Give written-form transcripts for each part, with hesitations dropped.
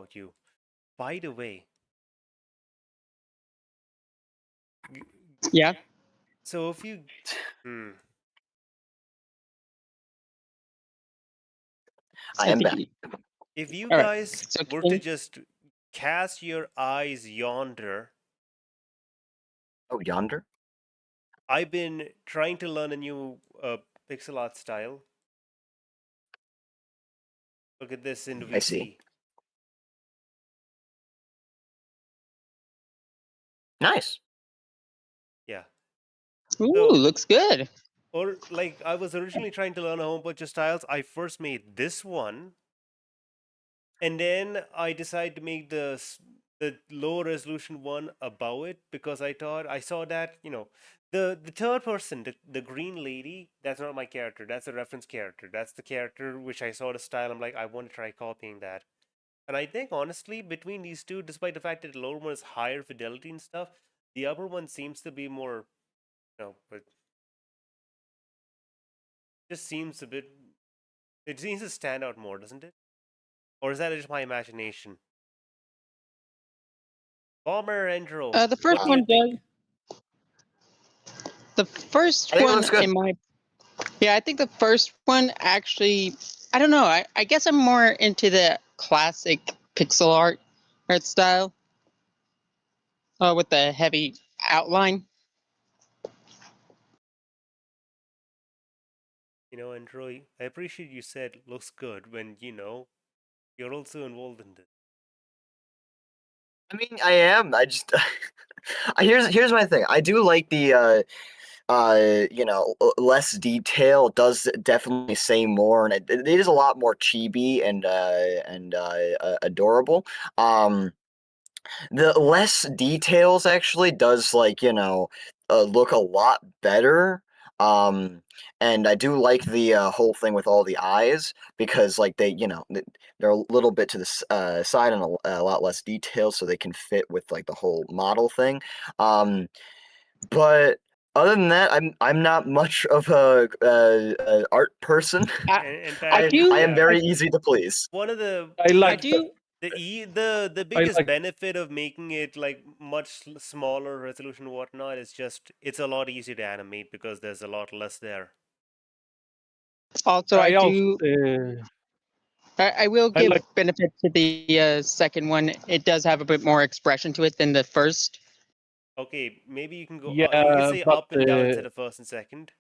about you. By the way, Yeah. so if you, I am back. if you All right. guys So were can to you- just cast your eyes yonder, Oh, yonder? I've been trying to learn a new pixel art style. Look at this in I see. VC. Nice. Yeah. Ooh, So, looks good. or like I was originally trying to learn a whole bunch of styles. I first made this one, and then I decided to make the low resolution one above it because I thought I saw that the third person, the green lady, that's not my character. That's a reference character. That's the character which I saw the style. I'm like, I want to try copying that. And I think honestly, between these two, despite the fact that the lower one is higher fidelity and stuff, the upper one seems to be more, but just seems a bit. It seems to stand out more, doesn't it? Or is that just my imagination? Bomber Andro, The first what do you one think? does. The first I think it one, looks good. in my I think the first one actually. I don't know. I guess I'm more into the classic pixel art style, with the heavy outline. Andro, I appreciate you said looks good when you're also involved in this. I mean, I am. I just here's my thing. I do like the less detail does definitely say more, and it is a lot more chibi and adorable. The less details actually does look a lot better. And I do like the whole thing with all the eyes because like they're a little bit to the side and a lot less detail, so they can fit with like the whole model thing. But other than that, I'm not much of a art person. In I fact, do. I am yeah, very easy to please. one of the I I like do. the I biggest like benefit of making it like much smaller resolution and whatnot is just it's a lot easier to animate because there's a lot less there. Also, I I also do. I will I give like benefit to the second one. It does have a bit more expression to it than the first. Okay, maybe you can go. You can yeah, say but up and down instead of first and second.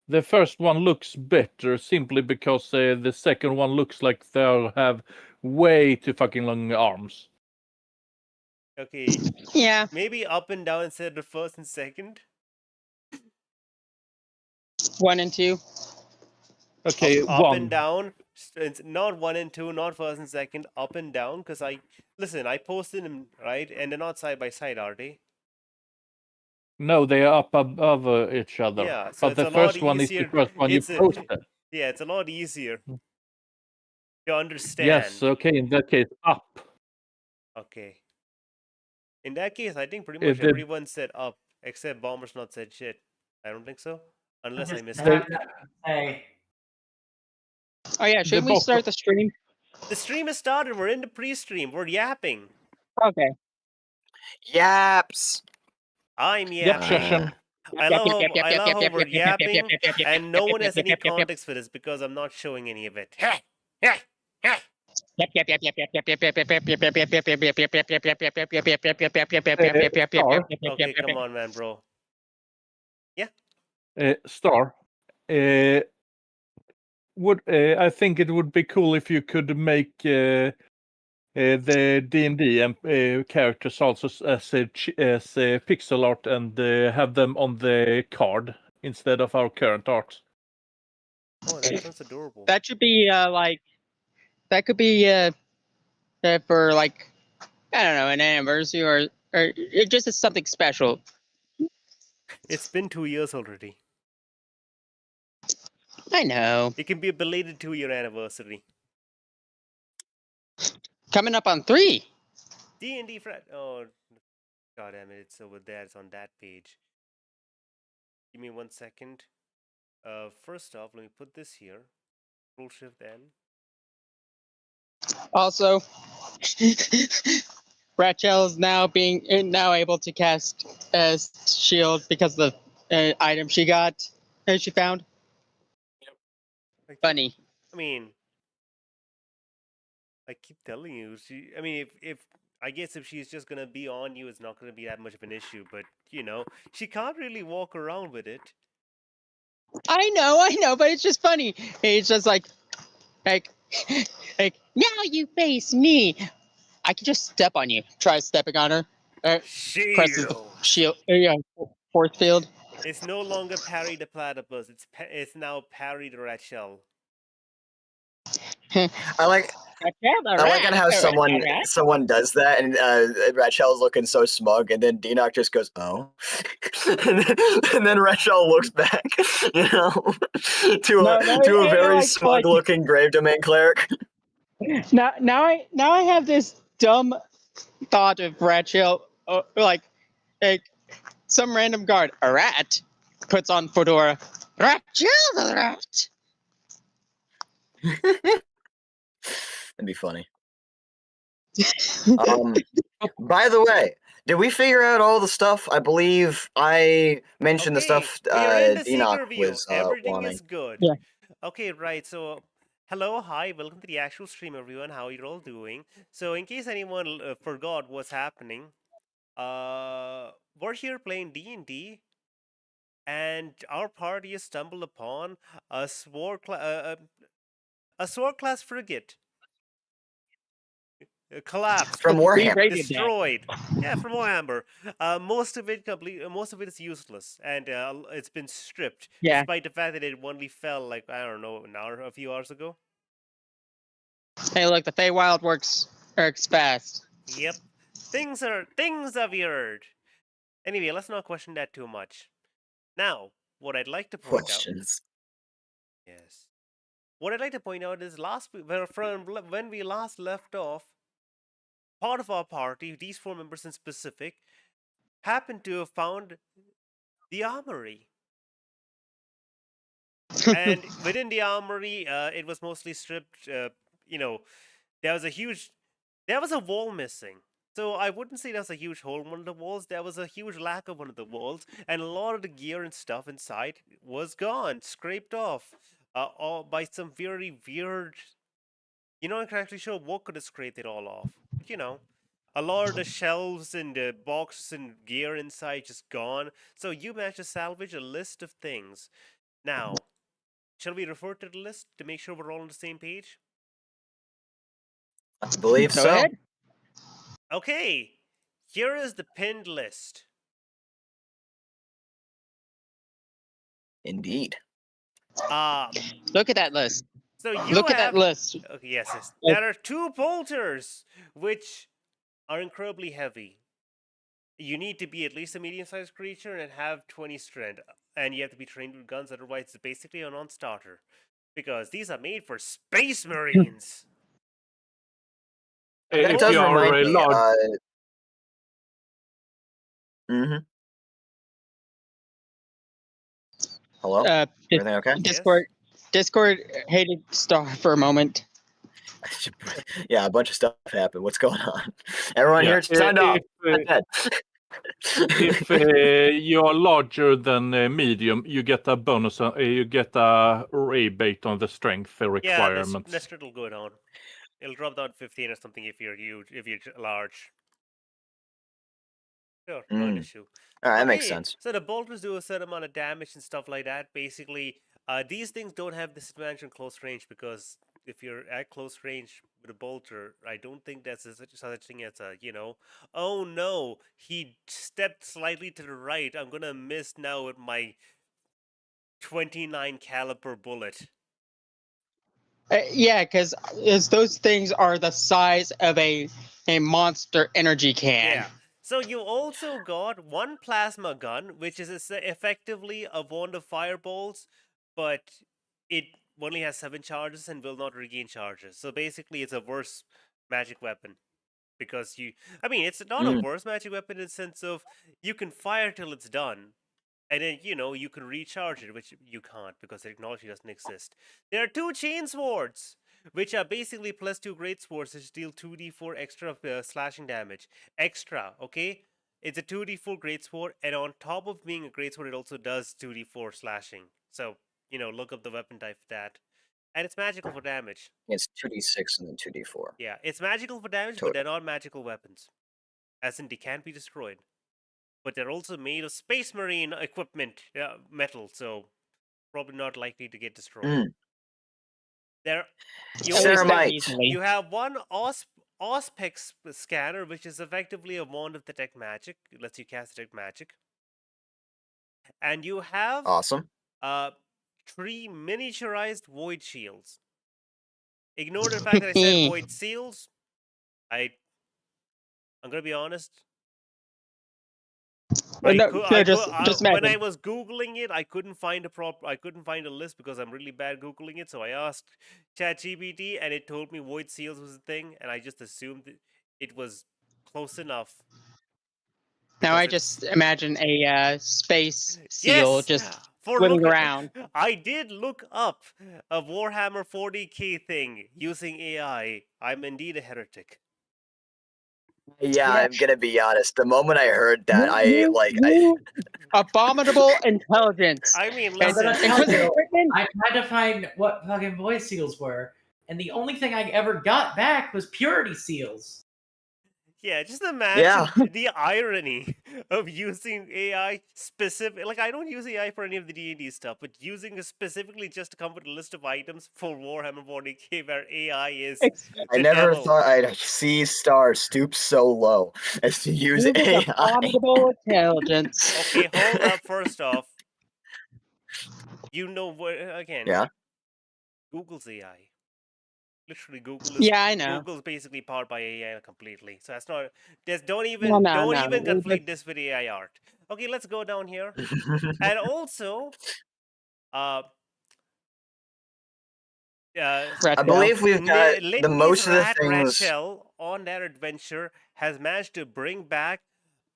the first one looks better simply because the second one looks like they have way too fucking long arms. Okay, Yeah. maybe up and down instead of first and second. 1 and 2. Okay, Up and one. down. It's not one and two, not first and second. Up and down, because I posted them right, and they're not side by side, are they? No, they are up above each other. Yeah, so But it's the a lot first one is the easier. first one you It's a, posted. yeah, it's a lot easier to understand. Yes, okay, in that case, up. Okay. In that case, I think pretty much The- everyone said up, except Bomber's not said shit. I don't think so, unless I missed the- it. Hey, Oh yeah, shouldn't we bottom- start the stream? The stream has started. We're in the pre-stream. We're yapping. Okay. Yaps. I'm Yap yapping. session. I love how we're yapping, and no one has any context for this because I'm not showing any of it. Okay, come on, man, bro. Star. I think it would be cool if you could make the D&D and characters also as a pixel art and have them on the card instead of our current art. Oh, that sounds adorable. That should be that could be for like, I don't know, an anniversary or it just is something special. It's been 2 years already. I know. It can be a belated 2-year anniversary. Coming up on 3. D&D friend. Oh, god damn it! It's over there. It's on that page. Give me 1 second. First off, let me put this here. Control Shift N. Also, Rachel is now able to cast shield because of the item she got and she found. Funny. I mean, I keep telling you, I mean, if I guess if she's just gonna be on you, it's not gonna be that much of an issue. But she can't really walk around with it. I know, but it's just funny. It's just like, like now you face me. I can just step on you. Try stepping on her. Presses the shield. Force field. It's no longer parry the platypus. It's now parry the Rachel. I like it how someone does that, and Rachel's looking so smug, and then Deanoch just goes, "Oh," and then Rachel looks back, to a very smug looking Grave Domain cleric. Now I have this dumb thought of Rachel, like some random guard, a rat, puts on fedora. Rachel the rat. That'd be funny. By the way, did we figure out all the stuff? I believe I mentioned the stuff Deanoch was Everything wanting. is good. Yeah. Okay, right. So, hello, hi, welcome to the actual stream, everyone. How you're all doing? So, in case anyone forgot what's happening, we're here playing D&D, and our party has stumbled upon a sword class frigate. Collapsed From Warhammer. Destroyed. Yeah, from Warhammer. Most of it is useless, and it's been stripped. Yeah. Despite the fact that it only fell like I don't know a few hours ago. Hey, look, the Feywild works fast. Yep. Things are weird. Anyway, let's not question that too much. Now, what I'd like to point out. Yes. What I'd like to point out is when we last left off, part of our party, these 4 members in specific, happened to have found the armory. And within the armory, it was mostly stripped. There was a wall missing. So I wouldn't say there's a huge hole in one of the walls. There was a huge lack of one of the walls, and a lot of the gear and stuff inside was gone, scraped off, all by some very weird. I'm not actually sure what could have scraped it all off. But, a lot of the shelves and the boxes and gear inside just gone. So you managed to salvage a list of things. Now, shall we refer to the list to make sure we're all on the same page? I believe Go so. ahead. Okay, here is the pinned list. Indeed. Look at that list. So you look at that list. Okay, yes. There are 2 bolters, which are incredibly heavy. You need to be at least a medium-sized creature and have 20 strength, and you have to be trained with guns. Otherwise, it's basically a non-starter, because these are made for Space Marines. That does remind me. Hello? Everything okay? Discord hated Star for a moment. Yeah, a bunch of stuff happened. What's going on? Everyone here signed off. If you are larger than medium, you get a bonus. You get a rebate on the strength requirements. Yeah, it'll go down. It'll drop down 15 or something if you're huge, if you're large. Sure, not an issue. All right, that makes sense. So the bolters do a certain amount of damage and stuff like that. Basically, these things don't have disadvantage in close range, because if you're at close range with a bolter, I don't think that's such thing as a, oh no, he stepped slightly to the right. I'm gonna miss now with my 29 caliber bullet. Yeah, because those things are the size of a monster energy can. Yeah. So you also got 1 plasma gun, which is effectively a wand of fireballs, but it only has 7 charges and will not regain charges. So basically, it's a worse magic weapon, because it's not a worse magic weapon in the sense of you can fire till it's done, and then you can recharge it, which you can't because the technology doesn't exist. There are 2 chain swords, which are basically +2 great swords which deal 2d4 extra slashing damage. Extra, okay? It's a 2d4 great sword, and on top of being a great sword, it also does 2d4 slashing. So, look up the weapon type for that. And it's magical for damage. It's 2d6 and then 2d4. Yeah, it's magical for damage, but they're not magical weapons. As in, they can't be destroyed. But they're also made of Space Marine equipment, metal, so probably not likely to get destroyed. Mm. There, you At least also not Ceramite. easily. you have one Auspex scanner, which is effectively a wand of detect magic. It lets you cast detect magic. And you have Awesome. 3 miniaturized void shields. Ignore the fact that I said void seals. I'm gonna be honest. Well, no, just When I imagine. was googling it, I couldn't find a list because I'm really bad googling it. So I asked ChatGPT, and it told me void seals was a thing, and I just assumed it was close enough. Now I because just imagine a space seal Yes, just for swimming look, around. I did look up a Warhammer 40k thing using AI. I'm indeed a heretic. Yeah, Yeah. I'm gonna be honest. The moment I heard that, Abominable intelligence. I mean, I'm listen. gonna tell Inquisitor you, Quickman? I tried to find what fucking void seals were, and the only thing I ever got back was purity seals. Yeah, just imagine the irony of using AI specific. Like, I don't use AI for any of the D&D stuff, but using it specifically just to come with a list of items for Warhammer 40k where AI is I the never devil. thought I'd see Star stoop so low as to use Using AI. abominable intelligence. Okay, hold up. First off, you know what? Again, Yeah. Google's AI. Literally, Yeah, I know. Google's basically powered by AI completely. So that's not. Don't No. even We're conflate this with AI art. Okay, let's go down here. And also, I believe we've got the Litney's most of the things. Razzle on their adventure has managed to bring back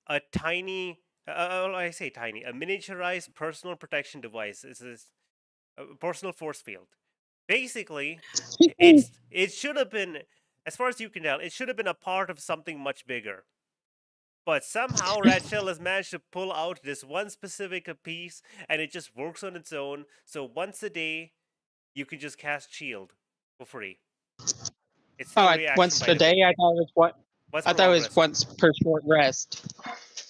a tiny, I say tiny, a miniaturized personal protection device. It's a personal force field. Basically, it should have been, as far as you can tell, it should have been a part of something much bigger. But somehow Razzle has managed to pull out this one specific piece, and it just works on its own. So once a day, you can just cast Shield for free. It's still reaction, once by a the way. day. I thought it was what. Once I per thought it long was rest. once per short rest.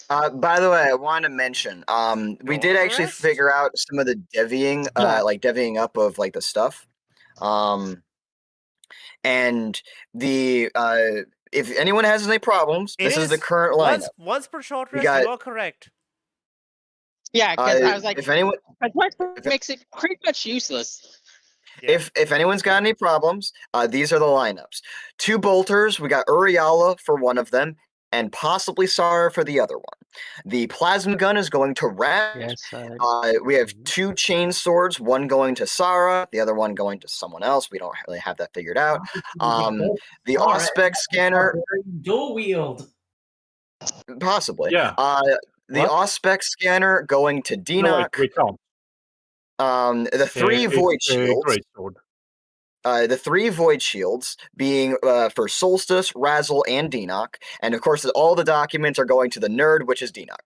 By the way, I want to mention, we did Short actually rest? figure out some of the devying, Yeah. like devying up of like the stuff, and the if anyone has any problems, It this is the current lineup. once per short We rest. got- You are correct. Yeah, because I was like, if anyone, makes it pretty much useless. Yeah. if anyone's got any problems, these are the lineups. 2 bolters, we got Uriala for one of them, and possibly Sara for the other one. The plasma gun is going to Rat. Yes, We have 2 chain swords, one going to Sara, the other one going to someone else. We don't really have that figured out. The Auspex scanner, Dual wield. possibly. Yeah. The What? Auspex scanner going to No, Denoc. we can't. The 3 void It's shields. great sword. The 3 void shields being for Solstice, Razzle, and Denoc, and of course all the documents are going to the nerd, which is Denoc.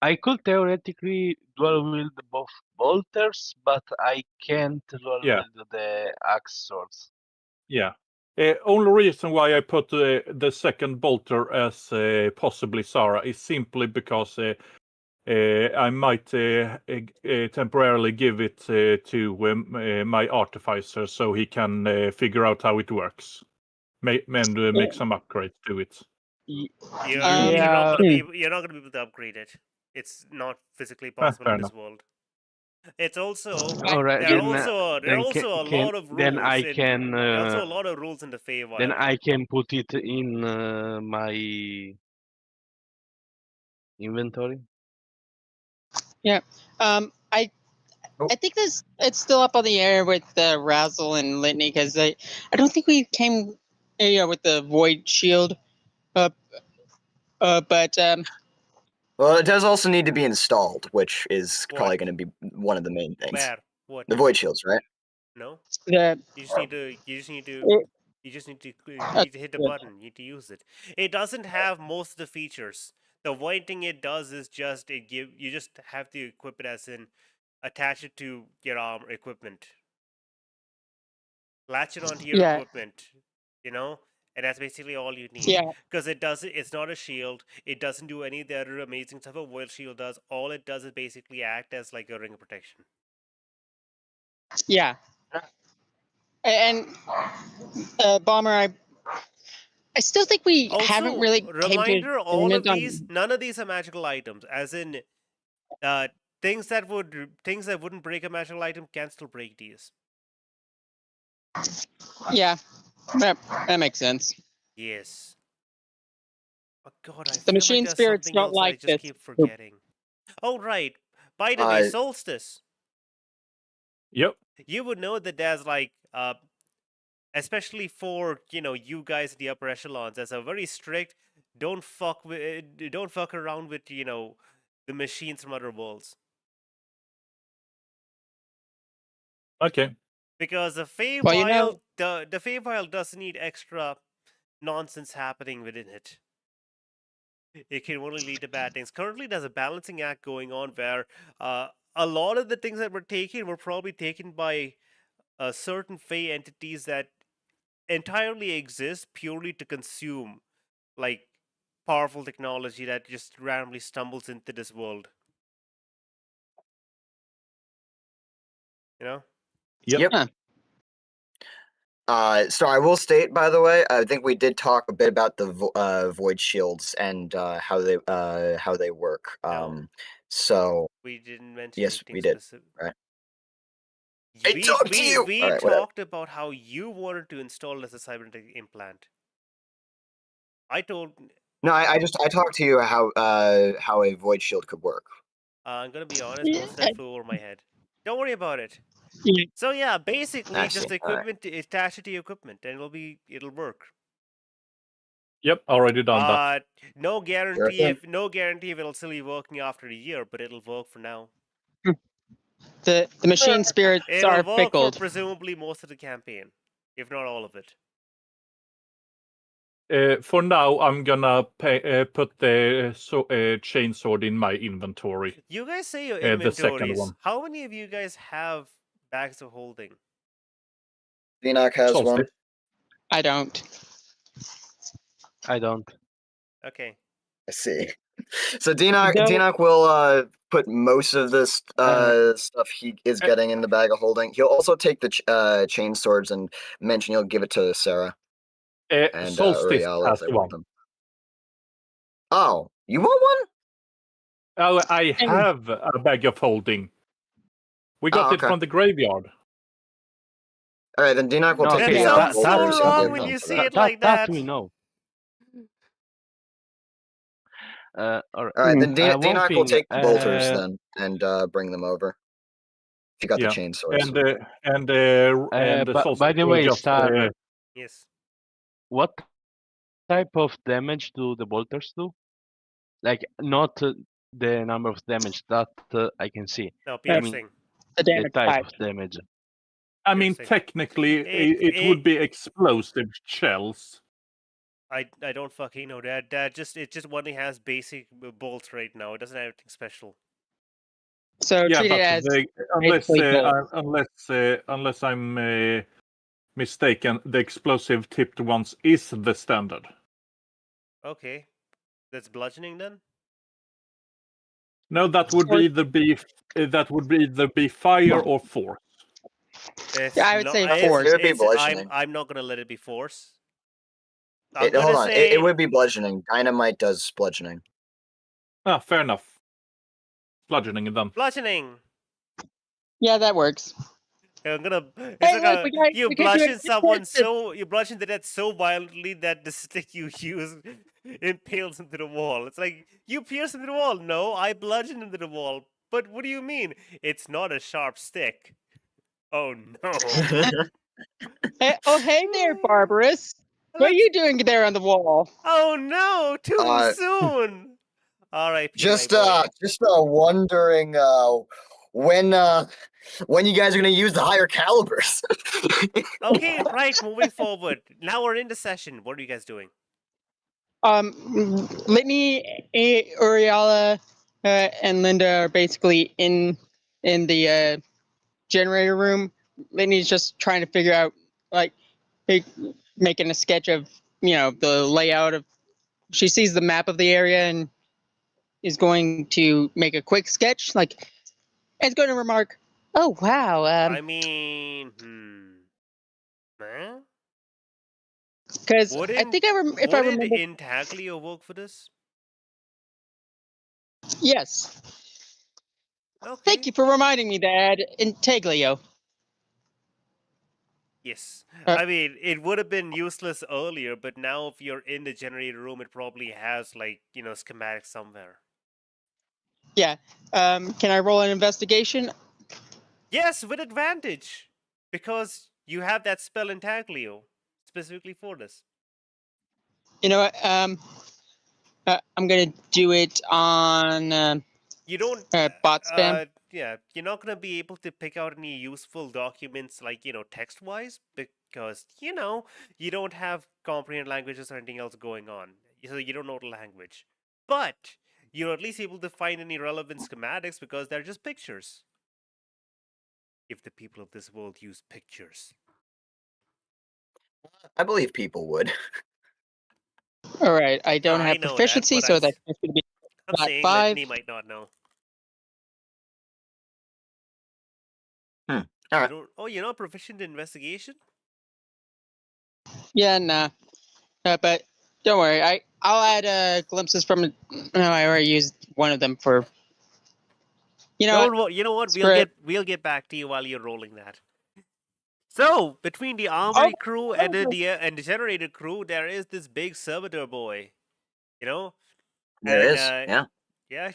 I could theoretically dual wield both bolters, but I can't dual Yeah. wield the axe swords. Yeah. Only reason why I put the second bolter as possibly Sara is simply because I might temporarily give it to my artificer so he can figure out how it works and make some upgrades to it. You're not Yeah. gonna be able to upgrade it. It's not physically possible fair in this world. It's also All right, there are then, also there are also a lot of rules. Then I in, can. there are also a lot of rules in the Feywild. Then I can put it in my inventory. Yeah. I think it's still up on the air with Razzle and Litney because I don't think we came with the void shield. But Well, it does also need to be installed, which is What? probably going to be one of the main things. Where? What? The void shields, right? No, The you just need to. You just need to. it, You just need to. You that's need to hit the good. button. You need to use it. It doesn't have most of the features. The one thing it does is just it give. You just have to equip it as in attach it to your equipment. Latch it onto your Yeah, equipment. You know, and that's basically all you need. yeah, Because it doesn't. It's not a shield. It doesn't do any of the other amazing stuff a void shield does. All it does is basically act as like a ring of protection. yeah. And Bomber, I still think we haven't Also, really came to reminder: all agreement of these, on. none of these are magical items. As in, things that wouldn't break a magical item can still break these. Yeah, that makes sense. Yes. Oh God, I The feel like machine there's spirits something don't else that I like just this. keep forgetting. Oh right. By the way, Solstice. Yep. You would know that there's like especially for you guys in the upper echelons, there's a very strict don't fuck around with the machines from other worlds. Okay. Because the Feywild, Well, the Feywild doesn't need extra nonsense happening within it. It can only lead to bad things. Currently, there's a balancing act going on where a lot of the things that were taken were probably taken by certain Fey entities that entirely exist purely to consume like powerful technology that just randomly stumbles into this world. You know? Yep. Huh. So I will state, by the way, I think we did talk a bit about the void shields and how they work. No. So We didn't mention yes, anything we did. specific. Right. I talked to you! We Alright, whatever. talked about how you wanted to install as a cybernetic implant. I told. No, I talked to you how a void shield could work. I'm gonna be honest. Most of that flew over my head. Don't worry about it. Yeah. So yeah, basically I just see. equipment attach it to your equipment, and it'll work. Yep. Already done that. No guarantee thing. if it'll still be working after a year, but it'll work for now. The machine spirits It'll are work pickled. for presumably most of the campaign, if not all of it. For now, I'm gonna put the chainsword in my inventory. You guys say your The second inventories. one. How many of you guys have bags of holding? Enoch has one. Solstice. I don't. I don't. Okay. I see. So Enoch No. will put most of this stuff he is getting in the bag of holding. He'll also take the chain swords and mention he'll give it to Sarah and Solstice Uriel has if they one. want them. Oh, you want one? Oh, I have a bag of holding. We got it okay. from the graveyard. All right, then Enoch will No, take okay, the That sounds so bolters and wrong give when them you to say them. it like that. we know. All All right, then one Enoch will thing, take the bolters then and bring them over. If you got the chain swords. And Solstice by the will way, just, Star, Yes. what type of damage do the bolters do? Like, not the number of damage that I can see. No, I mean, piercing. The the damage type type. of damage. I mean, Piercing. technically, it would be explosive shells. I don't fucking know that. It just only has basic bolts right now. It doesn't have anything special. So Yeah, treat it but as unless I'm mistaken, the explosive tipped ones is the standard. Okay. That's bludgeoning then? No, that would either be fire or force. Yeah, I would say force. It would be bludgeoning. I'm not gonna let it be force. Hold on, it would be bludgeoning. Dynamite does bludgeoning. Ah, fair enough. Bludgeoning then. Bludgeoning. Yeah, that works. I'm gonna. Hey, look, You bludgeon someone you bludgeon the dead so violently that the stick you use impales into the wall. It's like you pierce into the wall. No, I bludgeon into the wall. But what do you mean? It's not a sharp stick. Oh no. Hey there, Barbarous. What are you doing there on the wall? Oh no! Too soon. All right. Just wondering when when you guys are going to use the higher calibers. Okay, right. Moving forward. Now we're in the session. What are you guys doing? Litney, Uriala, and Linda are basically in the generator room. Litney's just trying to figure out, like, making a sketch of the layout of. She sees the map of the area and is going to make a quick sketch. Like, it's going to remark, "Oh wow, I mean, huh? because I Wouldn't think if I would remember, Intaglio work for this? yes. Okay. Thank you for reminding me, Dad. Intaglio. Yes. Uh, I mean, it would have been useless earlier, but now if you're in the generator room, it probably has, like, schematics somewhere. Yeah. Can I roll an investigation? Yes, with advantage. Because you have that spell Intaglio specifically for this. You know what? I'm gonna do it on You don't bot spam. yeah, you're not going to be able to pick out any useful documents like, text wise, because, you don't have comprehend languages or anything else going on. So you don't know the language. But you're at least able to find any relevant schematics because they're just pictures. If the people of this world use pictures. I believe people would. All right. I don't I have know that, proficiency, but so that's going to be I'm flat saying 5. Litney might not know. All right. You're not proficient in investigation? Yeah, nah. But don't worry. I'll add glimpses from. No, I already used one of them for. You know what? You know what? Screw it. We'll get back to you while you're rolling that. So between the Oh, armory crew and the generator crew, there is this big servitor boy. You know, There and is. Yeah. yeah,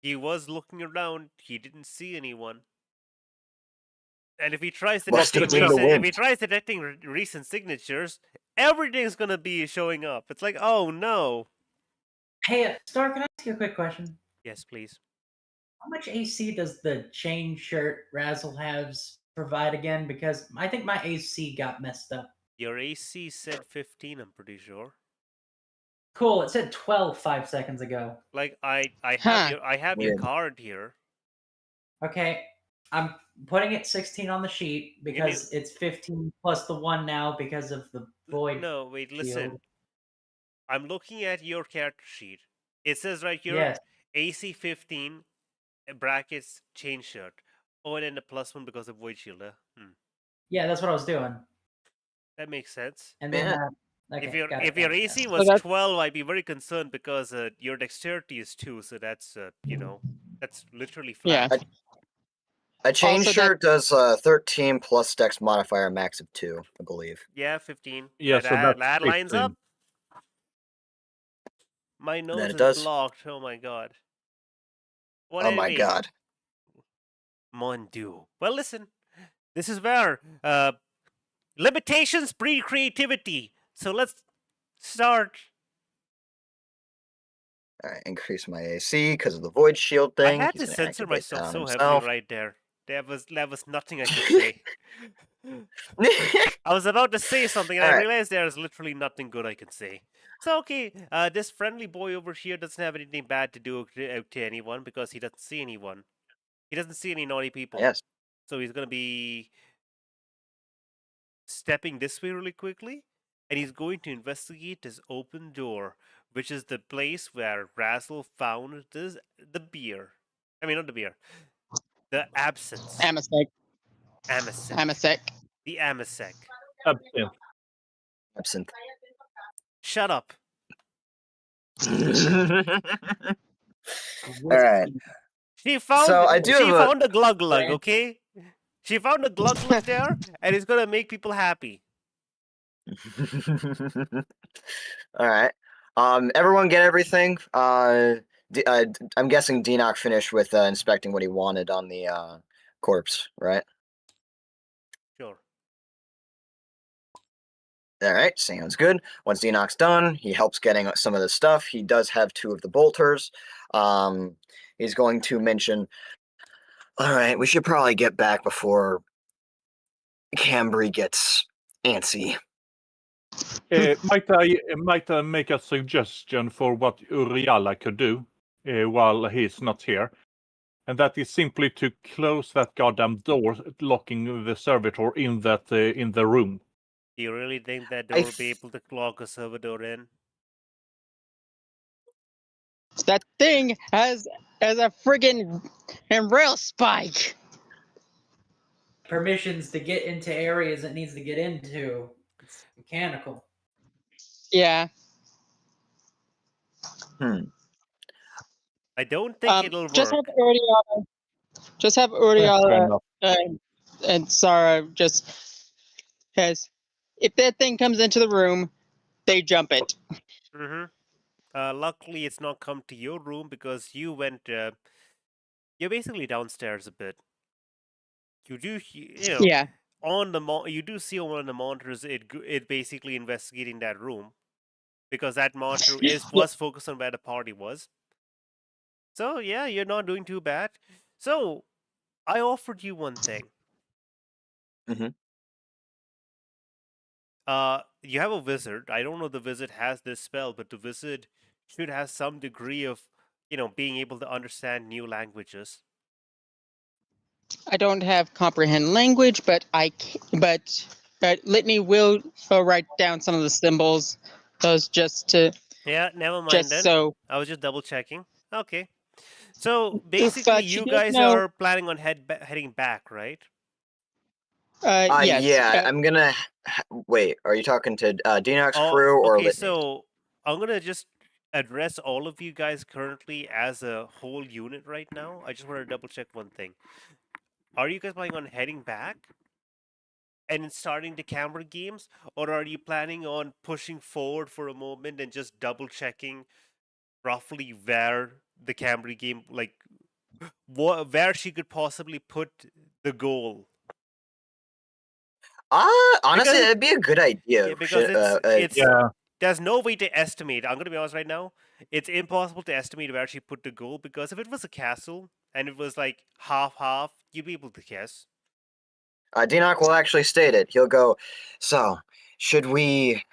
he was looking around. He didn't see anyone. And if he tries Lost detecting it in the if wind. he tries detecting recent signatures, everything's gonna be showing up. It's like, oh no. Hey, Star, can I ask you a quick question? Yes, please. How much AC does the chain shirt Razzle has provide again? Because I think my AC got messed up. Your AC said 15. I'm pretty sure. Cool. It said 12 5 seconds ago. Like I have Huh. your Weird. card here. Okay, I'm putting it 16 on the sheet because it's 15 plus the 1 now because of the void. No, wait, listen. shield. I'm looking at your character sheet. It says right here, Yes. AC 15 brackets chain shirt. Oh, and then a +1 because of void shield. Yeah, that's what I was doing. That makes sense. And then Yeah. okay, If your got it, your got it, AC got it. was that's- 12, I'd be very concerned because your dexterity is 2, so that's that's literally Yeah. flat. A chain Also, shirt does 13 plus dex modifier, max of 2, I believe. Yeah, 15. Yeah, so that's that lines 15. up. My nose it is does. blocked. Oh my god. What Oh did it my mean? god. Mon Dieu. Well, listen. This is where limitations breed creativity. So let's start. Alright, increase my AC because of the void shield thing. I had He's to gonna censor activate myself that on so heavily himself. right there. There was nothing I could say. I was about to say something and I Alright. realized there's literally nothing good I can say. So okay, this friendly boy over here doesn't have anything bad to do to anyone because he doesn't see anyone. He doesn't see any naughty people. Yes. So he's gonna be stepping this way really quickly, and he's going to investigate this open door, which is the place where Razzle found the beer. I mean, not the beer, the absence. Amasec. Amasec. Amasec. The Amasec. Absinthe. Absinthe. Shut up. Alright. She found. So I do she have a- found a glug glug. Okay. She found a glug glug there, and it's gonna make people happy. Alright. Everyone get everything? I'm guessing Denock finished with inspecting what he wanted on the corpse, right? Sure. Alright, sounds good. Once Denock's done, he helps getting some of the stuff. He does have 2 of the bolters. He's going to mention, All right, we should probably get back before Cambry gets antsy. Might I make a suggestion for what Uriala could do while he's not here? And that is simply to close that goddamn door, locking the servitor in the room. Do you really think that I door will be able to lock a servitor in? That thing has a friggin' rail spike. Permissions to get into areas it needs to get into. It's mechanical. Yeah. I don't think it'll Just work. have Fair Uriala enough. and Sarah just has. If that thing comes into the room, they jump it. Mm-hmm. Luckily, it's not come to your room because you went. You're basically downstairs a bit. You do, Yeah. on the you do see on one of the monitors it basically investigating that room because that monitor was focused on where the party was. So yeah, you're not doing too bad. So I offered you one thing. Mhm. You have a wizard. I don't know if the wizard has this spell, but the wizard should have some degree of, being able to understand new languages. I don't have comprehend language, but Litney will write down some of the symbols, those just Yeah, never mind then. so. I was just double checking. Okay. So basically, But she you did guys know. are planning on heading back, right? Yes. Yeah, I'm gonna wait. Are you talking to Dinox's Oh, crew or okay. Litney? So I'm gonna just address all of you guys currently as a whole unit right now. I just want to double check one thing. Are you guys planning on heading back and starting the camera games, or are you planning on pushing forward for a moment and just double checking roughly where the camera game, like, where she could possibly put the goal? Honestly, Because that'd be a good idea. yeah, because it's Yeah. there's no way to estimate. I'm gonna be honest right now. It's impossible to estimate where she put the goal because if it was a castle and it was like half, you'd be able to guess. Dinox will actually state it. He'll go, so, should we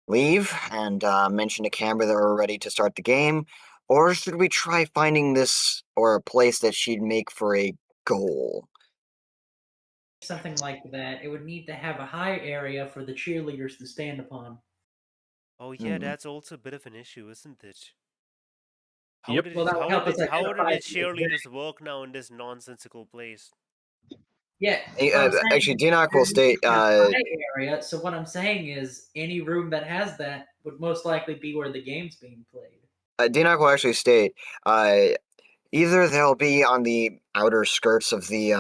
leave and mention to Camber that we're ready to start the game? Or should we try finding this or a place that she'd make for a goal? Something like that. It would need to have a high area for the cheerleaders to stand upon. Oh yeah, Hmm. that's also a bit of an issue, isn't it? Yep. Well, that would help us How did identify the if it's there. cheerleaders work now in this nonsensical place? Yeah, what I'm saying Actually, is Dinox will there needs state, to be a high area. So what I'm saying is any room that has that would most likely be where the game's being played. Dinox will actually state, either they'll be on the outer skirts of the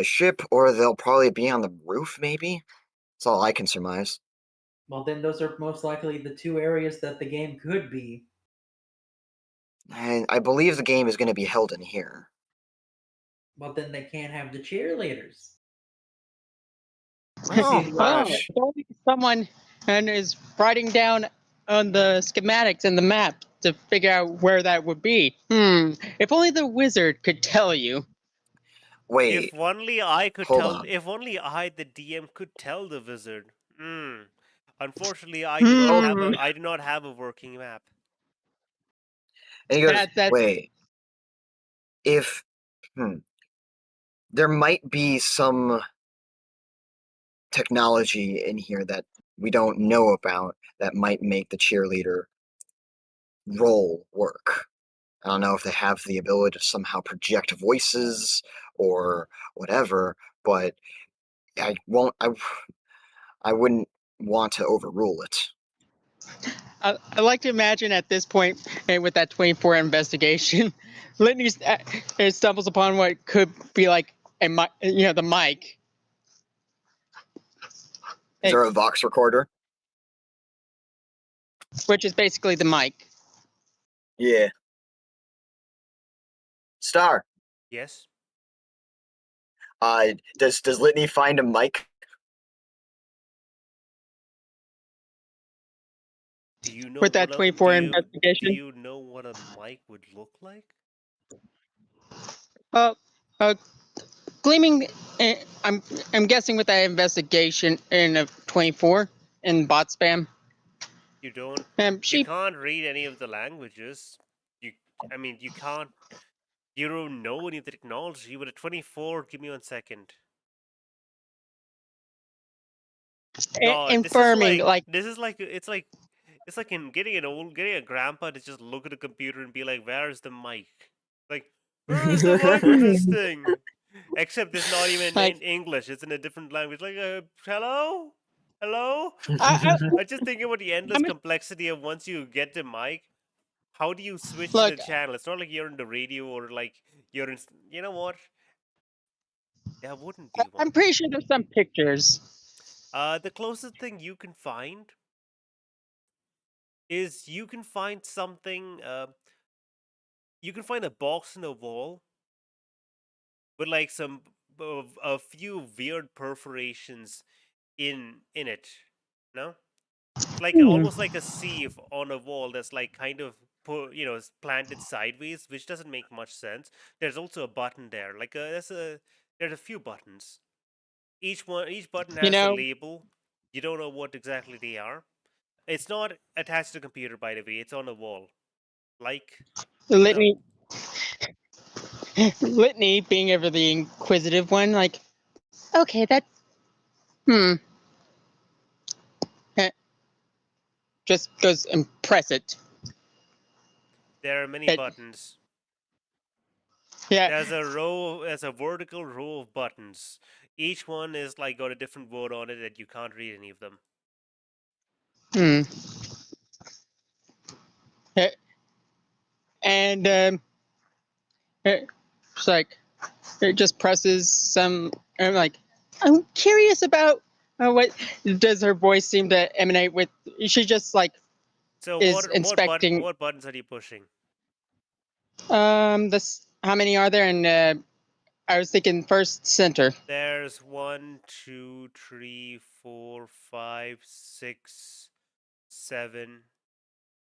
ship, or they'll probably be on the roof, maybe? That's all I can surmise. Well, then those are most likely the two areas that the game could be. And I believe the game is going to be held in here. Well, then they can't have the cheerleaders. Oh, See, gosh. If only someone is writing down on the schematics and the map to figure out where that would be. If only the wizard could tell you. Wait, If only I could hold tell. on. If only I, the DM, could tell the wizard. Unfortunately, Hmm. I do not have a working map. And he goes, That's wait, if, there might be some technology in here that we don't know about that might make the cheerleader role work. I don't know if they have the ability to somehow project voices or whatever, but I won't. I wouldn't want to overrule it. I like to imagine at this point, with that 24 investigation, Litney stumbles upon what could be like the mic. Is there a Vox recorder? Which is basically the mic. Yeah. Star. Yes. Does Litney find a mic? Do you know With that 24 investigation. Do you know what a mic would look like? Well, Gleaming. I'm guessing with that investigation in 24 in bot spam. You don't. She You can't read any of the languages. I mean, you can't. You don't know any of the technology. But at 24, give me 1 second. God, infirming like this is like it's like in getting a grandpa to just look at a computer and be like, "Where's the mic? Like, where's the mic with this thing?" Except it's not even Like- in English; it's in a different language. Like, hello, hello. I, I just thinking about the endless I'm a- complexity of once you get the mic, how do you switch Look- the channel? It's not like you're in the radio or like you're in. You know what? There wouldn't be one. I'm pretty sure there's some pictures. The closest thing you can find is you can find something. You can find a box in a wall with like a few weird perforations in it. No, it's like almost like a sieve on a wall that's like kind of planted sideways, which doesn't make much sense. There's also a button there. Like there's a few buttons. Each button has a label. You don't know what exactly they are. It's not attached to the computer, by the way. It's on a wall. Like Litney, Litney being ever the inquisitive one, like, okay, that, just goes and press it. there are many buttons. Yeah. There's a vertical row of buttons. Each one is like got a different word on it that you can't read any of them. And it's like it just presses some. I'm like, I'm curious about what does her voice seem to emanate with? She just like So is inspecting. what buttons are you pushing? This how many are there? And I was thinking first center. There's 1, 2, 3, 4, 5, 6, 7,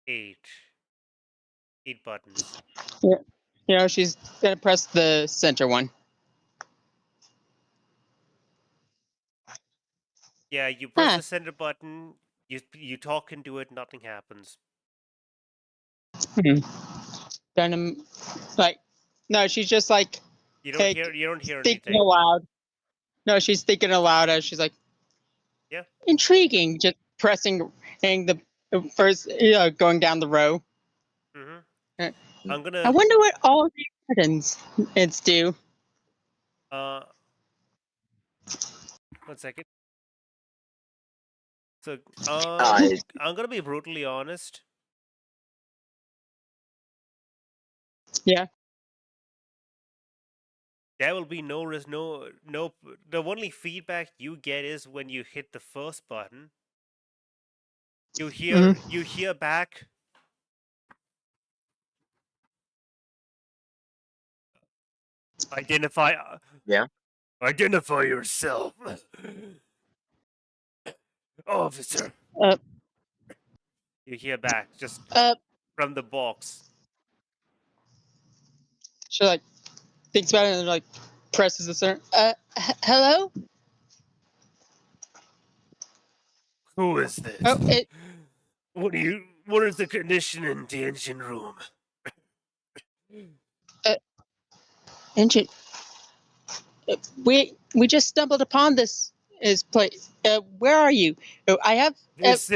8. 8 buttons. Yeah, she's gonna press the center one. Yeah, you press the center button. You talk into it. Nothing happens. Then like, no, she's just like. You don't hear thinking anything. aloud. No, she's thinking aloud as she's like, yeah, intriguing. Just pressing the first, going down the row. Mm-hmm. I'm gonna. I wonder what all of these buttons it's do. 1 second. So, I'm gonna be brutally honest. Yeah. There will be no. The only feedback you get is when you hit the first button. You hear back. Identify. Yeah. Identify yourself, officer. You hear back just from the box. She like thinks about it and like presses the center. Hello. Who is this? Oh, What is the condition in the engine room? Ancient. We just stumbled upon this place. Where are you? Oh, I have. This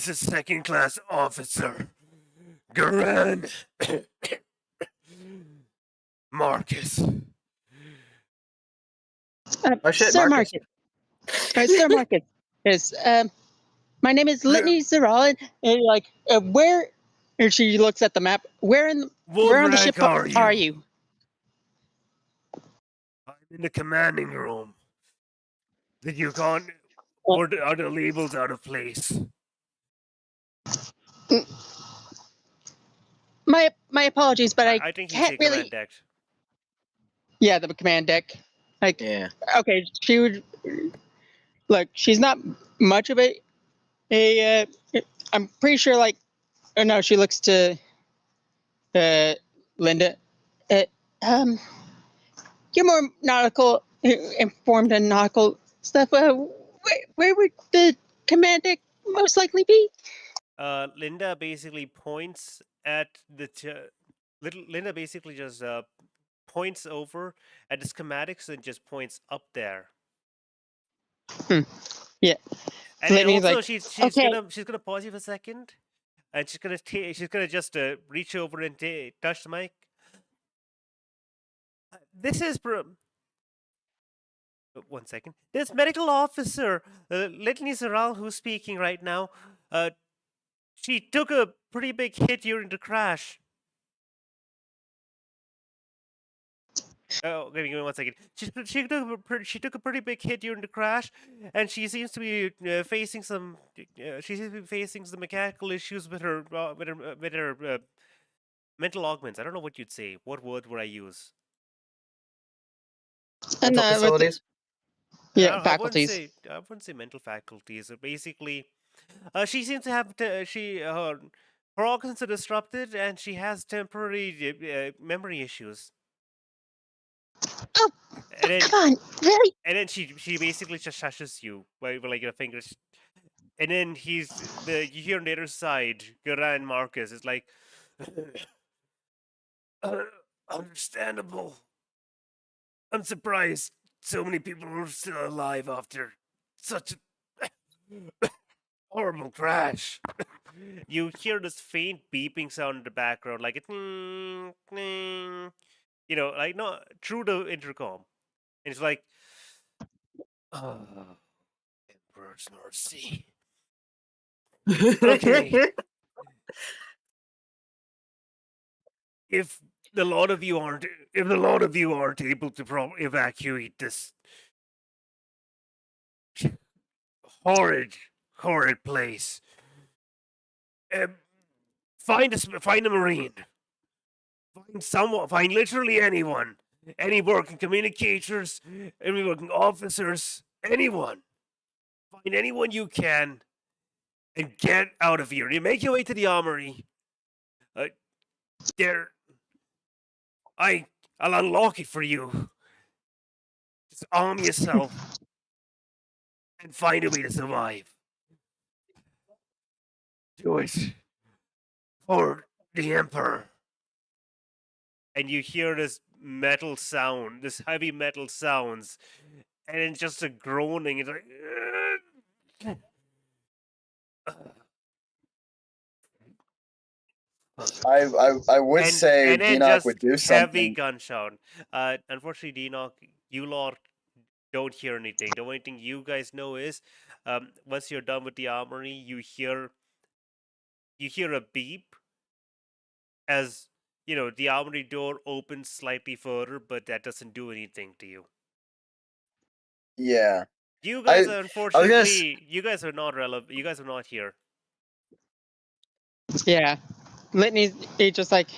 is second class officer Garan Marcus. shit, Sir Marcus. Sir Marcus. Yes. My name is Litney Zaral, and like where? And she looks at the map. Where on the ship are you? I'm in the commanding room. Did you can't? Or are the labels out of place? My apologies, but I think can't really. Command deck. Yeah, the command deck. Like, yeah. Okay, she would. Look, she's not much of a. I'm pretty sure. Like, oh no, she looks to. Linda. you're more nautical informed on nautical stuff. Where would the commander most likely be? Linda basically points at the Linda basically just points over at the schematics and just points up there. Yeah. And then Litney's also like, she's okay. she's gonna pause you for a second, and she's gonna just reach over and touch the mic. This is 1 second. This medical officer, Litney Zaral, who's speaking right now. She took a pretty big hit during the crash. Oh, give me 1 second. She took a pretty big hit during the crash, and she seems to be facing some. She seems to be facing some mechanical issues with her mental augments. I don't know what you'd say. What word would I use? And Mental facilities. faculties. I wouldn't say mental faculties. Basically, she seems to have her organs are disrupted, and she has temporary memory issues. Oh, And then, come on, really? and then she basically just shushes you by like her fingers. And then you hear on the other side, Garan Marcus is like, understandable. I'm surprised so many people are still alive after such a horrible crash. You hear this faint beeping sound in the background, like it, like no through the intercom, and it's like, oh, Emperor's mercy. Okay, if the lot of you aren't able to evacuate this horrid place, find a marine. Find literally anyone. Any working communicators, any working officers, anyone. Find anyone you can and get out of here. You make your way to the armory. I'll unlock it for you. Just arm yourself and find a way to survive. Do it for the Emperor. And you hear this metal sound, this heavy metal sounds, and then just a groaning. It's like, I would say and then Denock just would do heavy something. gunshot. Unfortunately, Denock, you lot don't hear anything. The only thing you guys know is, once you're done with the armory, you hear a beep as the armory door opens slightly further, but that doesn't do anything to you. Yeah. You guys are I was unfortunately, you guys are not relevant. You guys are not here. Yeah. Litney's just like,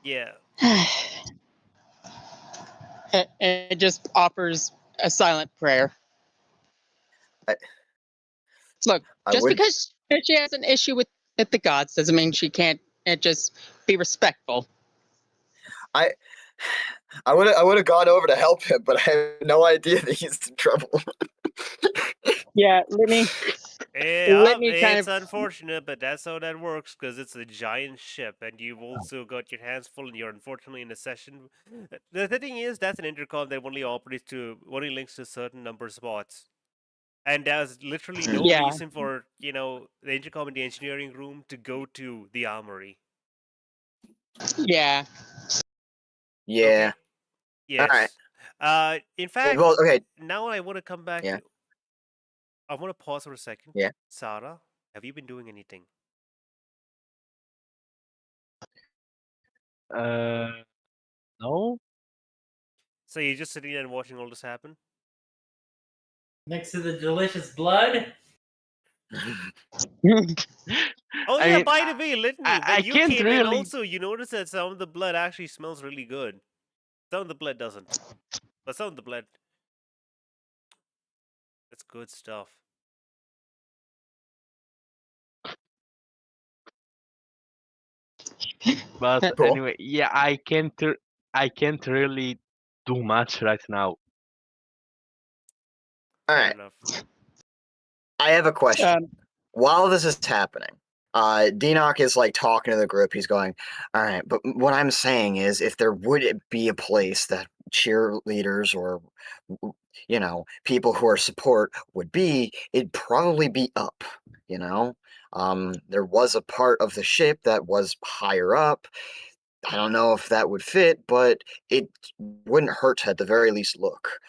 Yeah. it just offers a silent prayer. Look, just because she has an issue with the gods doesn't mean she can't just be respectful. I would have gone over to help him, but I have no idea that he's in trouble. Yeah, Litney. Yeah, kind it's of- unfortunate, but that's how that works because it's a giant ship, and you've also got your hands full, and you're unfortunately in a session. The thing is, that's an intercom that only links to a certain number of spots, and there's literally no Yeah. reason for the intercom in the engineering room to go to the armory. Yeah. Yeah. Okay. Yes. Alright. In fact, Well, okay. now I want to come back. Yeah. I want to pause for a second. Yeah. Sarah, have you been doing anything? No. So you're just sitting there and watching all this happen? Next to the delicious blood. Oh I yeah, mean, by the way, Litney, I when you can't came in, really- also you noticed that some of the blood actually smells really good. Some of the blood doesn't, but some of the blood, that's good stuff. But Cool. anyway, yeah, I can't I can't really do much right now. All Fair right, enough. I have a question. Um, While this is happening, Denock is like talking to the group. He's going, "All right, but what I'm saying is, if there would be a place that cheerleaders or people who are support would be, it'd probably be up. You know, there was a part of the ship that was higher up. I don't know if that would fit, but it wouldn't hurt to at the very least look.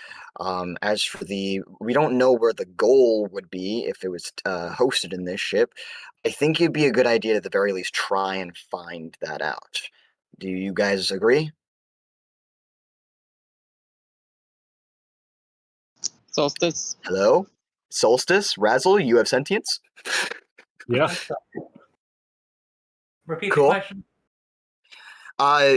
As for we don't know where the goal would be if it was hosted in this ship. I think it'd be a good idea to at the very least try and find that out. Do you guys agree? Solstice. Hello? Solstice? Razzle, you have sentience? Yes. Repeat the Cool. question.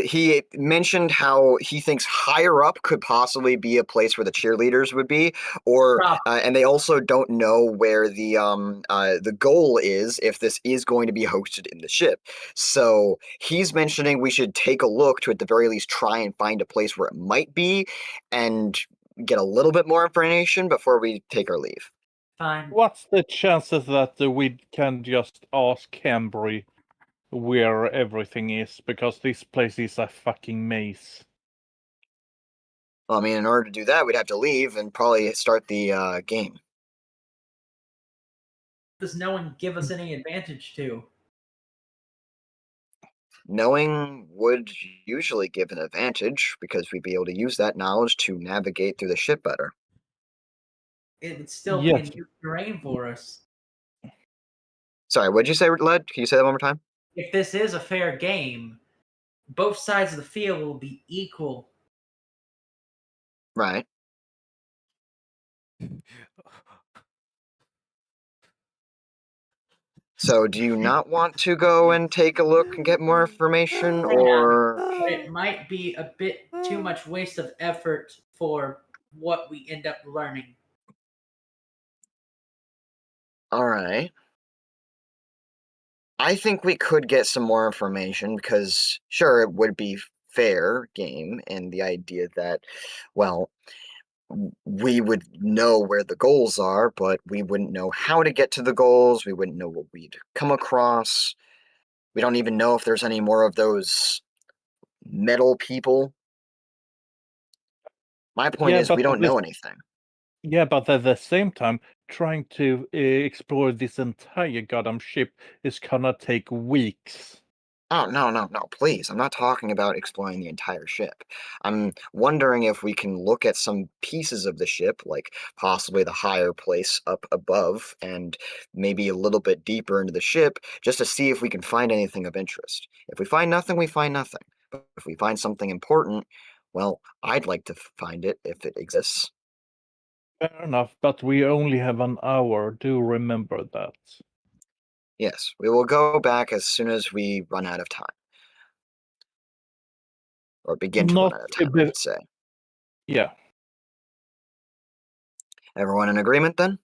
He mentioned how he thinks higher up could possibly be a place where the cheerleaders would be, or and they also don't know where the goal is if this is going to be hosted in the ship. So he's mentioning we should take a look to at the very least try and find a place where it might be, and get a little bit more information before we take our leave. Fine. What's the chances that we can just ask Cambry where everything is? Because this place is a fucking maze. Well, I mean, in order to do that, we'd have to leave and probably start the game. Does no one give us any advantage to? Knowing would usually give an advantage because we'd be able to use that knowledge to navigate through the ship better. It would still Yes. be a new terrain for us. Sorry, what'd you say, Led? Can you say that one more time? If this is a fair game, both sides of the field will be equal. Right. So do you not want to go and take a look and get more information, or... But it might be a bit too much waste of effort for what we end up learning. Alright. I think we could get some more information because, sure, it would be fair game in the idea that, well, we would know where the goals are, but we wouldn't know how to get to the goals. We wouldn't know what we'd come across. We don't even know if there's any more of those metal people. My point is, we don't know anything. Yeah, but at the same time, trying to explore this entire goddamn ship is gonna take weeks. Oh, no, please. I'm not talking about exploring the entire ship. I'm wondering if we can look at some pieces of the ship, like possibly the higher place up above, and maybe a little bit deeper into the ship, just to see if we can find anything of interest. If we find nothing, we find nothing. But if we find something important, well, I'd like to find it if it exists. Fair enough, but we only have an hour. Do remember that. Yes, we will go back as soon as we run out of time. Or begin to run out of time, I should say. Yeah. Everyone in agreement then?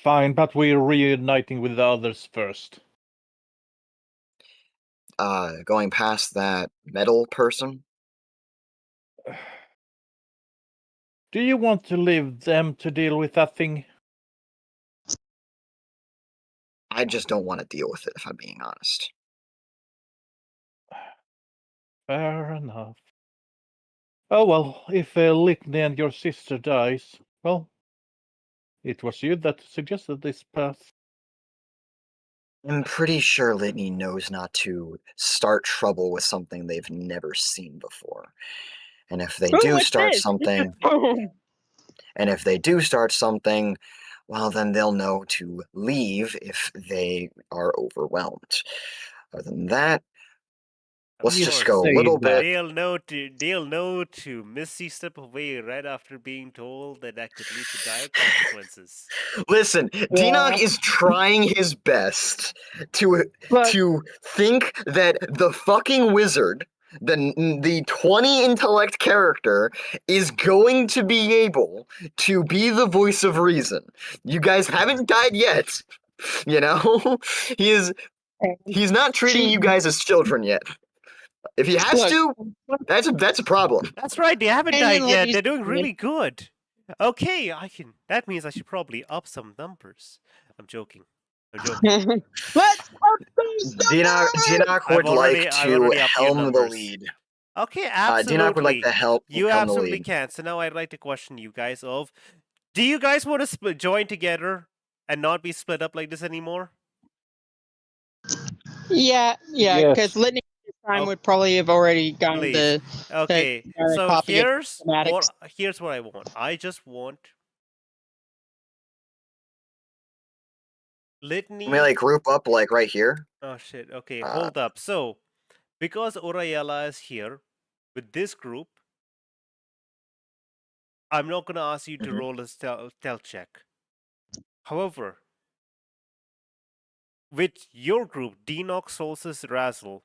Fine, but we're reuniting with the others first. Going past that metal person? Do you want to leave them to deal with that thing? I just don't want to deal with it, if I'm being honest. Fair enough. Oh well, if Litney and your sister dies, well, it was you that suggested this path. I'm pretty sure Litney knows not to start trouble with something they've never seen before. And if they do start something, well, then they'll know to leave if they are overwhelmed. Other than that, let's Of just course, go a little bit. They'll know to misty step away right after being told that could lead to dire consequences. Listen, Denock is trying his best to think that the fucking wizard, the 20 intellect character, is going to be able to be the voice of reason. You guys haven't died yet, you know? He's not treating you guys as children yet. If he has Look. to, that's a problem. That's right. They haven't Hang in, died yet. ladies They're doing and really good. Okay, I can. That means I should probably up some numbers. I'm joking. I'm joking. Let's up those Dinak would like I've to already upped your helm the numbers. lead. Okay, Dinak would like absolutely. to helm You the absolutely lead. can. So now I'd like to question you guys of, do you guys want to join together and not be split up like this anymore? Yeah, Yes. because Litney this time Oh, would probably have already gotten Please. Okay, the so copy of here's schematics. what I want. I just want Litney. Can we like group up like right here? Oh shit. Okay, hold up. So, because Urayela is here with this group, I'm not gonna ask you to Mhm. roll a stealth check. However, with your group, Denox, Solstice, Razzle,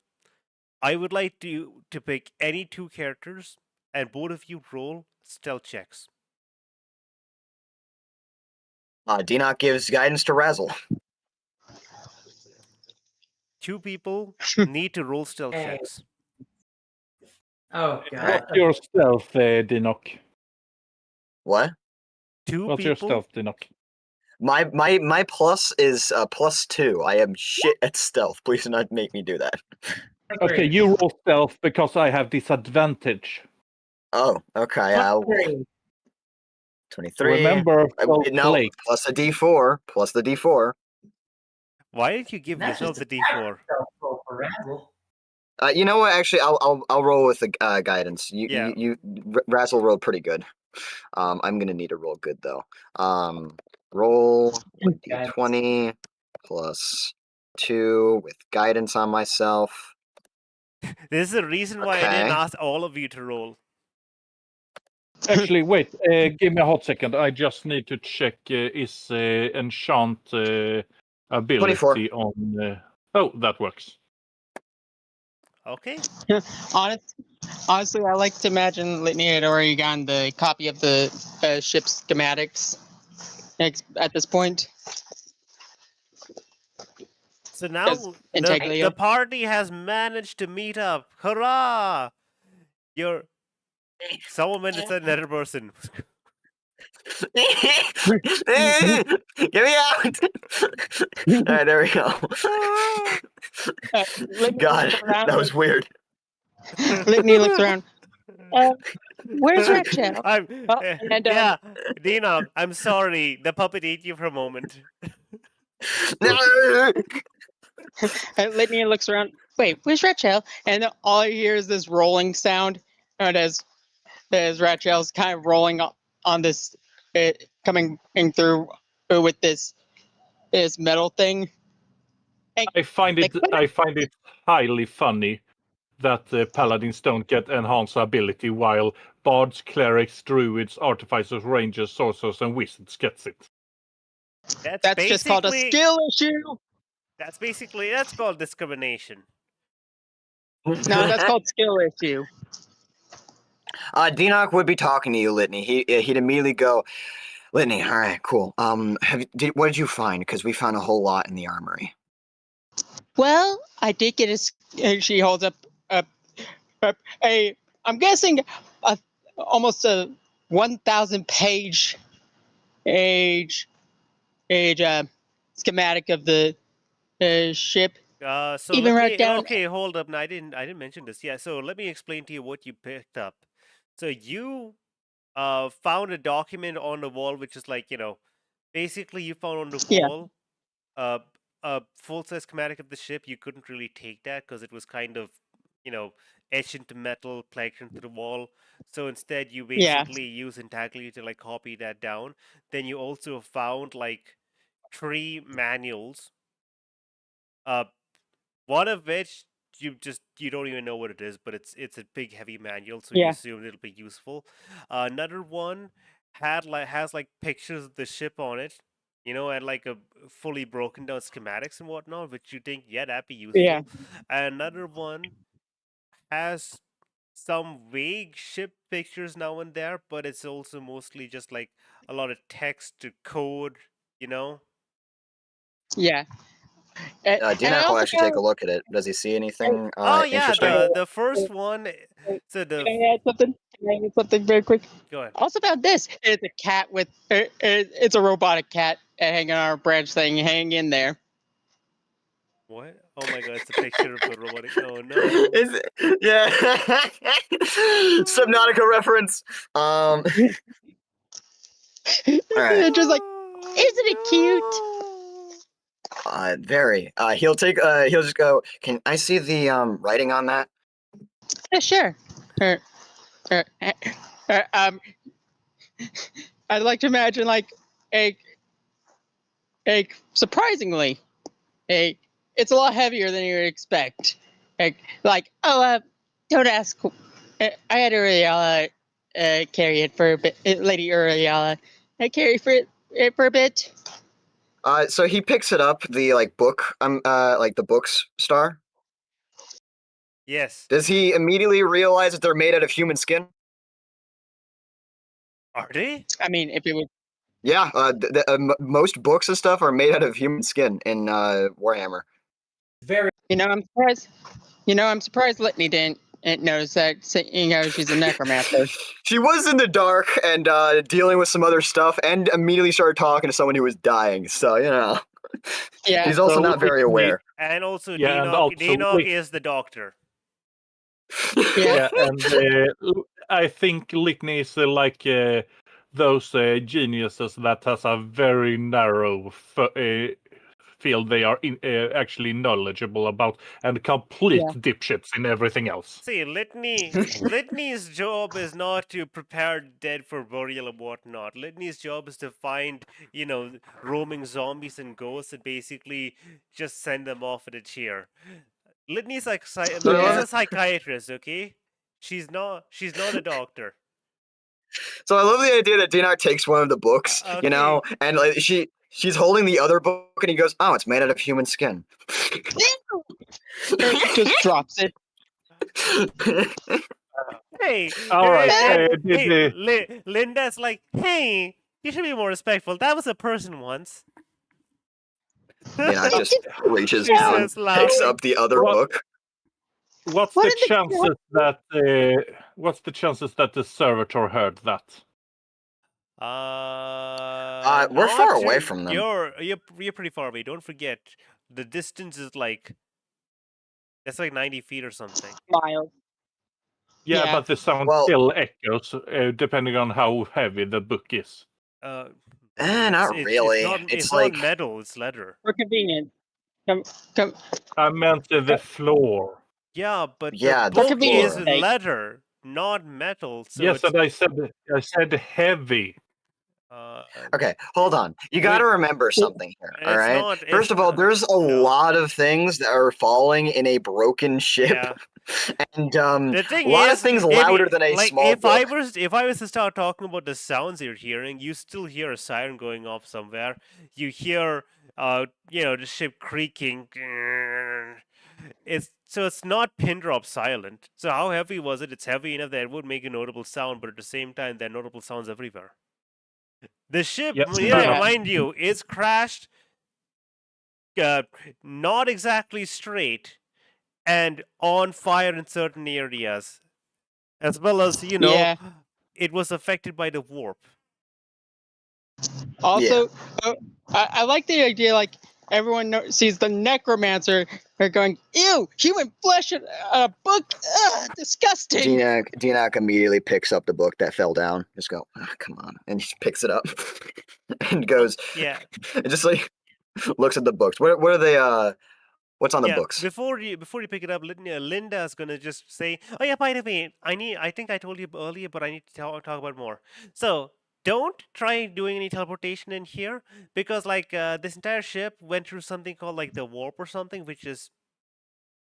I would like to pick any two characters, and both of you roll stealth checks. Dinak gives guidance to Razzle. Two people need to roll stealth Hey. checks. Oh god. What's your stealth, Dinok? What? Two What's your people. stealth, Dinok? My plus is +2. I am shit at stealth. Please do not make me do that. Okay, you roll stealth because I have disadvantage. Oh, okay. I will. 23. Remember, No, Blake. plus a D4. Plus the D4. Why didn't you give That's yourself just the a D4? roll for Razzle. You know what? Actually, I'll roll with the guidance. Yeah. Razzle rolled pretty good. I'm gonna need to roll good though. Roll D20 plus 2 with guidance on myself. This is the reason why I didn't Okay. ask all of you to roll. Actually, wait. Give me a hot second. I just need to check is enchant ability 24. on. Oh, that works. Okay. Honestly, I like to imagine Litney had already gotten the copy of the ship schematics at this point. So now As Integlio. the party has managed to meet up. Hurrah! Someone mentioned another person. Get me out! Alright, there we go. Litney God, looks around, that was weird. Litney looks around. Where's Rachel? And, yeah, Dina, I'm sorry. The puppet ate you for a moment. Litney looks around. Wait, where's Rachel? And all you hear is this rolling sound, and as Rachel's kind of rolling on this, coming in through with this metal thing. I find it highly funny that paladins don't get enhanced ability, while bards, clerics, druids, artificers, rangers, sorcerers, and wizards gets it. That's just called a skill issue. That's called discrimination. No, that's called skill issue. Dinak would be talking to you, Litney. He'd immediately go, Litney, all right, cool. What did you find? Because we found a whole lot in the armory. Well, I did get she holds up I'm guessing almost a 1,000 page schematic of the ship. So Even let right me, down. okay, hold up. No, I didn't mention this. Yeah, so let me explain to you what you picked up. So you found a document on the wall, which is like, basically you found on the wall a full-size schematic of the ship. You couldn't really take that because it was kind of, etched into metal, plagued into the wall. So instead, you basically use Intagli to like copy that down. Then you also found like 3 manuals. One of which you don't even know what it is, but it's a big heavy manual, so you assume it'll be useful. Another one has like pictures of the ship on it, and like a fully broken down schematics and whatnot, which you think, that'd be useful. Yeah. And another one has some vague ship pictures now and there, but it's also mostly just like a lot of text to code, Yeah. And I DNAC will also actually take a look at it. Does he see anything Oh yeah, interesting? the first one. So Can I add something? Can I add something very quick? go ahead. Also found this. It's a cat with. It's a robotic cat hanging on our branch thing. Hang in there. What? Oh my god, it's a picture of the robotic. Oh no. Is yeah. Subnautica reference. All right. It's just like, isn't it cute? Very. He'll take. He'll just go. Can I see the writing on that? Yeah, sure. I'd like to imagine like a surprisingly it's a lot heavier than you would expect. Don't ask. I had Uriala carry it for a bit. Lady Uriala, I carry for it for a bit. So he picks it up. The book. Like the books star. Yes. Does he immediately realize that they're made out of human skin? Are they? I mean, if it was. Yeah. Most books and stuff are made out of human skin in Warhammer. Very. I'm surprised. I'm surprised Litney didn't notice that. She's a necromancer. She was in the dark and dealing with some other stuff, and immediately started talking to someone who was dying. So Yeah. he's also So not very aware. And also, Yeah, and Dinoc also is the doctor. Yeah, and I think Litney is like those geniuses that has a very narrow field they are actually knowledgeable about, and complete dipshits in everything else. See, Litney's job is not to prepare dead for burial and whatnot. Litney's job is to find, roaming zombies and ghosts and basically just send them off in a chair. Litney's like Litney's a psychiatrist, okay? She's not a doctor. So I love the idea that Dinar takes one of the books, and she's holding the other book, and he goes, "Oh, it's made out of human skin." Just drops it. Hey, all right. Linda's like, hey, you should be more respectful. That was a person once. Dinar just reaches She down, says, picks laughing. up the other book. What's What the did the chances that? What's the chances that the servitor heard that? We're not far away too- from them. You're pretty far away. Don't forget, the distance is that's like 90 feet or something. Miles. Yeah, Yeah. but the sound still echoes depending on how heavy the book is. Not It's really. not, It's not like metal. It's leather. For convenience. Come. I meant the floor. Yeah, but Yeah, the the book convenience is sake. leather, not metal. So Yes, it's, and I said heavy. okay, hold on. You got to remember something here. All it's right. not- First it's of all, not- there's a lot of things that are falling in a broken ship, Yeah. and The thing a lot is, of things if louder you- than a like, small if I book. was to start talking about the sounds you're hearing, you still hear a siren going off somewhere. You hear, the ship creaking. It's not pin drop silent. So how heavy was it? It's heavy enough that it would make a notable sound, but at the same time, there are notable sounds everywhere. The ship, Yes, mind you, is crashed, not exactly straight, and on fire in certain areas, as well as Yeah. it was affected by the warp. Also, I like the idea. Like everyone sees the necromancer, they're going, "Ew, human flesh in a book, disgusting." Dinak immediately picks up the book that fell down. Just go, come on, and he picks it up and goes, Yeah. and just looks at the books. What are they? What's on the books? Before you pick it up, Linda's gonna just say, "Oh yeah, by the way, I think I told you earlier, but I need to talk about more." So don't try doing any teleportation in here because this entire ship went through something called the warp or something, which is,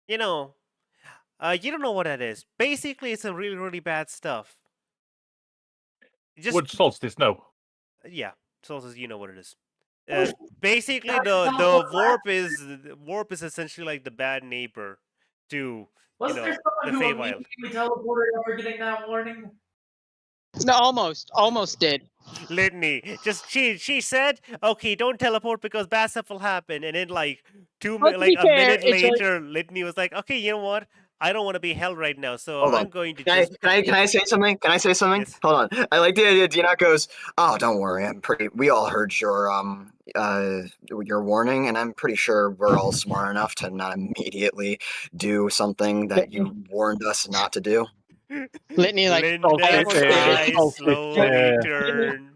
you don't know what that is. Basically, it's some really really bad stuff. Would Solstice know? Yeah, Solstice, you know what it is. Basically, the warp is essentially like the bad neighbor to Wasn't there the someone who Feywild. immediately teleported after getting that warning? No, almost did. Litney, just she said, okay, don't teleport because bad stuff will happen, and then Well, to like be a fair, minute it's like- later, Litney was like, "Okay, you know what? I don't want to be held right now, so Hold I'm on. going to Can just." I say something? Can I say something? Yes. Hold on. I like the idea. Diana goes, "Oh, don't worry. We all heard your warning, and I'm pretty sure we're all smart enough to not immediately do something that you warned us not to do." Litney, like, Linda's almost did it. eyes Solstice, slowly turn.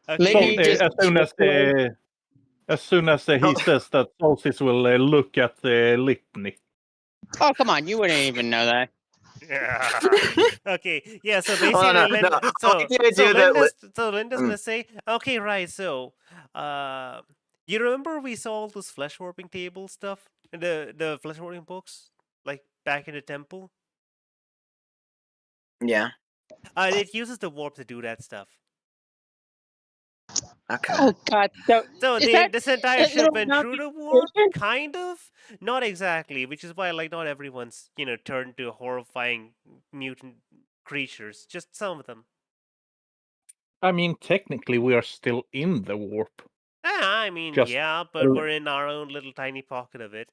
Litney Okay. just- as soon as he says that, Solstice will look at Litney. Oh, come on, you wouldn't even know that. Okay, yeah, so Oh, basically no, Linda, no. I so like the idea that Linda's gonna say, okay, right, so you remember we saw all those flesh warping table stuff in the flesh warping books, like back in the temple? yeah. It uses the warp to do that stuff. Okay. Oh God! So is that this entire that ship little went mountain through the warp, station? kind of, not exactly, which is why like not everyone's turned to horrifying mutant creatures, just some of them. I mean, technically, we are still in the warp. I mean, Just- yeah, but we're in our own little tiny pocket of it.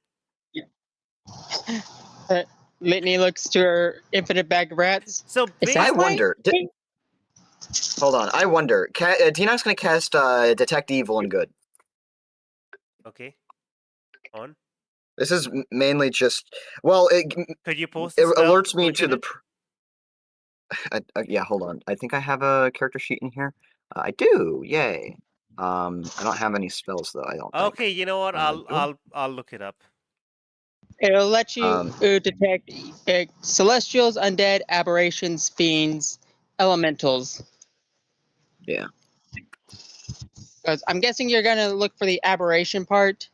Litney looks to her infinite bag of rats. So Is I that why- wonder. Hold on. I wonder. Dino's gonna cast Detect Evil and Good. Okay. On. This is mainly just. Well, Could you post it the spell, alerts me to the. Lieutenant? Yeah, hold on. I think I have a character sheet in here. I do. Yay. I don't have any spells though. I don't. think. Okay, you know what? do I'll look it up. It'll let you Um, detect celestials, undead, aberrations, fiends, elementals. Yeah. 'Cause I'm guessing you're gonna look for the aberration part.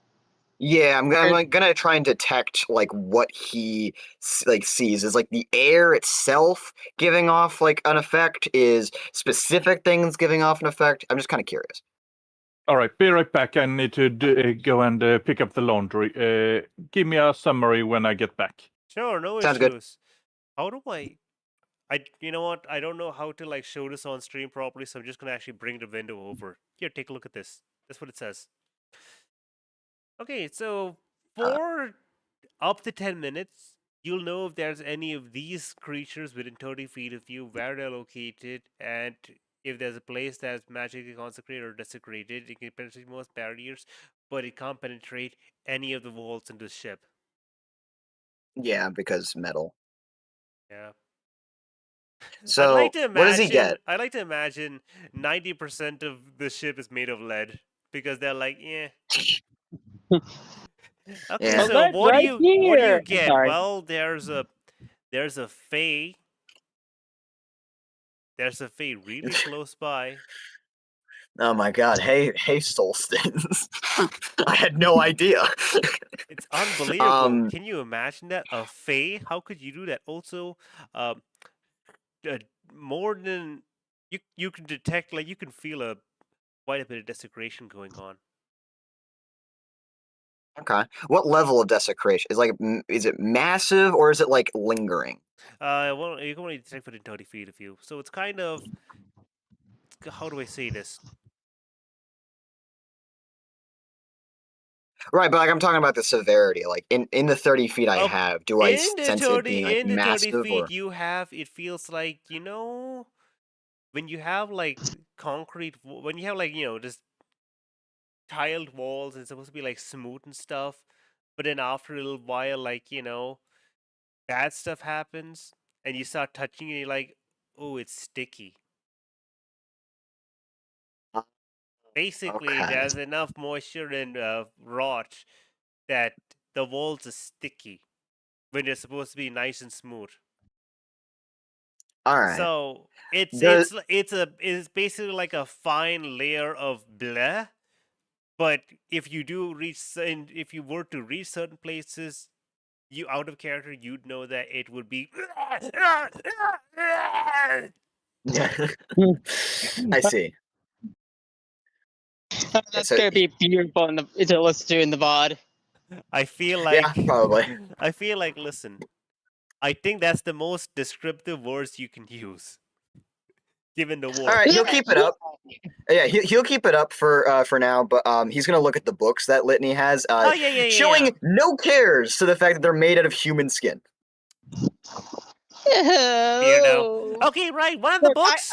Yeah, I'm gonna try and detect like what he sees. Is like the air itself giving off like an effect? Is specific things giving off an effect? I'm just kind of curious. All right, be right back. I need to go and pick up the laundry. Give me a summary when I get back. Sure, no Sounds good. issues. How do you know what? I don't know how to like show this on stream properly, so I'm just gonna actually bring the window over. Here, take a look at this. That's what it says. Okay, so for up to 10 minutes, you'll know if there's any of these creatures within 30 feet of you, where they're located, and if there's a place that's magically consecrated or desecrated. It can penetrate most barriers, but it can't penetrate any of the walls in the ship. Yeah, because metal. Yeah. So what does he get? I'd like to imagine 90% of the ship is made of lead because they're like, yeah. Okay, Yeah. so Well, what do right you here. get? Sorry. Well, there's a fae. There's a fae really close by. Oh my god! Hey, Solstice! I had no idea. It's unbelievable. Um, Can you imagine that? A fae? How could you do that? Also, um, more than you can detect, like you can feel quite a bit of desecration going on. Okay. What level of desecration? Is it massive or is it like lingering? Well, you can only detect within 30 feet of you, so it's kind of, how do I say this? Right, but like I'm talking about the severity. Like in the 30 feet I Oh, have, do I in the sense it being like 30 massive feet or? you have, it feels like when you have like concrete, when you have like just tiled walls, and it's supposed to be like smooth and stuff, but then after a little while, like bad stuff happens, and you start touching it, and you're like, oh, it's sticky. Basically, Okay. there's enough moisture and rot that the walls are sticky when they're supposed to be nice and smooth. All right. So it's Does- it's basically like a fine layer of bleh. But if you were to reach certain places, you out of character, you'd know that it would be. I see. That's So- gonna be beautiful to listen to in the VOD. I feel Yeah, like probably. I feel like listen. I think that's the most descriptive words you can use. given the war. All right, he'll keep it up. Yeah, he'll keep it up for now, but he's gonna look at the books that Litney has, Oh yeah. showing no cares to the fact that they're made out of human skin. Weirdo. Okay, right. One of the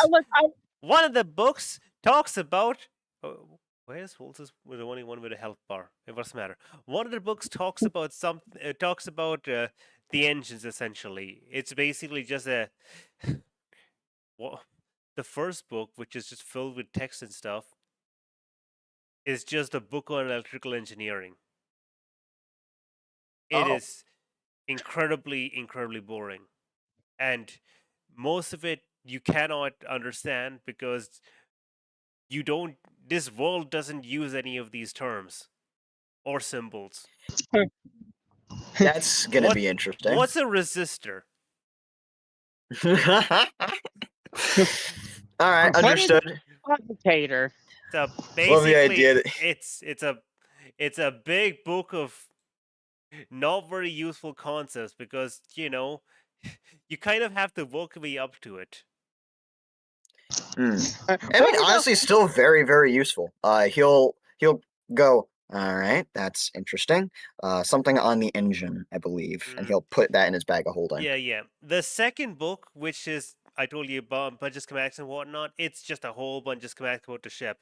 Look, One of the books talks about. Where's Solstice? We're the only one with a health bar. It doesn't matter. One of the books talks about the engines. Essentially, it's basically just a. Well, the first book, which is just filled with text and stuff, is just a book on electrical engineering. It is incredibly boring, and most of it you cannot understand because this world doesn't use any of these terms or symbols. That's gonna be interesting. What's a resistor? All right, understood. Complicator. So Love the basically, idea that- it's a big book of not very useful concepts because you kind of have to work your way up to it. I mean, honestly, still very, very useful. He'll go. All right, that's interesting. Something on the engine, I believe, and he'll put that in his bag of holding. Yeah. The second book, which is I told you about a bunch of schematics and whatnot, it's just a whole bunch of schematics about the ship.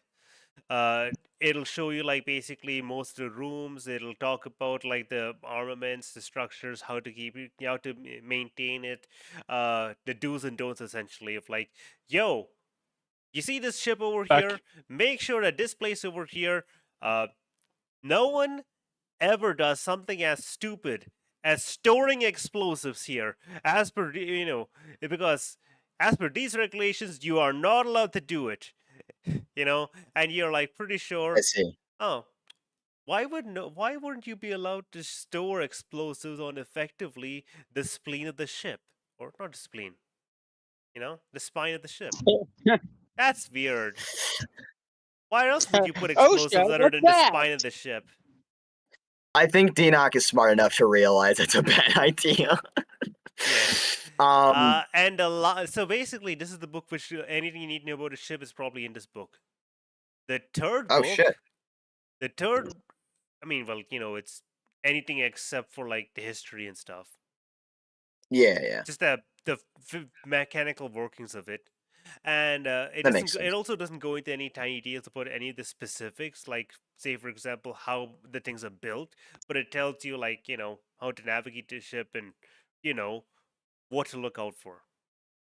It'll show you like basically most of the rooms. It'll talk about like the armaments, the structures, how to keep it, how to maintain it, the do's and don'ts essentially of like, yo, you see this ship over here? Make sure that this place over here, no one ever does something as stupid as storing explosives here, as per because as per these regulations, you are not allowed to do it. And you're like pretty sure. I see. Oh, why wouldn't you be allowed to store explosives on effectively the spleen of the ship, or not the spleen? The spine of the ship. That's weird. Why else would you put explosives other than the spine of the ship? I think Deanoch is smart enough to realize it's a bad idea. Yeah. And a lot. So basically, this is the book which anything you need to know about a ship is probably in this book. The third book. Oh shit. The third. I mean, well, it's anything except for like the history and stuff. Yeah. Just the mechanical workings of it. And it also doesn't go into any tiny details about any of the specifics, like say for example how the things are built, but it tells you like how to navigate the ship and what to look out for,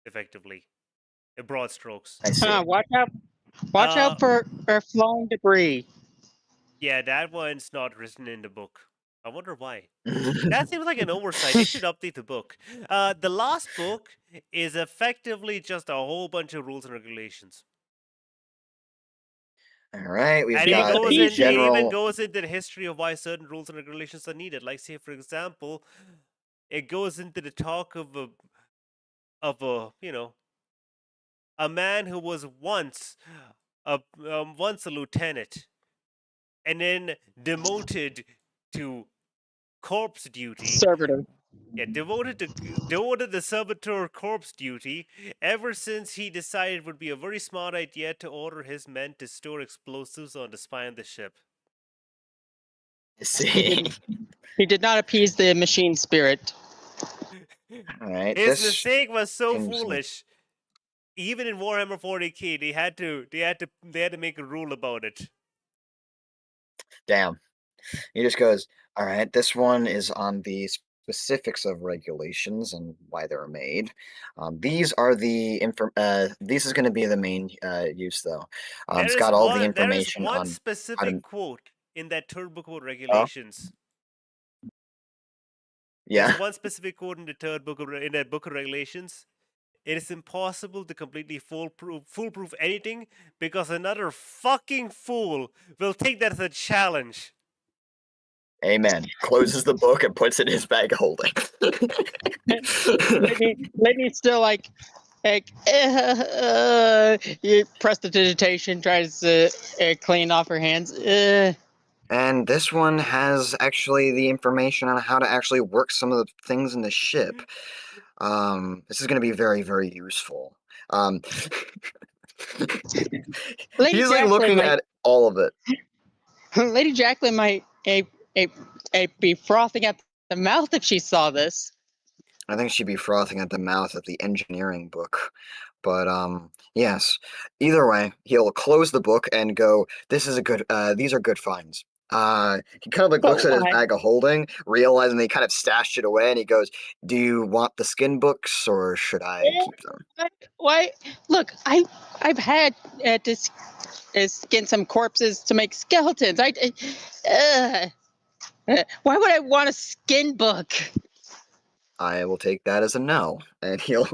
effectively, in broad strokes. I see. Watch out for flying debris. Yeah, that one's not written in the book. I wonder why. That seems like an oversight. They should update the book. The last book is effectively just a whole bunch of rules and regulations. All right, we've And got it even general. goes into the history of why certain rules and regulations are needed. Like, say, for example, it goes into the talk of a man who was once a lieutenant, and then demoted to corpse duty. Servitor. Yeah, devoted to servitor corpse duty ever since he decided it would be a very smart idea to order his men to store explosives on the spine of the ship. I see. He did not appease the machine spirit. All right. His mistake was so foolish. Even in Warhammer 40k, they had to make a rule about it. Damn. He just goes, all right, this one is on the specifics of regulations and why they're made. These are the this is going to be the main use though. It's got all the information there is one on specific quote in that third book about regulations. Yeah. There's one specific quote in the third book in that book of regulations. It is impossible to completely foolproof anything because another fucking fool will take that as a challenge. Amen. Closes the book and puts it in his bag of holding. Litney's still like you press the digitation, tries to clean off her hands. And this one has actually the information on how to actually work some of the things in the ship. This is going to be very, very useful. Lady He's like Jacqueline looking might, at all of it. Lady Jacqueline might be frothing at the mouth if she saw this. I think she'd be frothing at the mouth at the engineering book. But yes. Either way, he'll close the book and go, "This is a good these are good finds." He kind of like But looks at his why? bag of holding, realizing they kind of stashed it away, and he goes, "Do you want the skin books or should I keep them?" Why? Look, I've had to skin some corpses to make skeletons. Why would I want a skin book? I will take that as a no. And he'll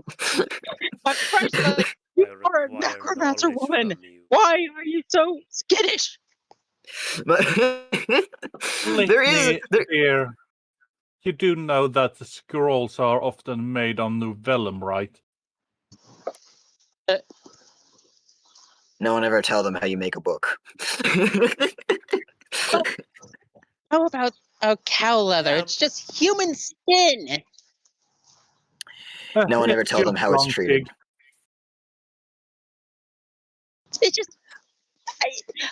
But Chrysler, you I are a require necromancer knowledge woman. from you. Why are you so skittish? But there is there, Dear, you do know that the scrolls are often made on new vellum, right? no one ever tell them how you make a book. How about cow leather? Yeah, It's just human skin. No one ever It's tell them just how it's wrong, treated. pig. It's just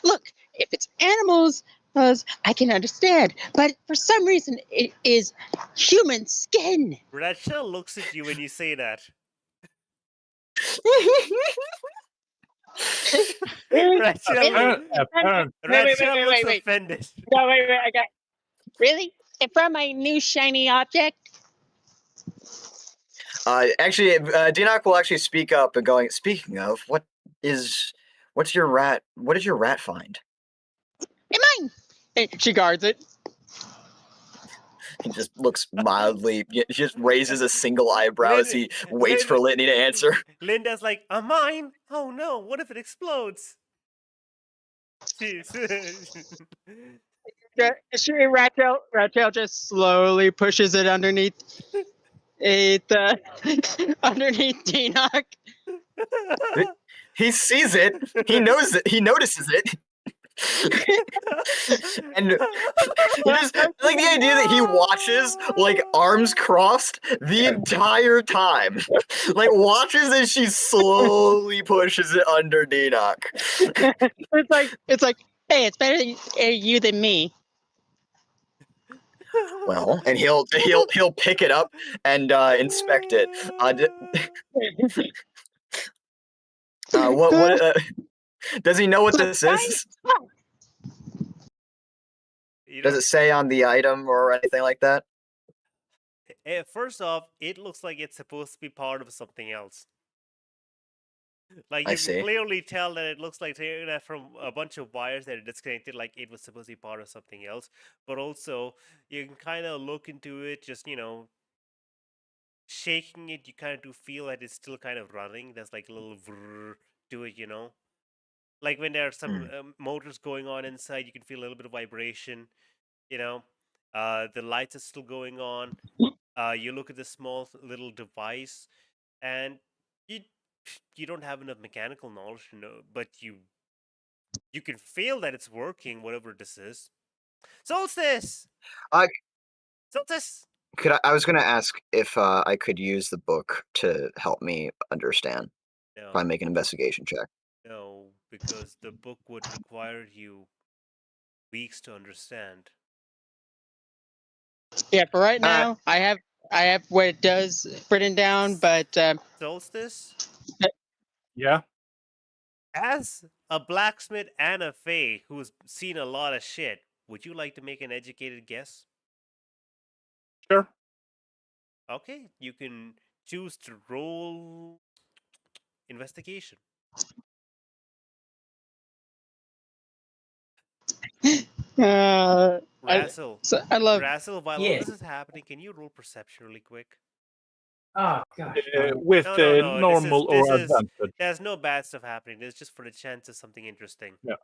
look. If it's animals, I can understand. But for some reason, it is human skin. Razzle looks at you when you say that. Really? Razzle, Apparently, Razzle looks Wait. offended. No, wait. I got. Really? From my new shiny object? Actually, Dinak will actually speak up and going, "Speaking of, what did your rat find?" It's mine. Hey, she guards it. He just looks mildly, he just raises a single eyebrow as he waits for Litney to answer. Linda's like, mine? Oh no, what if it explodes? Rattail just slowly pushes it underneath underneath Enoch. He sees it. He knows it. He notices it. And he just like the idea that he watches like arms crossed the entire time, like watches as she slowly pushes it under Enoch. It's like, hey, it's better you than me. Well, and he'll pick it up and inspect it. What does he know what this is? Does it say on the item or anything like that? First off, it looks like it's supposed to be part of something else. Like I you can see. clearly tell that it looks like that from a bunch of wires that are disconnected, like it was supposed to be part of something else. But also, you can kind of look into it, just shaking it. You kind of do feel that it's still kind of running. There's like a little vrrr to it, like when there are some motors going on inside, you can feel a little bit of vibration. The lights are still going on. You look at the small little device, and you don't have enough mechanical knowledge to know, but you can feel that it's working, whatever this is. Solstice! I Solstice! I was gonna ask if I could use the book to help me understand if I No, make an investigation check. no, because the book would require you weeks to understand. Yeah, for right now, I have what it does written down, but Solstice? yeah. As a blacksmith and a fae who's seen a lot of shit, would you like to make an educated guess? Sure. Okay, you can choose to roll investigation. Razzle. I love. Razzle, while all this is happening, can you roll perception really quick? Oh gosh. With No. normal or advantage. There's no bad stuff happening. There's just for the chance of something interesting. Yeah.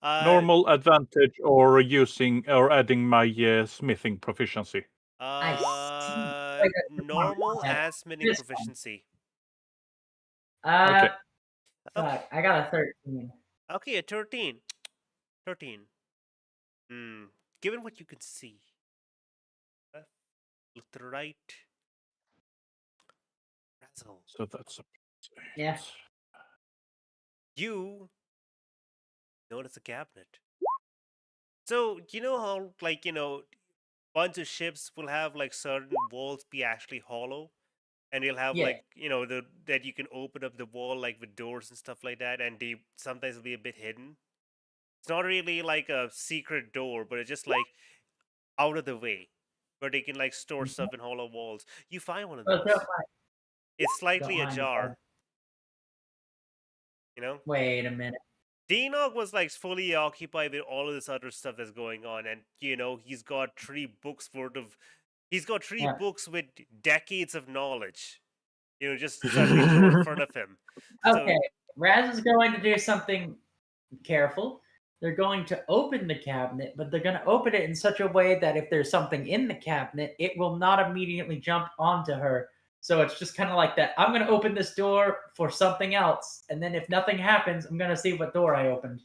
Normal. Normal advantage or using or adding my smithing proficiency. Normal as smithing This one. proficiency. Okay. Fuck, I got a 13. Okay, a 13. 13. Given what you can see, look to the right. Razzle. So that's a Yeah. You notice a cabinet. So you know how, like, bunch of ships will have like certain walls be actually hollow, and you'll have Yeah. like that you can open up the wall like with doors and stuff like that, and they sometimes will be a bit hidden. It's not really like a secret door, but it's just like out of the way, where they can like store Mhm. stuff in hollow walls. You find one of Oh, those. It's don't slightly mind if I. ajar. You know, Wait a minute. Denog was like fully occupied with all of this other stuff that's going on, and he's got 3 books worth of. He's got three Yeah. books with decades of knowledge. Just suddenly thrown in front of him. So Okay. Raz is going to do something careful. They're going to open the cabinet, but they're going to open it in such a way that if there's something in the cabinet, it will not immediately jump onto her. So it's just kind of like that. I'm going to open this door for something else, and then if nothing happens, I'm going to see what door I opened.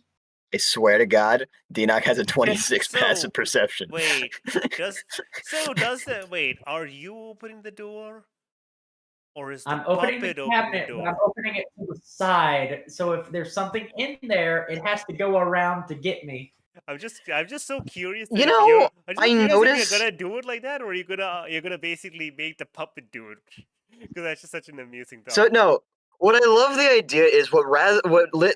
I swear to God, Denog has a 26 So, passive perception. wait, wait, are you opening the door? Or is the I'm opening the puppet opening the cabinet, but door? I'm opening it to the side. So if there's something in there, it has to go around to get me. I'm just so curious You that know, I'm just I curious if noticed. you're gonna do it like that, or are you're gonna basically make the puppet do it, because that's just such an amusing thought. So no, what I love the idea is what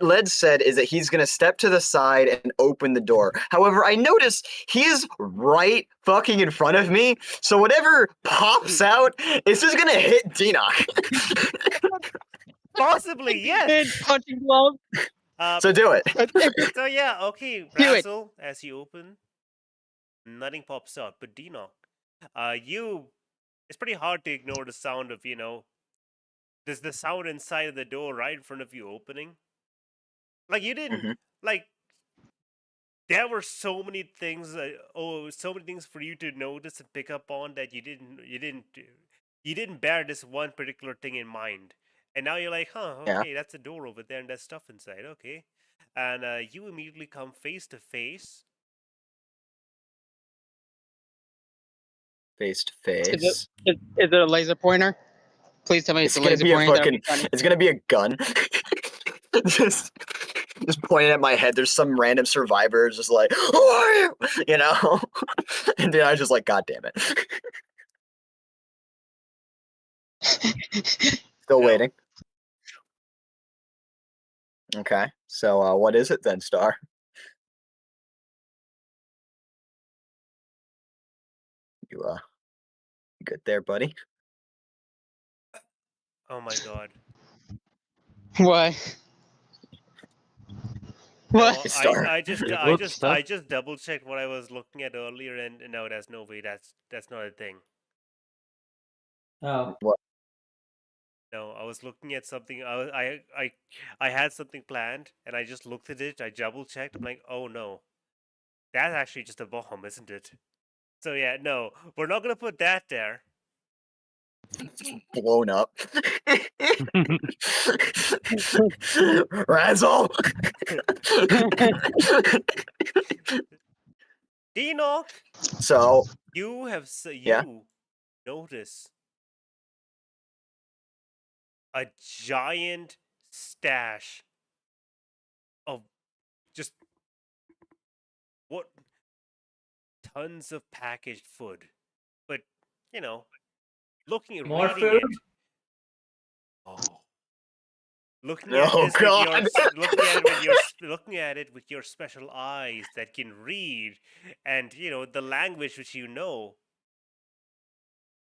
Led said is that he's gonna step to the side and open the door. However, I notice he's right fucking in front of me, so whatever pops out is just gonna hit Denog. Possibly, yes. And punching glove. So do it. So yeah, okay, Do it. Razzle, as you open, nothing pops out, but Denog, it's pretty hard to ignore the sound of there's the sound inside of the door right in front of you opening. Like you didn't Mhm. like. There were so many things, so many things for you to notice and pick up on that you didn't bear this one particular thing in mind, and now you're like, huh, Yeah. okay, that's a door over there and there's stuff inside, okay, and you immediately come face to face. Face to Is face. it a laser pointer? Please tell me it's, It's a gonna laser be a pointer. That would fucking. be funny. It's gonna be a gun. just pointing at my head. There's some random survivor just like, who are you? You know. And then I was just like, God damn it. Still No. waiting. Okay. So what is it then, Star? You good there, buddy? Oh my god. Why? No, What? Star. I Good stuff. just double checked what I was looking at earlier, and no, there's no way that's not a thing. Oh. What? No, I was looking at something. I had something planned, and I just looked at it. I double checked. I'm like, oh no, that's actually just a bomb, isn't it? So yeah, no, we're not gonna put that there. Blown up. Razzle. Enoch, So you Yeah. notice a giant stash of just what tons of packaged food, but looking at More reading food? it. Oh. Looking Oh, at this with your God. looking at it with your special eyes that can read, and the language which you know.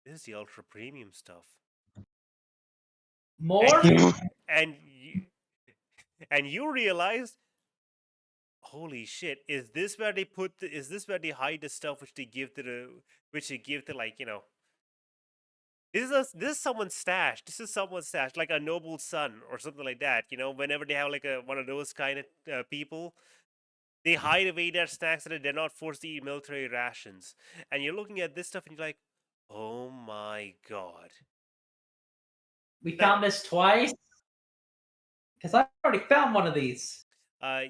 This is the ultra premium stuff. More? And you realize, holy shit, is this where they hide the stuff which they give to like this is someone's stash. This is someone's stash, like a noble son or something like that. Whenever they have like one of those kind of people, they hide away their snacks so that they're not forced to eat military rations. And you're looking at this stuff and you're like, oh my god. We found this twice? Because I already found one of these.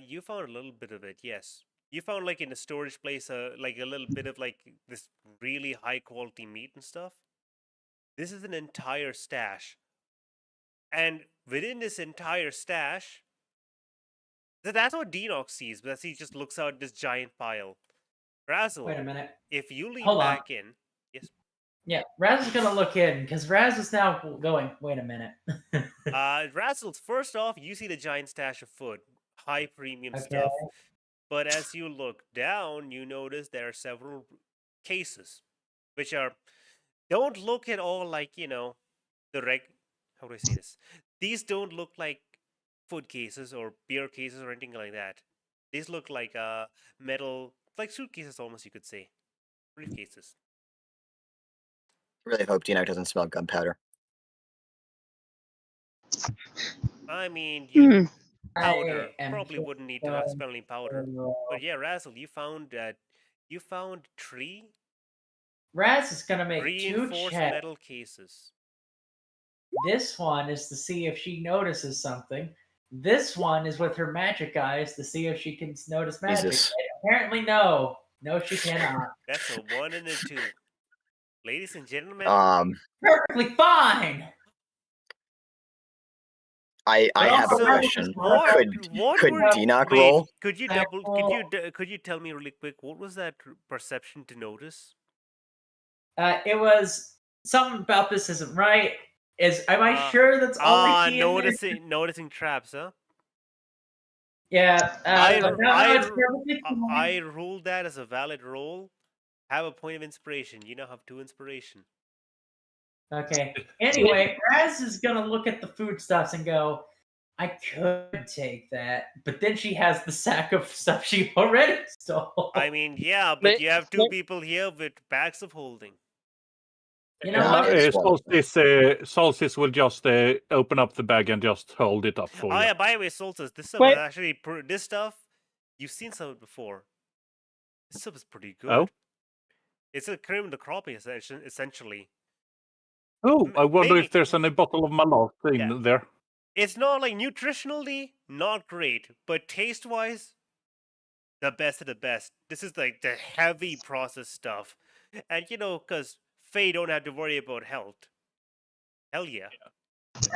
You found a little bit of it, yes. You found like in a storage place, like a little bit of like this really high quality meat and stuff. This is an entire stash And within this entire stash, that's what Denox sees, but he just looks out this giant pile. Razzle, Wait a minute. if you lean Hold on. back in, yes. Yeah, Raz is gonna look in because Raz is now going. Wait a minute. Razzle, first off, you see the giant stash of food, high premium Okay. stuff. But as you look down, you notice there are several cases, which don't look at all like, the how do I say this? These don't look like food cases or beer cases or anything like that. These look like metal, like suitcases almost, you could say. Briefcases. Really hope Dino doesn't smell gunpowder. I mean, you I powder am probably just wouldn't need to going smell any powder. to- But yeah, Razzle, you found three Raz is gonna make 2 reinforced checks. metal cases. This one is to see if she notices something. This one is with her magic eyes to see if she can notice magic. Jesus. And apparently, no. No, she cannot. That's a 1 and a 2. Ladies and gentlemen, Perfectly fine. I Well, have a so question. what- Could would- Dinoc wait, roll? could you could you tell me really quick what was that perception to notice? It was something about this isn't right. Am I sure that's all we see in there? noticing traps, huh? Yeah. But no, it's perfectly fine. I ruled that as a valid roll. Have a point of inspiration. You now have 2 inspiration. Okay. Anyway, Raz is gonna look at the foodstuffs and go, I could take that, but then she has the sack of stuff she already stole. I mean, yeah, but But- you have 2 people here with bags of holding. You know what? it's one of them. Solstice will just open up the bag and just hold it up for Oh you. yeah, by the way, Solstice, this stuff Wait. is actually this stuff. You've seen some of it before. This stuff is pretty good. Oh? It's a cream of the crop essentially. Oh, I wonder maybe- if there's any bottle of Malort in Yeah. there. It's not like nutritionally not great, but taste wise, the best of the best. This is like the heavy processed stuff, and because Faye don't have to worry about health. Hell yeah.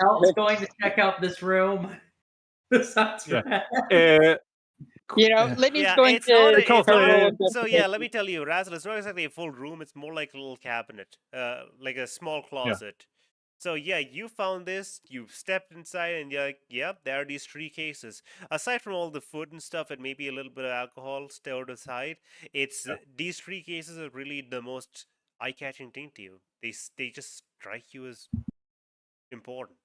El's going to check out this room. Besides Yeah. Raz. Litney's Yeah, going it's not. to. It's not roll so yeah, let me tell you, Razzle, it's not exactly a full room. It's more like a little cabinet, like a small closet. So yeah, you found this. You stepped inside, and you're like, "Yep, there are these 3 cases." Aside from all the food and stuff, and maybe a little bit of alcohol stored aside, it's these 3 cases are really the most eye-catching thing to you. They just strike you as important.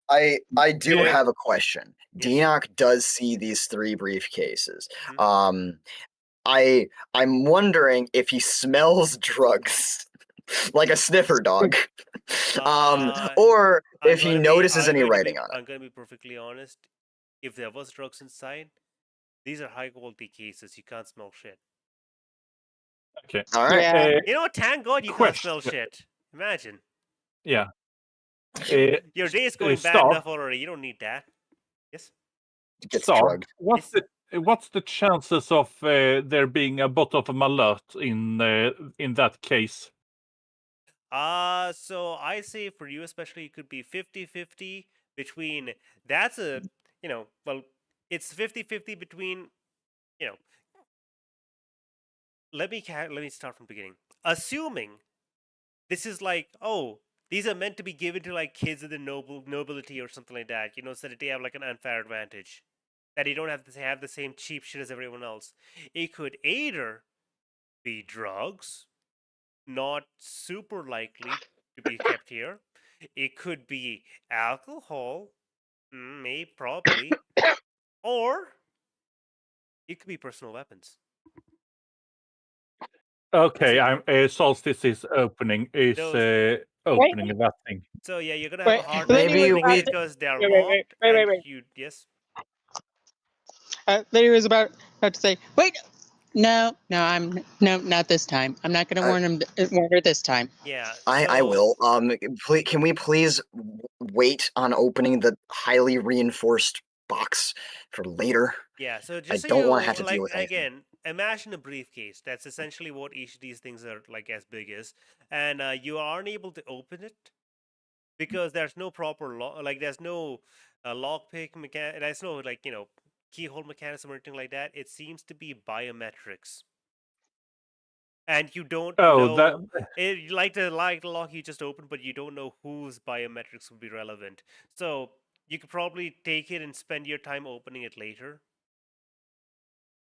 I do Yeah. have a question. Yes. Dinoc does see these 3 briefcases. Mhm. I'm wondering if he smells drugs, like a sniffer dog, or I'm if he gonna be- notices I'm any gonna be- writing on it. I'm gonna be perfectly honest. If there was drugs inside, these are high-quality cases. You can't smell shit. Okay. All right, Yeah. You know, thank God you can't smell Question. shit. Imagine. Yeah. Your day is going bad Star? enough already. You don't need that. Yes? gets Star, drugged. what's the chances of there being a bottle of Malort in that case? So I say for you especially, it could be 50-50 between, that's a, it's 50-50 between, let me start from the beginning. Assuming this is like, oh, these are meant to be given to like kids of the nobility or something like that, so that they have like an unfair advantage, that they don't have to have the same cheap shit as everyone else. It could either be drugs, not super likely to be kept here. It could be alcohol, probably, or it could be personal weapons. Okay, Solstice is opening Those- opening that thing. So yeah, you're gonna have Wait, a hard Maybe time opening we- it because they're wait, locked. wait. And yes. Liddy was about to say, "Wait, no, not this time. I'm not going to warn her this time." Yeah. I so- will. Can we please wait on opening the highly reinforced box for later? Yeah, so just so don't you wanna have to deal like with anything. again, imagine a briefcase. That's essentially what each of these things are like as big as, and you aren't able to open it. because there's no proper there's no lockpick mechanic. There's no keyhole mechanism or anything like that. It seems to be biometrics, and you don't Oh, that know it like the lock you just opened, but you don't know whose biometrics would be relevant. So you could probably take it and spend your time opening it later,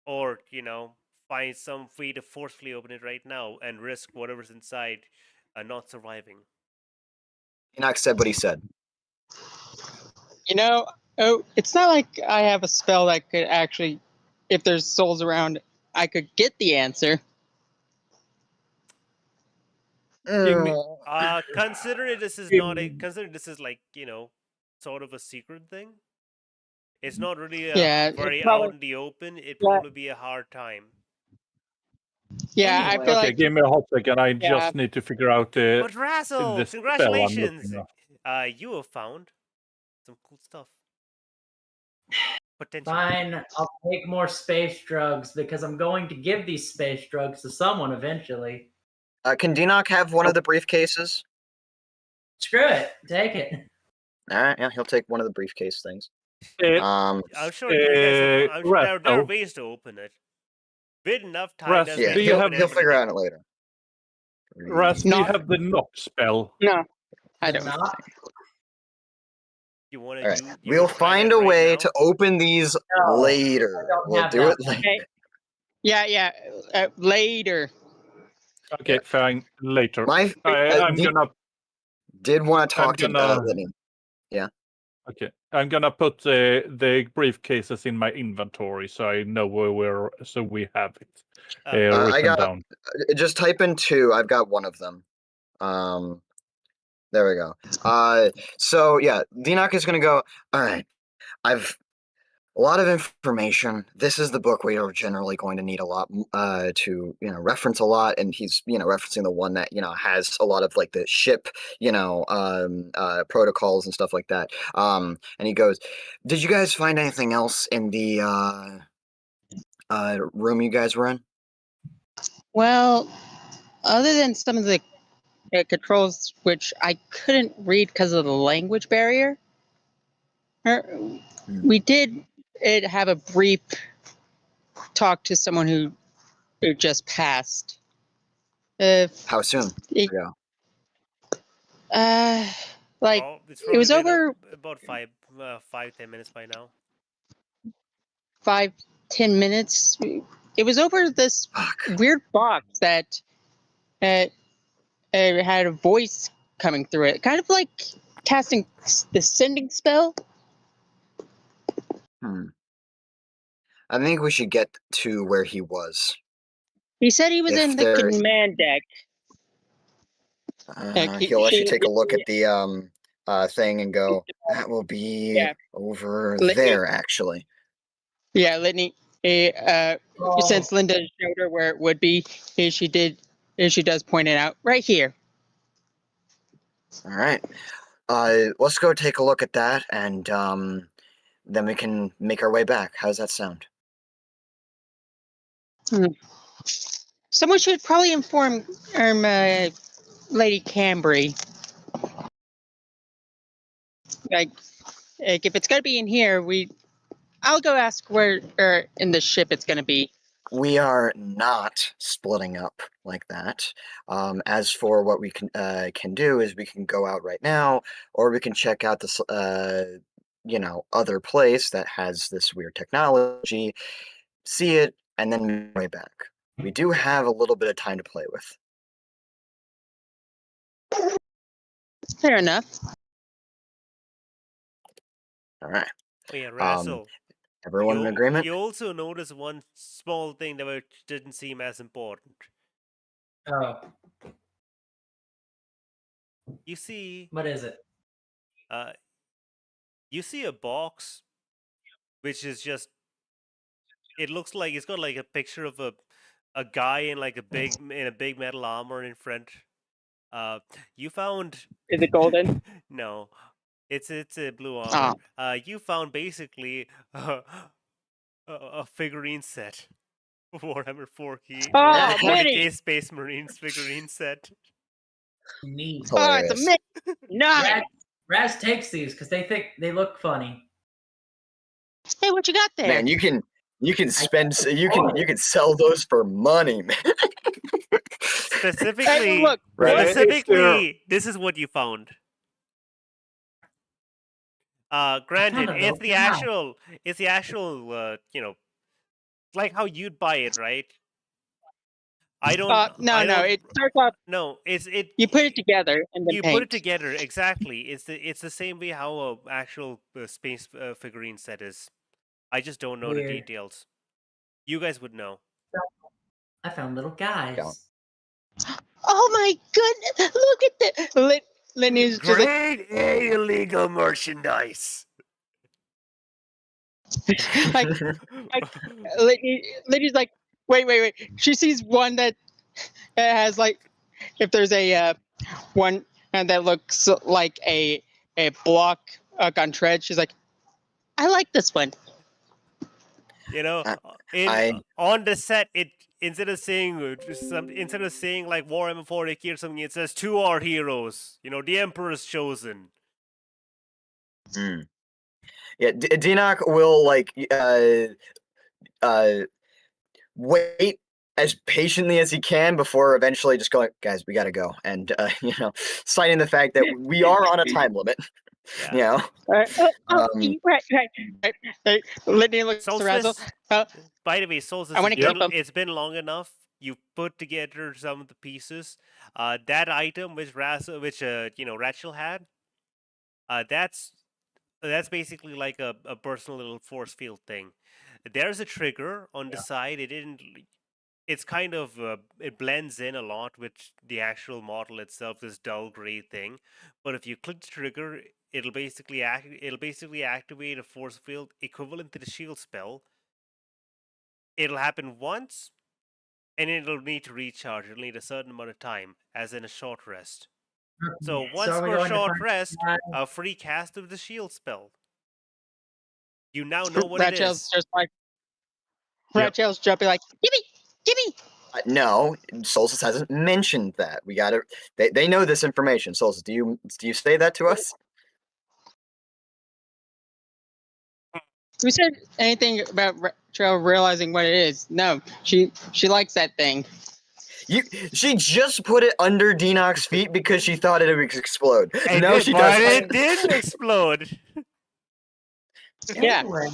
or find some way to forcefully open it right now and risk whatever's inside not surviving. Enoch said what he said. It's not like I have a spell that could actually, if there's souls around, I could get the answer. Consider this is Give not a me- consider this is sort of a secret thing. It's not really Yeah, very probably- out in the open. It'd Yeah. probably be a hard time. Yeah, I Anyway. feel okay, like give me a hot second. I Yeah. just need to figure out But Razzle, the spell I'm congratulations! looking You have found some cool stuff. Potential. Fine, I'll take more space drugs because I'm going to give these space drugs to someone eventually. Can Enoch have one of the briefcases? Screw it, take it. All right, yeah, he'll take one of the briefcase things. at. I'm sure you guys I'm sure there are Razzle. ways to open it. With enough time, Razzle, there's Yeah, ways do to you open have- he'll figure everything. out it later. Raz, do you Not- have the knock spell? no, I The don't. knock? You want All right, to? we'll find a way to open these No, later. I don't We'll have do that it one. later. Yeah, later. Okay, fine. Later. My I'm gonna. did want to talk to gonna- Litney. Okay, I'm gonna put the briefcases in my inventory so I know where so we have it Uh, I written got- down. Just type in 2. I've got one of them. There we go. So yeah, Enoch is gonna go. All right, I've a lot of information. This is the book we are generally going to need a lot to reference a lot, and he's referencing the one that has a lot of like the ship protocols and stuff like that. And he goes, "Did you guys find anything else in the room you guys were in?" Well, other than some of the controls, which I couldn't read because of the language barrier, we did have a brief talk to someone who just passed. How soon? It- Yeah. Like it's it was probably been over about 5-10 minutes by now. 5-10 minutes. It was over this Fuck. weird box that had a voice coming through it, kind of like casting the sending spell. I think we should get to where he was. He said he was If in the there- command deck. He'll actually take a look at the thing and go, that will be Yeah. over Litney. there, actually. Yeah, Litney. Since Linda showed her where it would be, she does point it out right here. All right. Let's go take a look at that, and then we can make our way back. How does that sound? Someone should probably inform Lady Cambry. Like if it's gonna be in here, I'll go ask where in the ship it's gonna be. We are not splitting up like that. As for what we can do is we can go out right now, or we can check out this other place that has this weird technology, see it, and then make our way back. We do have a little bit of time to play with. Fair enough. All right. Oh yeah, Razzle. Everyone in agreement? You also notice one small thing that didn't seem as important. Oh, You see, what is it? you see a box, which is just. It looks like it's got like a picture of a guy in like a big metal armor in front. You found. Is it golden? No, it's a blue armor. You found basically a figurine set. Warhammer 4K. Oh, Warhammer Minnie! 40K Space Marines figurine set. Neat. Oh, it's a Hilarious. mix. Nice. Raz takes these because they think they look funny. Hey, what you got there? Man, you can spend I you can sell those for money, man. Specifically, Hey, look, Right. what? specifically, this is what you found. Granted, found a it's little the cow. actual, like how you'd buy it, right? I don't. No, I no. don't. It starts off. No, it's it. You put it together and then You paint. put it together exactly. It's the same way how a actual space figurine set is. I just don't know the Weird. details. You guys would know. I found little guys. Oh my goodness! Look at that. Litney's just like, Grade A illegal merchandise. like Litney's like, wait. She sees one that has like, if there's a one that looks like a block on tread. She's like, I like this one. You know, I- on the set, it instead of saying like Warhammer 40K or something, it says to our heroes. You know, the Emperor's chosen. Mm. Yeah, Dinoc will like wait as patiently as he can before eventually just going, guys, we gotta go, and citing the fact that we are on a time limit. Yeah. You know, Right. Litney looks to Razzle. Solstice. By the way, Solstice, I wanna keep 'em. it's been long enough. You put together some of the pieces. That item which Razzle had. That's basically like a personal little force field thing. There's a trigger on the side. It's kind of it blends in a lot with the actual model itself, this dull gray thing. But if you click the trigger, it'll basically activate a force field equivalent to the shield spell. It'll happen once, and it'll need to recharge. It'll need a certain amount of time, as in a short rest. So once are we per going to short find rest, guy? a free cast of the shield spell. You now know what it Ratchel's is. just like, Yep. Ratchel's jumping like, gimme. no, Solstice hasn't mentioned that. We gotta. They know this information. Solstice, do you say that to us? Who said anything about Rachel realizing what it is? No, she likes that thing. She just put it under Dinoc's feet because she thought it would explode. And No, she doesn't. it didn't explode. Yeah. Anyway,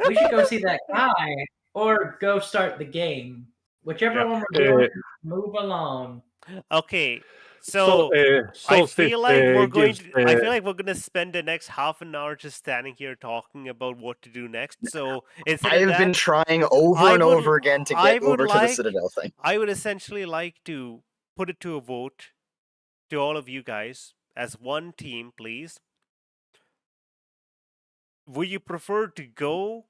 we should go see that guy or go start the game. Whichever Yeah. one we're doing, move along. Okay, so I Solstice feel like we're going gives, to. I feel like we're gonna spend the next half an hour just standing here talking about what to do next. So instead I of have that, been trying over I and would- over again to I get would over to the like- Citadel thing. I would essentially like to put it to a vote to all of you guys as one team, please. Would you prefer to go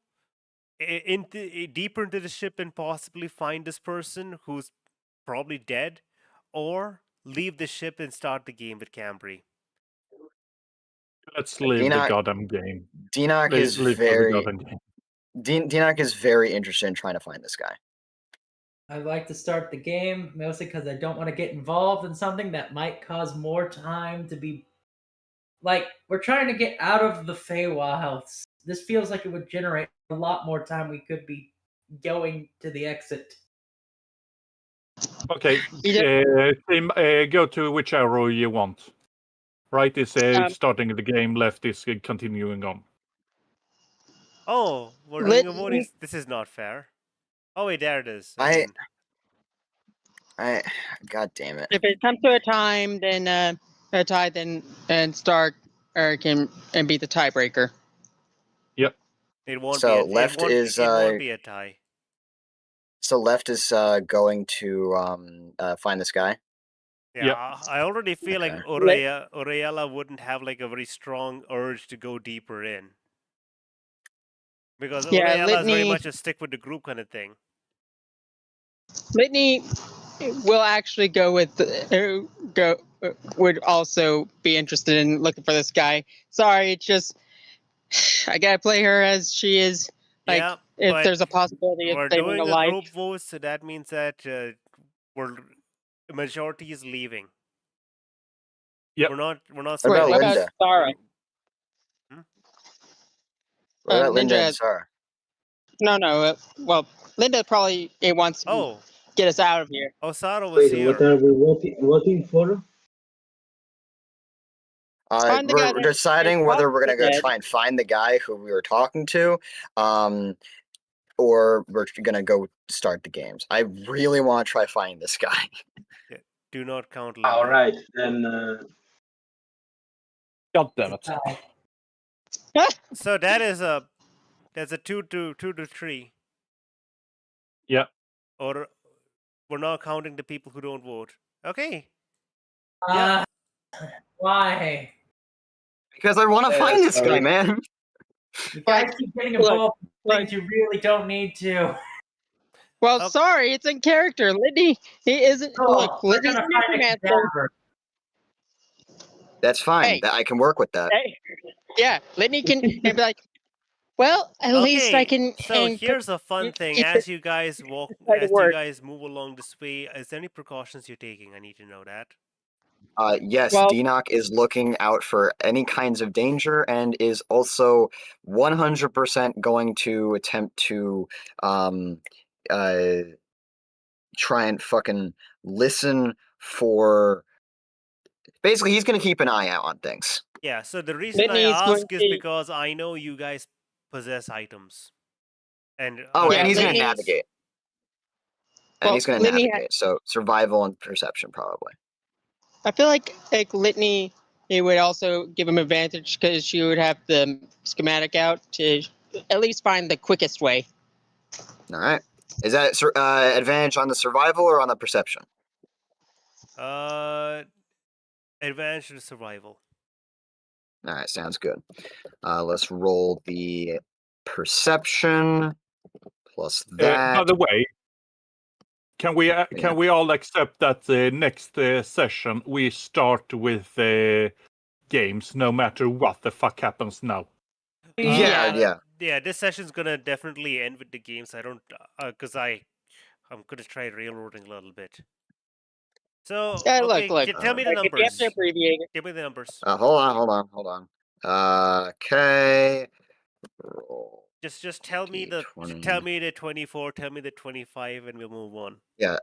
deeper into the ship and possibly find this person who's probably dead, or leave the ship and start the game with Cambry? Let's leave the Dinoc- goddamn game. Dinoc is Leave the very goddamn game. Dinoc is very interested in trying to find this guy. I'd like to start the game mostly because I don't want to get involved in something that might cause more time to be. Like, we're trying to get out of the Feywilds. This feels like it would generate a lot more time we could be going to the exit. Okay, team, go to which arrow you want. Right is starting the game, left is continuing on. Oh, we're doing a voting. This is not fair. Oh wait, there it is. I God damn it. If it comes to a time, then a tie, then and Stark can be the tiebreaker. It won't So be. left is, It won't be a tie. So left is going to find this guy. Yeah, Yep. I already feel like Okay. Oriella wouldn't have like a very strong urge to go deeper in. Because Yeah, Oriella is very Litney- much a stick with the group kind of thing. Litney will actually go with would also be interested in looking for this guy. Sorry, it's just I gotta play her as she is. Like, Yeah, if but there's a possibility of we're saving doing a a life. group vote, so that means that the majority is leaving. Yep. We're not What about Wait, what Linda? about Sarah? What about Linda Linda- and Sarah? No. Well, Linda probably wants to Oh, get us out of here. Sarah was Wait, what here. are we voting for? Find the guy We're that- deciding that whether caught we're gonna the go dead. try and find the guy who we were talking to, or we're gonna go start the games. I really want to try finding this guy. Do not count Linda. All right, then. God damn it. So that's a 2 to 3. Yeah. Or we're not counting the people who don't vote. Okay. Why? Because I want to find this guy, sorry. man. You guys keep getting involved in look. things you really don't need to. Well, Okay. sorry, it's in character. Lidney, he isn't. Look, we're Lidney's gonna a find a necromancer. cadaver. That's fine. Hey. I can work with that. Hey, yeah, Lidney can be like, well, at least I can. So here's a fun thing. As you guys Try to as you work. guys move along this way, is there any precautions you're taking? I need to know that. Yes, Well- Denoc is looking out for any kinds of danger and is also 100% going to attempt to try and fucking listen for. Basically, he's going to keep an eye out on things. Yeah, so the reason I Lidney is going ask is to- because I know you guys possess items. And Oh, Yeah, and he's going to Lidney's- navigate. And Well, he's going to Lidney ha- navigate. So survival and perception, probably. I feel like Litney, it would also give him advantage because she would have the schematic out to at least find the quickest way. All right. Is that advantage on the survival or on the perception? advantage to survival. All right, sounds good. Let's roll the perception plus that. By the way, can we all accept that the next session we start with games, no matter what the fuck happens now? Yeah. Yeah, this session's gonna definitely end with the games. I don't, cause I'm gonna try railroading a little bit. So, Yeah, okay, look. tell me the Like, if you have numbers. to abbreviate it. Give me the numbers. Hold on. Okay. Roll. Just tell me the 24, tell me the 25, and we'll move on. Yeah.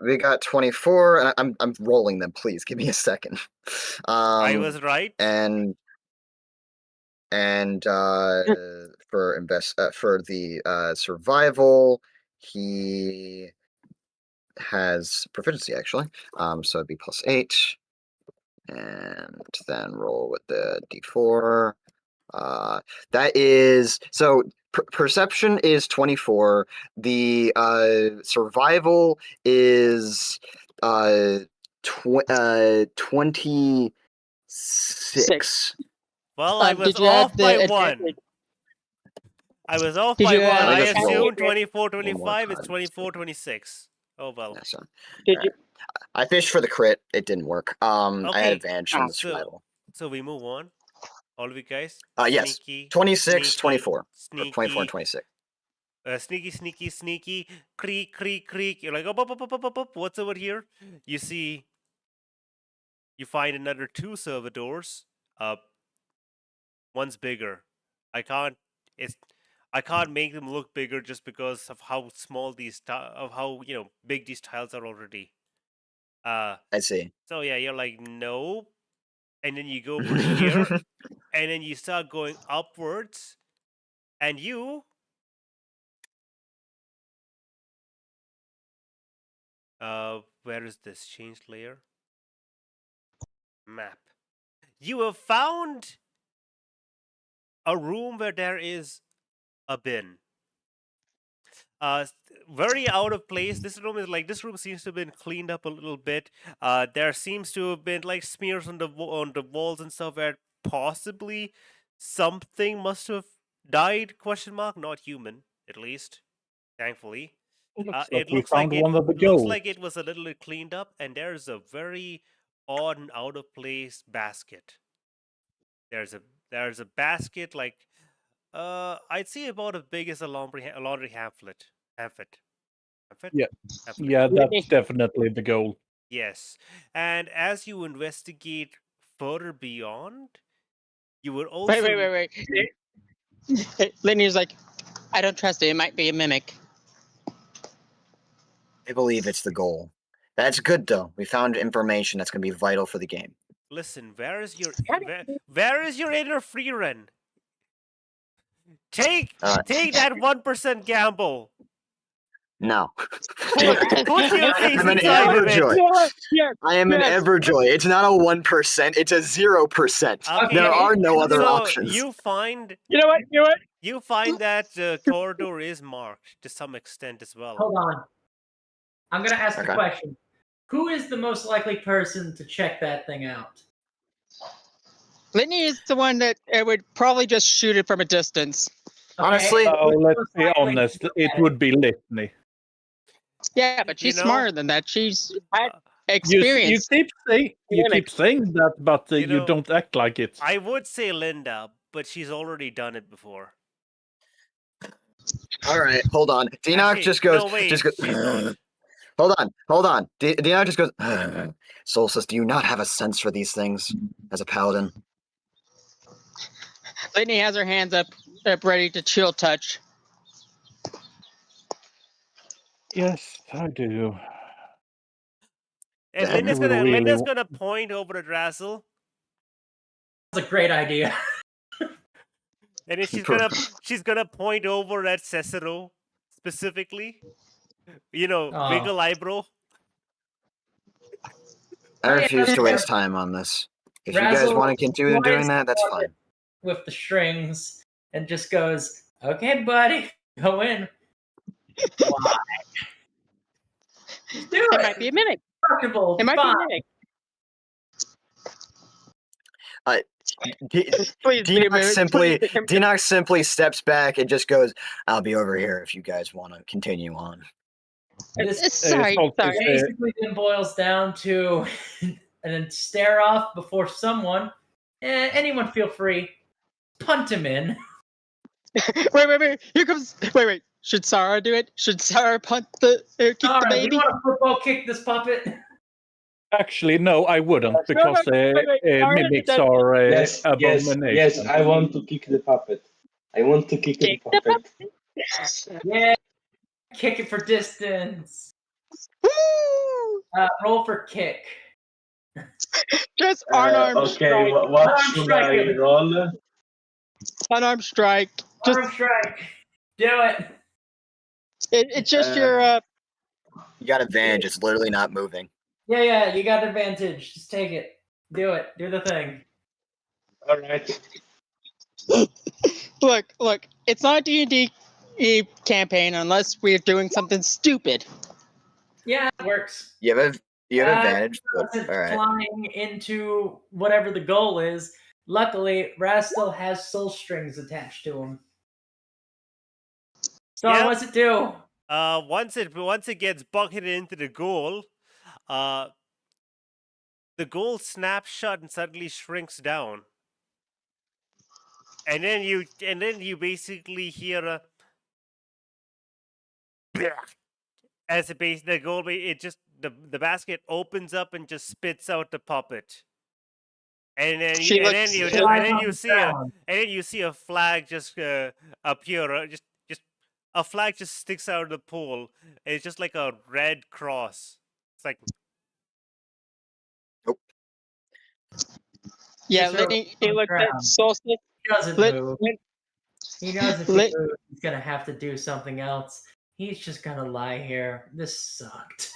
We got 24. And I'm rolling them. Please give me a second. I was right. And for the survival, he has proficiency actually. So it'd be +8, and then roll with the d4. That is so. Perception is 24. The survival is 26. Well, I was Did you add off the by advantage? 1. I was off Did by you 1. add I the advantage? assumed 24, more 25. It's time. 24, 26. Oh well. Yeah, so Did you? I fished for the crit. It didn't work. I had Okay, advantage from the so- survival. So we move on. All of you guys. Yes. Sneaky, 26, sneaky, 24. Or Sneaky, 24 and 26. sneaky. Creak, creak, creak. You're like, up. What's over here? You see. You find another 2 server doors. One's bigger. I can't make them look bigger just because of how small big these tiles are already. I see. So yeah, you're like, no. And then you go over here, and then you start going upwards, and you where is this changed layer? Map. You have found a room where there is a bin. Very out of place. This room seems to have been cleaned up a little bit. There seems to have been like smears on the walls and stuff where possibly something must have died. ? Not human, at least, thankfully. It looks like one of the looks goals. like it was a little cleaned up, and there's a very odd and out of place basket. There's a basket like I'd say about as big as a laundry pamphlet. Yeah. Pamphlet. Yeah, that's definitely the goal. Yes. And as you investigate further beyond, you would also Wait. Litney's like, I don't trust it. It might be a mimic. I believe it's the goal. That's good though. We found information that's going to be vital for the game. listen. Where is your inner free run? Take that 1% gamble. No. Put your face I'm an inside of it. Everjoy. Yes, I am an yes. Everjoy. It's not a 1%. It's a 0%. Okay, There are no other so options. You find You know what? you find that the corridor is marked to some extent as well. Hold on. I'm gonna ask Okay. a question. Who is the most likely person to check that thing out? Litney is the one that would probably just shoot it from a distance. Honestly, Oh, who's let's most be likely to honest. look It at would be Litney. Yeah, but she's know, smarter than that. She's had You experience. keep saying that, but You you know, don't act like it. I would say Linda, but she's already done it before. all right, hold on. Dinoc Actually, just goes. no, wait, just goes. she's not. Hold on. Dinoc just goes. Solstice, do you not have a sense for these things as a paladin? Litney has her hands up ready to chill touch. Yes, I do. And Then Linda's gonna point over at Razzle, That's a great idea. and then she's gonna point over at Cicero specifically. Oh. Wiggle eyebrow. I refuse to waste time on this. If you guys Razzle want to continue doing flies that, that's on fine. it with the strings and just goes, "Okay, buddy, go in." Why? Do It it. might be a mimic. Comfortable. It might fine. be a mimic. D- Please be a mimic. Dinoc simply steps back and just goes, "I'll be over here if you guys want to continue on." This Sorry. basically then boils down to a stare off before someone. Anyone feel free. Punt him in. Wait. Here comes. Wait. Should Sarah do it? Should Sarah punt the kick All the right, baby? you want to football kick this puppet? Actually, no, I wouldn't, because wait. Sorry, mimics that- are Yes, abomination. I want to kick the puppet. I want to kick the Kick the puppet. Yeah. Kick it for distance. Woo! Roll for kick. Just unarmed Okay, strike. what Unarmed should strike I him. roll? Unarmed strike. Just Arm strike. Do it. it's just your You got advantage. It's literally not moving. Yeah, you got advantage. Just take it. Do it. Do the thing. All right. look. It's not a D&D campaign unless we're doing something stupid. Yeah, it works. You have advantage, but Wasn't all right. flying into whatever the goal is. Luckily, Razzle has soul strings attached to him. So Yep. what's it do? Once it gets bucketed into the goal, the goal snaps shut and suddenly shrinks down. And then you basically hear a as the basket opens up and just spits out the puppet. And then you see a flag just appear, just a flag just sticks out of the pool. It's just like a red cross. It's like, Yeah, Just a Litney, he looked at ground. Solstice. He doesn't Lit- move. He knows if he Lit- moves, he's gonna have to do something else. He's just gonna lie here. This sucked.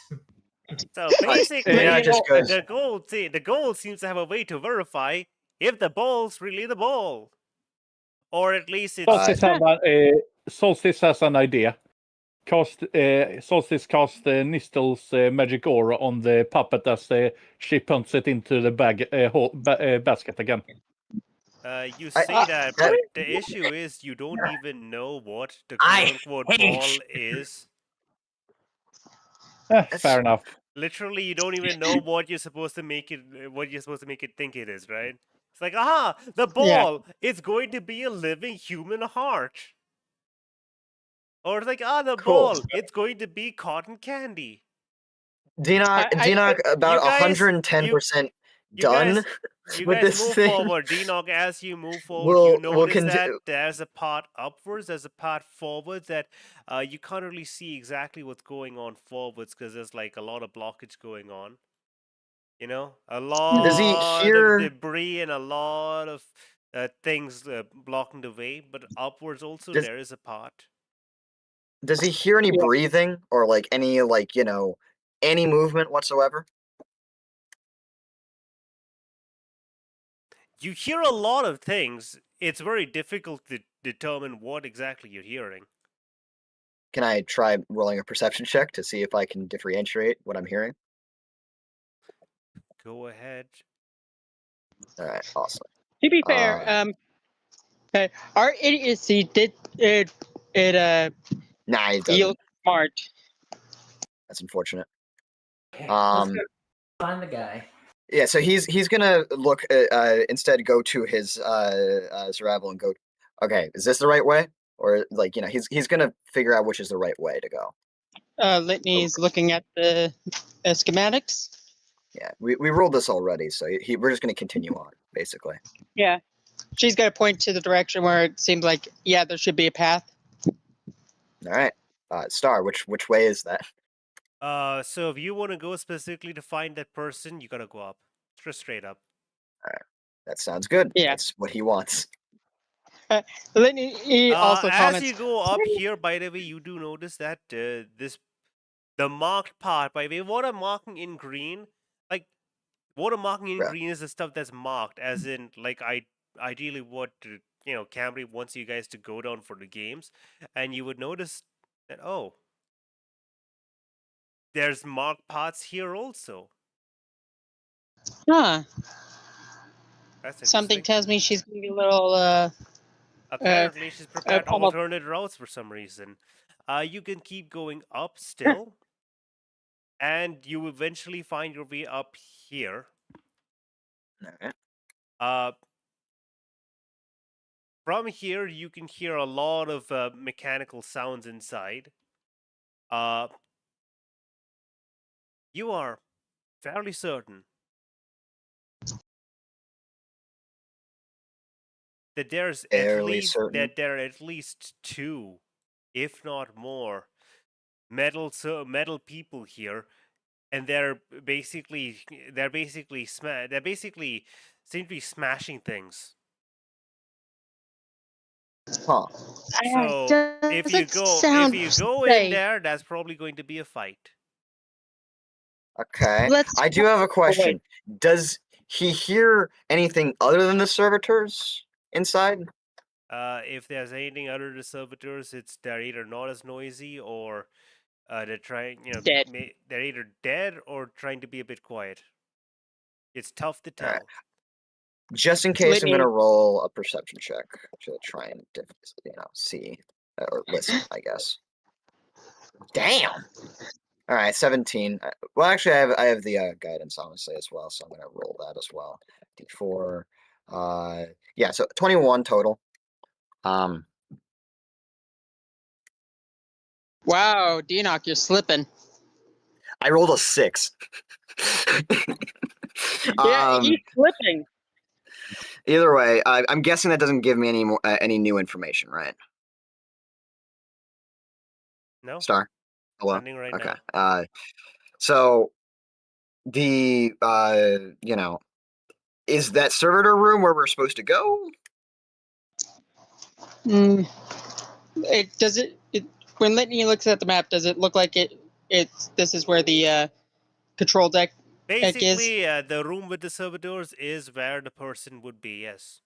so basically, Yeah, it just goes- the goal seems to have a way to verify if the ball's really the ball, or at least it's Solstice has an idea. Solstice cast Nistel's magic aura on the puppet as she punts it into the basket again. you say that, but the issue is you don't even know what the quote-unquote ball is. Fair enough. Literally, you don't even know what you're supposed to make it think it is, right? It's like, aha, the ball. It's going to be a living human heart. Or it's like, the Cool. ball. It's going to be cotton candy. Dinoc, about you guys- 110% you done. guys- You with guys this move thing. forward. Denock, as you move forward, you We'll notice conti- that there's a path upwards, there's a path forwards that you can't really see exactly what's going on forwards because there's like a lot of blockage going on. You know, a Does he lot of hear? debris and a lot of things blocking the way. But upwards also Does there is a path. Does he hear any Yeah. breathing or like any any movement whatsoever? You hear a lot of things. It's very difficult to determine what exactly you're hearing. Can I try rolling a perception check to see if I can differentiate what I'm hearing? Go ahead. All right, awesome. To be fair, our idiocy did it Nah, he doesn't. yield smart. That's unfortunate. Okay, let's Um, go find the guy. Yeah, so he's gonna look instead go to his Zaral and go. Okay, is this the right way? Or like he's gonna figure out which is the right way to go. Litney's looking at the schematics. Yeah, we rolled this already, so we're just gonna continue on basically. Yeah, she's got to point to the direction where it seems like there should be a path. All right, Star, which way is that? So if you want to go specifically to find that person, you gotta go up. Just straight up. That sounds good. Yeah. That's what he wants. Litney also As comments. you go up here, by the way, you do notice that the marked part, by the way, what I'm marking in green, like what I'm marking in Yeah. green is the stuff that's marked, as in like ideally what Camry wants you guys to go down for the games, and you would notice that there's marked paths here also. Huh. That's Something interesting. tells me she's going to be a little. Apparently, she's prepared almost- alternate routes for some reason. You can keep going up still, and you eventually find your way up here. All right. From here, you can hear a lot of mechanical sounds inside. You are fairly certain that there's Fairly certain. there are at least two, if not more, metal people here, and they're basically seem to be smashing things. Huh. So if you go in there, that's probably going to be a fight. Okay. Let's I do have a question. Does he hear anything other than the servitors inside? If there's anything other than the servitors, they're either not as noisy or they're trying, Dead. they're either dead or trying to be a bit quiet. It's tough to tell. Alright. Just in case, I'm Litney- gonna roll a perception check to try and see or listen, I guess. Damn. All right, 17. Well, actually, I have the guidance honestly as well, so I'm gonna roll that as well. D4. Yeah, so 21 total. Wow, Denock, you're slipping. I rolled a 6. He's slipping. Either way, I'm guessing that doesn't give me any new information, right? No, Star. Hello. nothing right Okay. now. So the is that servitor room where we're supposed to go? When Litney looks at the map, does it look like this is where the control deck is? Basically, the room with the servitors is where the person would be. Yes.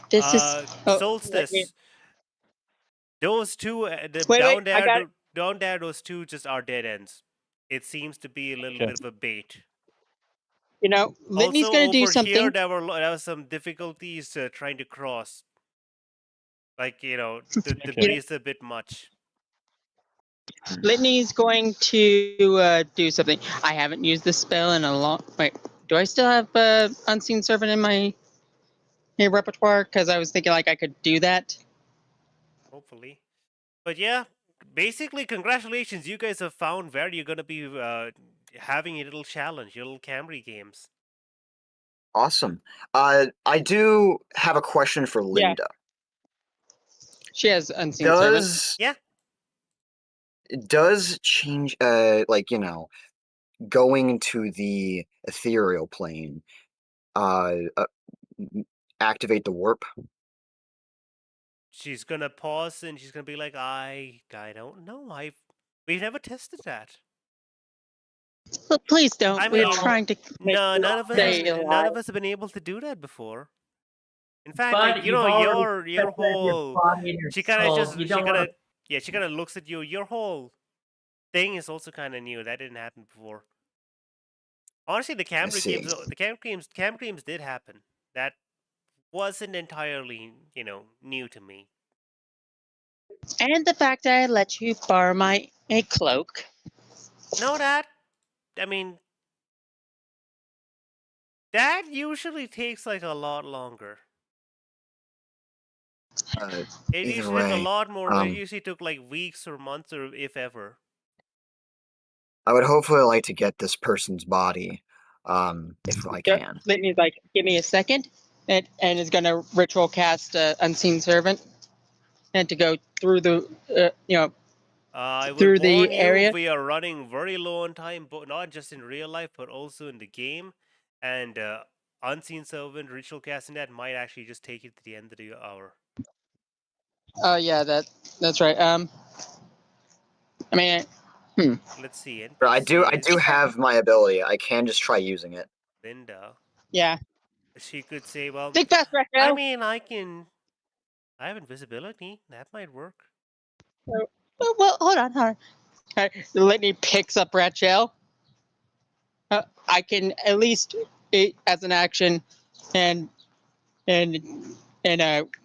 This is Solstice. Those two, down there, those two just are dead ends. It seems to be a little Okay. bit of a bait. Litney's Also, going to do over something. here, there was some difficulties trying to cross. Like, the debris is a bit much. Litney's going to do something. I haven't used this spell in a long. Wait, do I still have Unseen Servant in my repertoire? Because I was thinking like I could do that. Hopefully. But yeah, basically, congratulations. You guys have found where you're going to be having a little challenge, your little Camry games. Awesome. I do have a question for Yeah. Linda. She has unseen servant. Does Yeah. does change like going to the ethereal plane activate the warp? She's gonna pause and she's gonna be like, I don't know. We've never tested that. But please don't. I We're mean, trying to make No, you none of us stay none alive. of us have been able to do that before. In fact, But like you've already your separated your whole body and your she kind of soul. just You she don't kind want of she kind of looks at you. Your whole thing is also kind of new. That didn't happen before. Honestly, the Camry see. games, Camp games did happen. That wasn't entirely, new to me. And the fact that I let you borrow a cloak. No, I mean, that usually takes like a lot longer. It Either usually took a way, lot more. It usually took like weeks or months, or if ever. I would hopefully like to get this person's body, if I can. Litney's like, give me a second, and is gonna ritual cast unseen servant, and to go through the I will through the warn you, area. we are running very low on time, but not just in real life, but also in the game. And Unseen Servant, Ritual Casting that might actually just take it to the end of the hour. Oh yeah, that's right. I mean, Let's see. But I do NPCs, have my ability. I can just try using it. Linda. yeah. She could say, well, Think fast, I Razzle. mean, I have invisibility. That might work. Well, hold on. Litney picks up Razzle. I can at least, as an action, and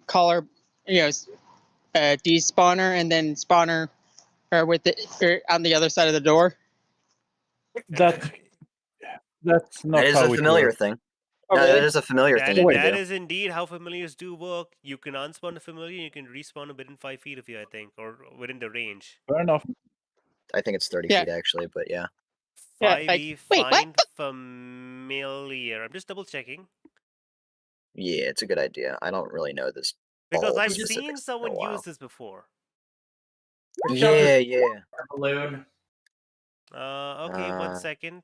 call her, despawner, and then spawner her with on the other side of the door. That's not That is how a it familiar works. thing. Oh, No, really? that is a familiar That, thing you can that do. is indeed how familiars do work. You can unspawn a familiar, and you can respawn within 5 feet of you, I think, or within the range. Fair enough. I think it's 30 Yeah. feet actually, but yeah. Yeah, 5e like, wait, what? find familiar. I'm just double checking. Yeah, it's a good idea. I don't really know this. Because all the I've specifics. seen Been a someone while. use this before. Yeah. a balloon. Okay, 1 Uh, second.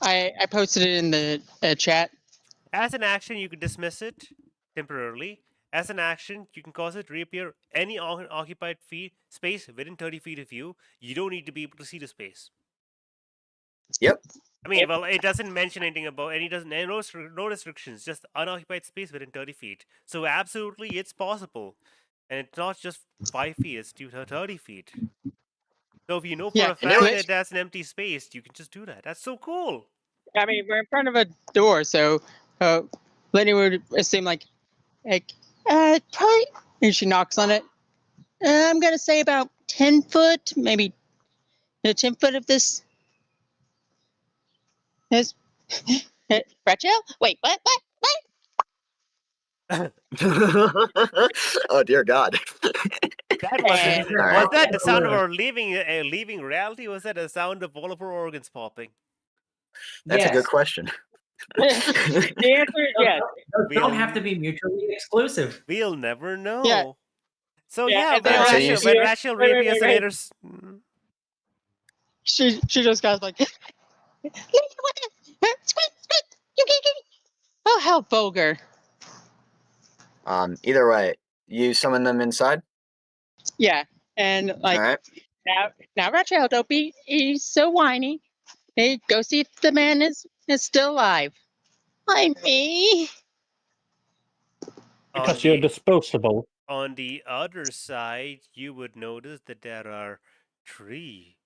I posted it in the chat. As an action, you can dismiss it temporarily. As an action, you can cause it to reappear any occupied space within 30 feet of you. You don't need to be able to see the space. Yep. I mean, well, it doesn't mention anything about no restrictions, just unoccupied space within 30 feet. So absolutely, it's possible, and it's not just 5 feet; it's 30 feet. So if you know for Yeah, a fact Lit- that that's an empty space, you can just do that. That's so cool. I mean, we're in front of a door, so Lenny would assume like probably. And she knocks on it. I'm gonna say about 10 foot, maybe 10 foot of this. This. Rachel? Wait, what? Oh dear God. That wasn't. And- All Was right. that the sound of our leaving reality? Was that the sound of all of our organs popping? That's a Yes. good question. The answer is yes. Those don't have to be mutually exclusive. We'll never know. So Yeah, yeah, and then when so Rachel, you- when Rachel Wait, reappears wait. later. She just goes like, squid, you. Oh, how vulgar. Either way, you summon them inside. Yeah, and like All right. now, Rachel, don't be he's so whiny. Hey, go see if the man is still alive. Why me? Because you're disposable. On the other side, you would notice that there are 3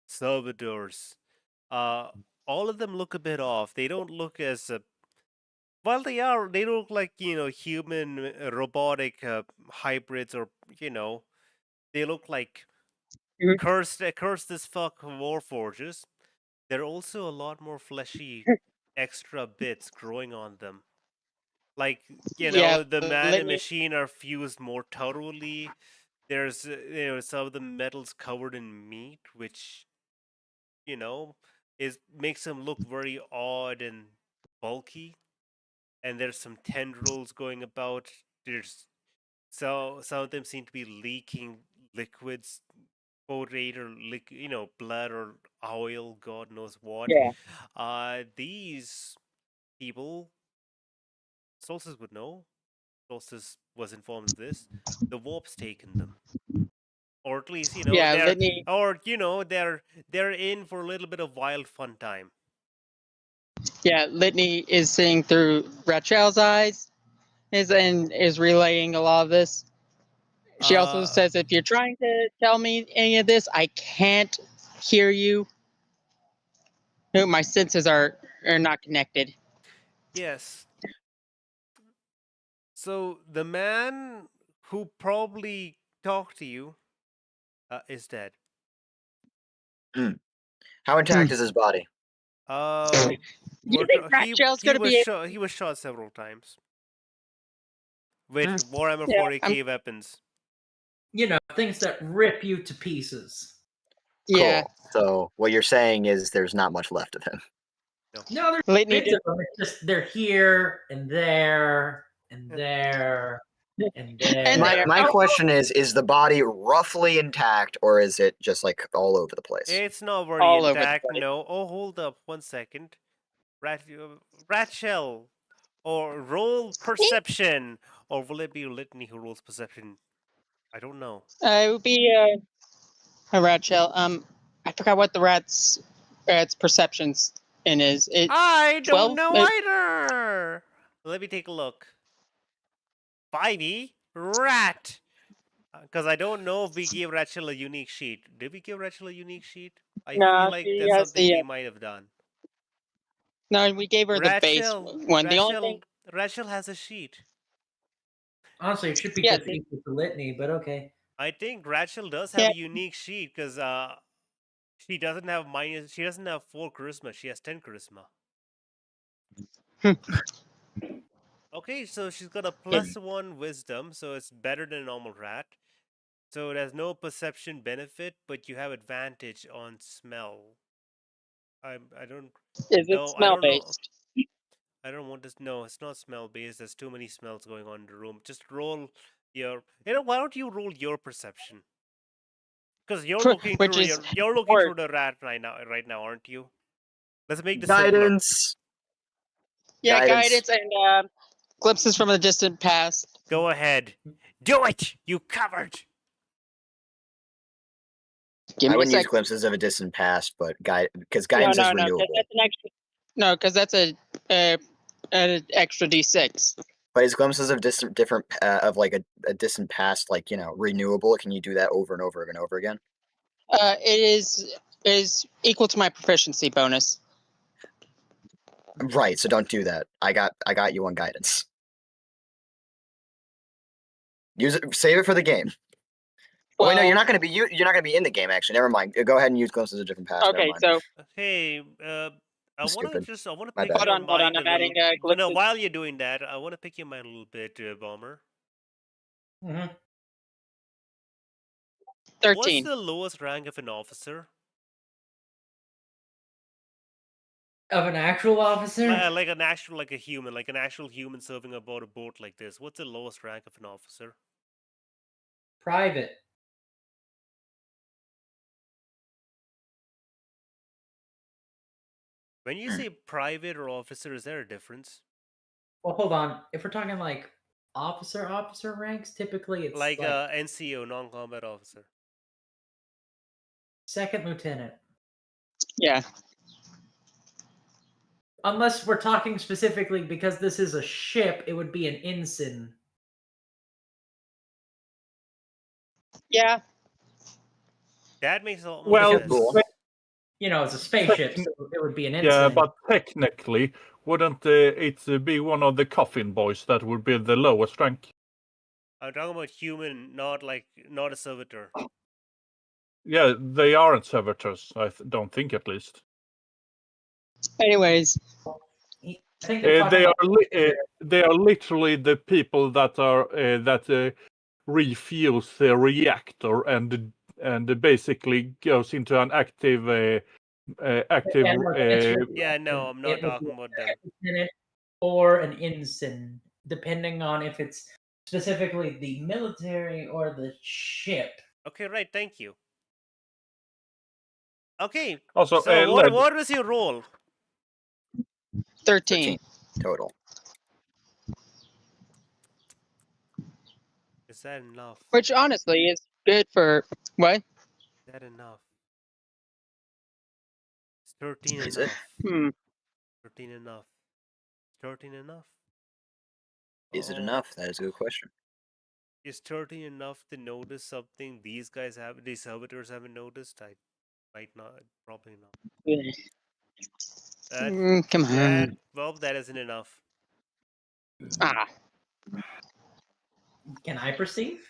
servitors. All of them look a bit off. They don't look as well. They are. They look like human robotic hybrids, or they look like Mhm. cursed as fuck warforges. They're also a lot more fleshy, extra bits growing on them. Like, Yeah, the man and Litney- machine are fused more thoroughly. There's, some of the metals covered in meat, which, makes them look very odd and bulky. And there's some tendrils going about. There's some of them seem to be leaking liquids, potate or blood or oil, God knows what. Yeah. These people, Solstice would know. Solstice was informed of this. The warp's taken them, or at least Yeah, they're Litney. or they're in for a little bit of wild fun time. Yeah, Litney is seeing through Rachel's eyes, is relaying a lot of this. She also says, "If you're trying to tell me any of this, I can't hear you. No, my senses are not connected." Yes. So the man who probably talked to you is dead. How intact is his body? You think Rachel's gonna be able? He was shot several times with Hmm. Warhammer Yeah, 40k weapons. Things that rip you to pieces. Yeah, Cool. So what you're saying is there's not much left of him. No, there's Litney bits did. of them. It's just they're here and there and there and there. And My there. my Oh, question is the body roughly intact or is it just like all over the place? It's not very All over the intact. place. No. Oh, hold up 1 second. Rachel, or roll perception, or will it be Litney who rolls perception? I don't know. It would be a rat shell. I forgot what the rat's perceptions in is. It I 12? don't know either. Let me take a look. 5e rat. Because I don't know if we gave Rachel a unique sheet. Did we give Rachel a unique sheet? I No, feel like she that's has something the. we might have done. No, we gave her the base one. The only thing. Rachel has a sheet. Honestly, it should be Yeah, just equal to Litney, but okay. I think Rachel does have a unique sheet because she doesn't have 4 charisma. She has 10 charisma. Okay, so she's got a +1 wisdom, so it's better than a normal rat. So it has no perception benefit, but you have advantage on smell. I don't. Is it No, I smell don't know. based? I don't want this. No, it's not smell based. There's too many smells going on in the room. Just roll your. Why don't you roll your perception? Because you're looking Which through is you're looking hard. through the rat right now, aren't you? Let's make this Guidance. Yeah, Guidance. guidance and glimpses from a distant past. simpler. Go ahead, do it. You covered. Give I me a wouldn't use sec. glimpses of a distant past, but because No, guidance is no, no, renewable. because that's an extra. No, because that's an extra d6. But is glimpses of different of like a distant past renewable? Can you do that over and over and over again? It is equal to my proficiency bonus. Right. So don't do that. I got you on guidance. Use it. Save it for the game. Oh, wait, no, you're not going to be in the game. Actually, never mind. Go ahead and use glimpses of different past. Okay, so Hey, I want to My pick bad. your hold on. mind I'm a adding little. No, glimpses. while you're doing that, I want to pick your mind a little bit, Bomber. 13. What's the lowest rank of an officer? Of an actual officer? Like a human, like an actual human serving aboard a boat like this. What's the lowest rank of an officer? Private. When you say private or officer, is there a difference? Well, hold on. If we're talking like officer ranks, typically it's Like NCO, non-combat officer. second lieutenant. Yeah. Unless we're talking specifically because this is a ship, it would be an ensign. Yeah. That makes a lot more sense. Cool. It's a spaceship, so it would be an ensign. Yeah, but technically, wouldn't it be one of the coffin boys that would be the lowest rank? I'm talking about human, not a servitor. Yeah, they aren't servitors. I don't think, at least. Anyways, I think they're talking They about are they are literally the people that are refuse the reactor and basically goes into an active active. And look, it's Yeah, no, I'm not it would be talking about them. a lieutenant or an ensign, depending on if it's specifically the military or the ship. Okay, right. Thank you. Okay. Also, So Led, what was your role? 13. 13 total. Is that enough? Which honestly is good for what? Is that enough? Is 13 Is it? enough? 13 enough? 13 enough? Is it Oh, enough? That is a good question. is 13 enough to notice something these servitors haven't noticed? I might not, probably not. Come on. Well, that isn't enough. Ah, Can I perceive?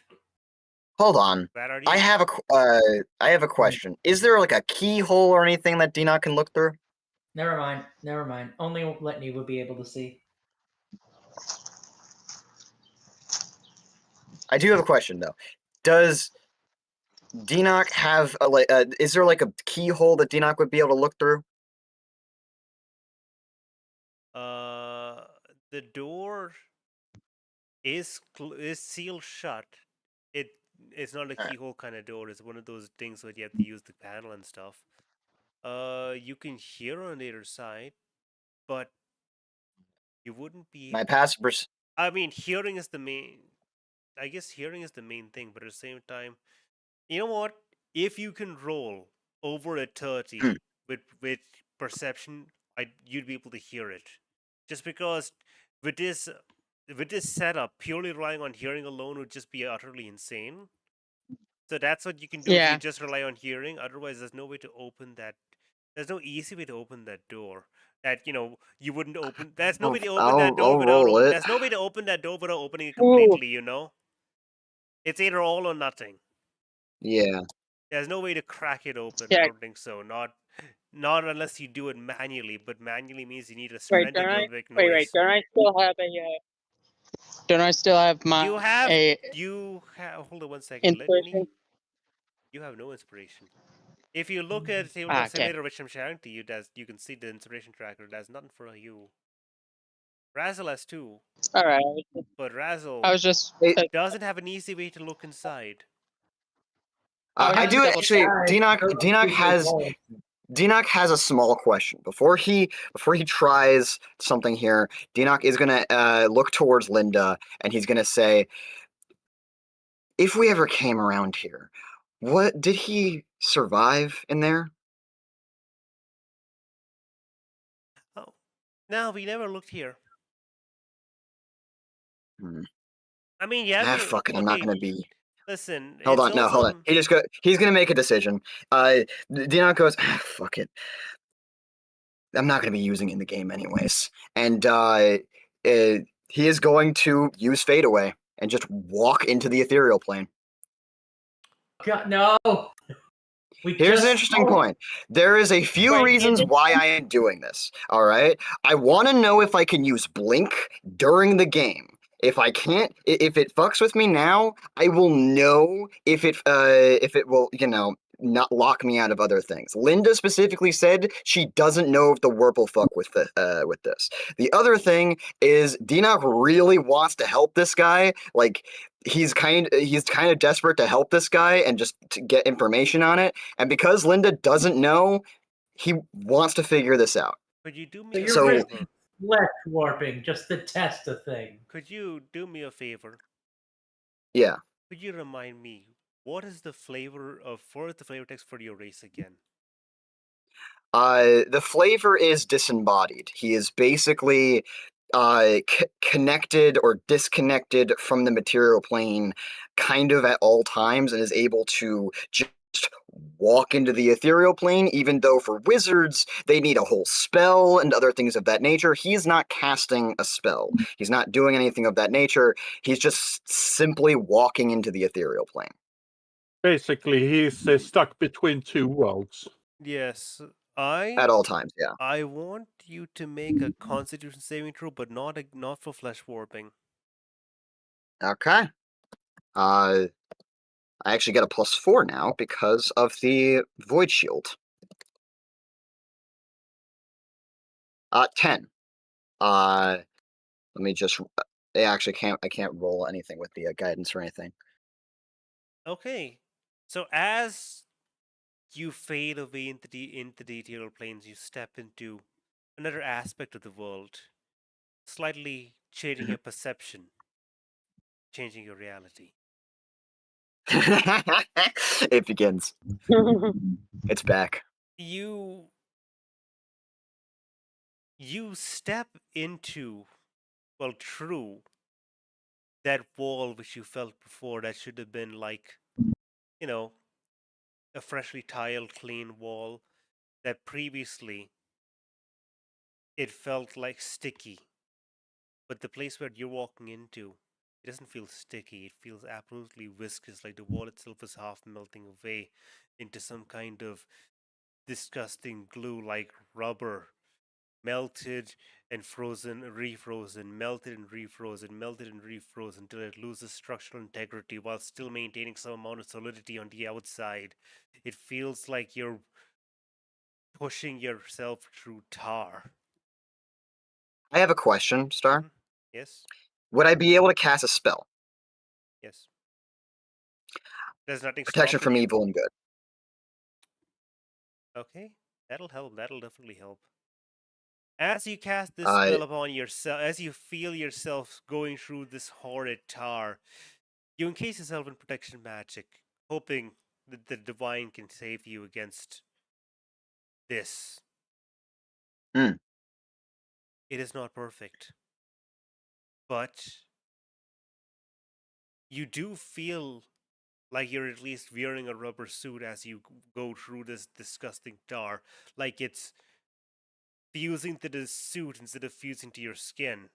Hold on. That are I you? have a question. Is there like a keyhole or anything that Dinoc can look through? Never mind. Never mind. Only Litney would be able to see. I do have a question though. Does Dinoc have is there like a keyhole that Dinoc would be able to look through? The door is sealed shut. It's not a Alright. keyhole kind of door. It's one of those things where you have to use the panel and stuff. You can hear on the other side, but you wouldn't be. My passive I mean, hearing is the main. I guess hearing is the main thing, but at the same time, you know what? If you can roll over a 30 with perception, you'd be able to hear it. Just because with this setup, purely relying on hearing alone would just be utterly insane. So that's what you can do if yeah. you just rely on hearing. Otherwise, there's no way to open that. There's no easy way to open that door. That you wouldn't open. There's no way to open that door I'll without. roll it. There's no way to open that door without opening it Ooh. completely. It's either all or nothing. Yeah. There's no way to crack it open. Yeah. I don't think so. Not unless you do it manually. But manually means you need a Wait, surrender don't to I? make noise. Wait. Don't I still have a? Don't I still have my? You have. A Hold on 1 second. inspiration? Litney, you have no inspiration. If you look at the okay. simulator which I'm sharing to you, you can see the inspiration tracker. There's nothing for you. Razzle has 2, All right. but Razzle I was just. doesn't have an easy way to look inside. I do double actually. check. Dinoc has a small question before he tries something here. Dinoc is gonna look towards Linda and he's gonna say, "If we ever came around here, what did he survive in there?" Oh, no, we never looked here. Hmm. I mean, yeah. Fuck it. I'm not gonna be. Listen. Hold on. No, hold on. He's gonna make a decision. Dinoc goes, "Fuck it. I'm not going to be using it in the game anyways." And he is going to use Fade Away and just walk into the ethereal plane. God, no. Here's an interesting point. There is a few reasons why I am doing this. All right. I want to know if I can use Blink during the game. If I can't, if it fucks with me now, I will know if it will, not lock me out of other things. Linda specifically said she doesn't know if the warp will fuck with this. The other thing is Dinoc really wants to help this guy. Like he's kind of desperate to help this guy and just to get information on it. And because Linda doesn't know, he wants to figure this out. Could you do me So a you're favor? risking flesh warping just to test a thing. Could you do me a favor? Yeah. Could you remind me what is the flavor text for your race again? The flavor is disembodied. He is basically connected or disconnected from the material plane kind of at all times and is able to just walk into the ethereal plane, even though for wizards they need a whole spell and other things of that nature. He's not casting a spell. He's not doing anything of that nature. He's just simply walking into the ethereal plane. Basically, he's stuck between two worlds. Yes. at all times. Yeah. I want you to make a Constitution saving throw, but not for flesh warping. Okay. I actually get a +4 now because of the void shield. 10. Let me just. I actually can't. I can't roll anything with the guidance or anything. Okay, so as you fade away into the ethereal planes, you step into another aspect of the world, slightly changing your perception, changing your reality. It begins. It's back. You step into, well, through that wall which you felt before that should have been like, you know, a freshly tiled, clean wall that previously it felt like sticky. But the place where you're walking into, it doesn't feel sticky. It feels absolutely viscous, like the wall itself is half melting away into some kind of disgusting glue like rubber. Melted and frozen, refrozen, melted and refrozen, melted and refrozen until it loses structural integrity while still maintaining some amount of solidity on the outside. It feels like you're pushing yourself through tar. I have a question, Star. Yes, Would I be able to cast a spell? yes. There's nothing Protection stopping from you. evil and good. Okay, that'll help. That'll definitely help. As you cast this Uh, spell upon yourself, as you feel yourself going through this horrid tar, you encase yourself in protection magic, hoping that the divine can save you against this. Hmm. It is not perfect, but you do feel like you're at least wearing a rubber suit as you go through this disgusting tar, like it's fusing to the suit instead of fusing to your skin.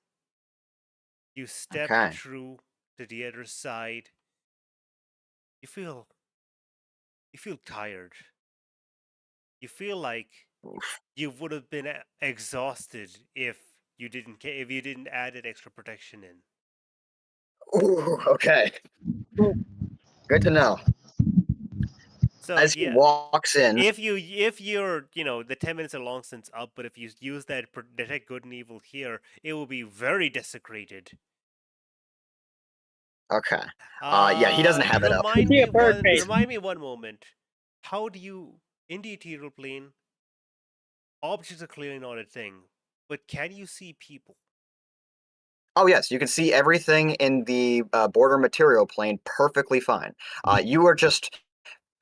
You step Okay. through to the other side. You feel tired. You feel like Oof. you would have been exhausted if you didn't add that extra protection in. Ooh, okay. Good to know. So As he yeah, walks in, if you're the 10 minutes are long since up, but if you use that detect good and evil here, it will be very desecrated. okay. Yeah, he doesn't have it up. See a bird face. Remind me one moment. How do you in the ethereal plane? Objects are clearly not a thing, but can you see people? Oh yes, you can see everything in the border material plane perfectly fine. You are just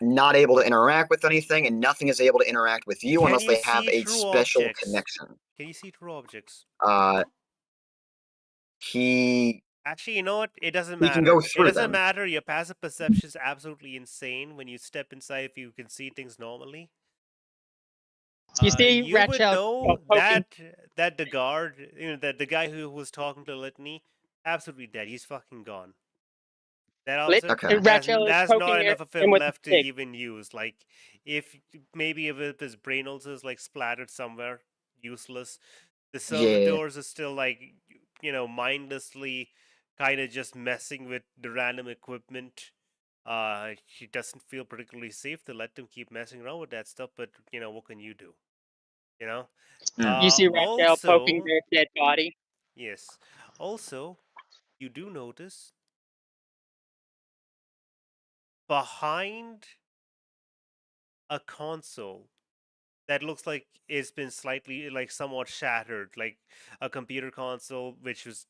not able to interact with anything, and nothing is able to interact with you Can unless you they have see a through special objects? connection. Can you see through objects? He Actually, you know what? It doesn't he can go matter. It through doesn't them. matter. Your passive perception is absolutely insane when you step inside if you can see things normally. You see You would Razzle know poking. that the guard, that the guy who was talking to Litney, absolutely dead. He's fucking gone. That officer Okay. Razzle is has not poking enough of him him with a left to stick. even use. Like, if maybe if his brain also is like splattered somewhere, useless. The Yeah. servitors are still like, mindlessly kind of just messing with the random equipment. He doesn't feel particularly safe to let them keep messing around with that stuff. But what can you do? You know. Hmm. You see Razzle poking Also, their dead body. yes. Also, you do notice behind a console that looks like it's been slightly like somewhat shattered, like a computer console which was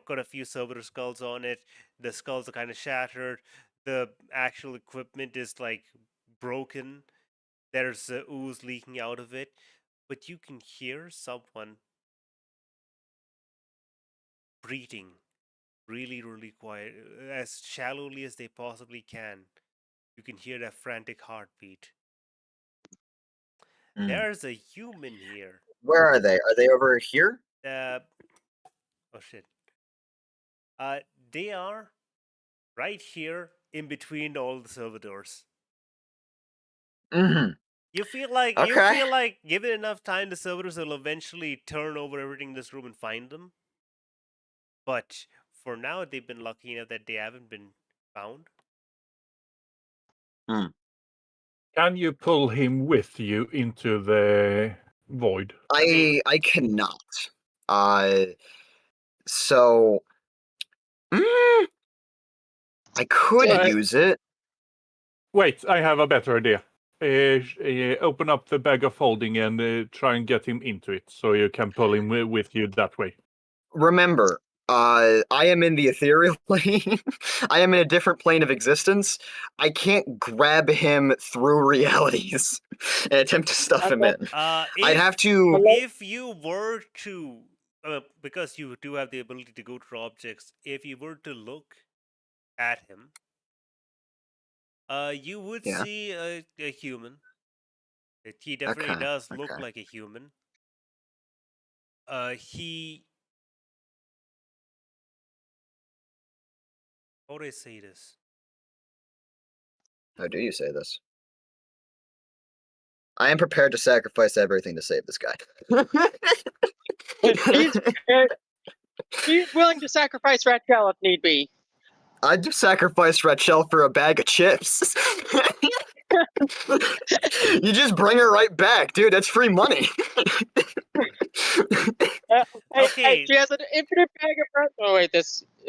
got a few servitor skulls on it. The skulls are kind of shattered. The actual equipment is like broken. There's ooze leaking out of it, but you can hear someone breathing really, really quiet, as shallowly as they possibly can. You can hear that frantic heartbeat. Hmm. There's a human here. Where are they? Are they over here? Oh shit. They are right here in between all the servitors. Mm-hmm. You feel like given enough time, the servitors will eventually turn over everything in this room and find them. But for now, they've been lucky enough that they haven't been found. Can you pull him with you into the void? I cannot. So I could Uh, use it. Wait, I have a better idea. Open up the bag of holding and try and get him into it, so you can pull him with you that way. Remember, I am in the ethereal plane. I am in a different plane of existence. I can't grab him through realities and attempt to stuff him in. I'd have to. If you were to, because you do have the ability to go through objects, if you were to look at him, you would Yeah. see a human. He definitely Okay. does look Okay. like a human. He. How do I say this? How do you say this? I am prepared to sacrifice everything to save this guy. He's willing to sacrifice Razzle if need be. I'd just sacrifice Red Shell for a bag of chips. You just bring her right back, dude. That's free money. Okay. She has an infinite bag of breath. Oh wait,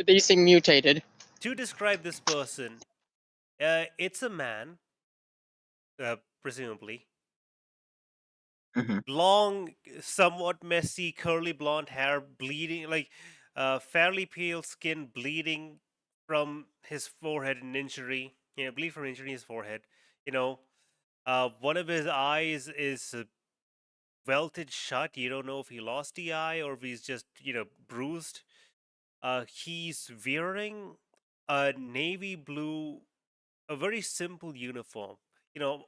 these seem mutated. To describe this person, it's a man, presumably. Mhm. Long, somewhat messy, curly blonde hair, bleeding, like fairly pale skin, bleeding from his forehead, an injury. Bleed from injury in his forehead. One of his eyes is welted shut. You don't know if he lost the eye or if he's just, bruised. He's wearing a navy blue, a very simple uniform.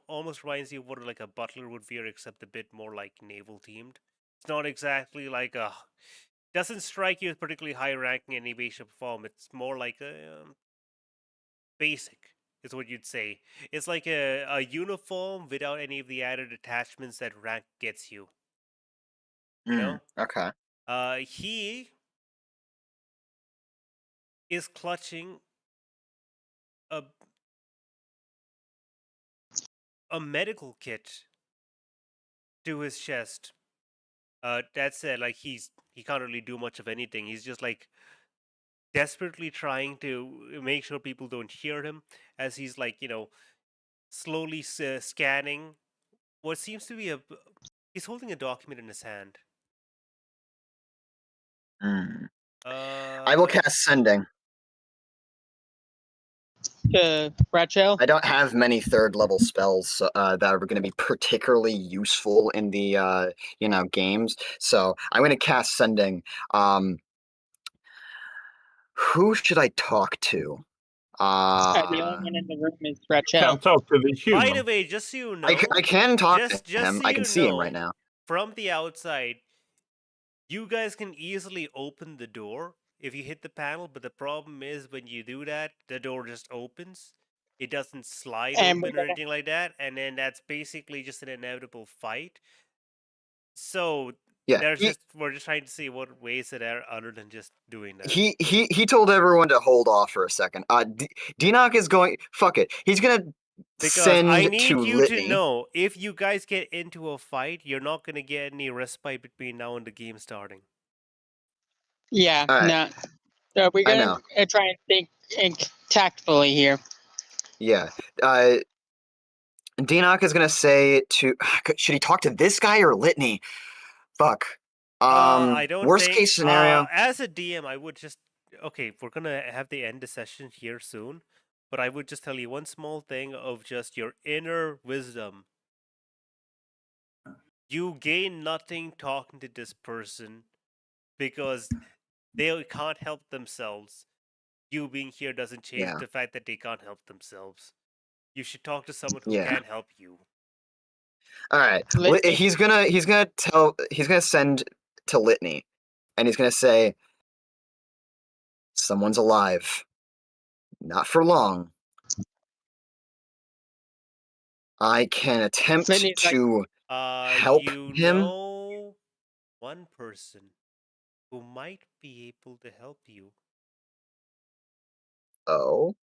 Almost reminds you of what like a butler would wear, except a bit more like naval themed. It's not exactly like doesn't strike you as particularly high ranking in any way, shape, or form. It's more like a basic, is what you'd say. It's like a uniform without any of the added attachments that rank gets you. You know? Okay. He is clutching a medical kit to his chest. That said, like he can't really do much of anything. He's just like desperately trying to make sure people don't hear him as he's like slowly scanning what seems to be he's holding a document in his hand. I will cast Sending. Razzle. I don't have many third level spells that are going to be particularly useful in the games, so I'm going to cast Sending. Who should I talk to? The only one in the room is Razzle. Can't talk to the human. By the way, just so you know, I can talk just to him. so I can you see him know, right now. from the outside, you guys can easily open the door if you hit the panel, but the problem is when you do that, the door just opens. It doesn't slide open or anything like that, and then that's basically just an inevitable fight. So Yeah, we're just trying to see what ways that are other than just doing that. he told everyone to hold off for a second. Dinok is going. Fuck it. He's gonna Because send I need to you to Litney. know, if you guys get into a fight, you're not going to get any respite between now and the game starting. Yeah, All right. no. So we're gonna try and think tactfully here. Yeah. Dinok is gonna say to. Should he talk to this guy or Litney? Fuck. I don't worst think, case scenario. As a DM, I would just we're gonna have the end the session here soon, but I would just tell you one small thing of just your inner wisdom. You gain nothing talking to this person because they can't help themselves. You being here doesn't change the fact that they can't help themselves. You should talk to someone who can help you. All right. He's gonna send to Litney, and he's gonna say, "Someone's alive. Not for long. I can attempt Litney's like, to help You him. know one person who might be able to help you. Oh,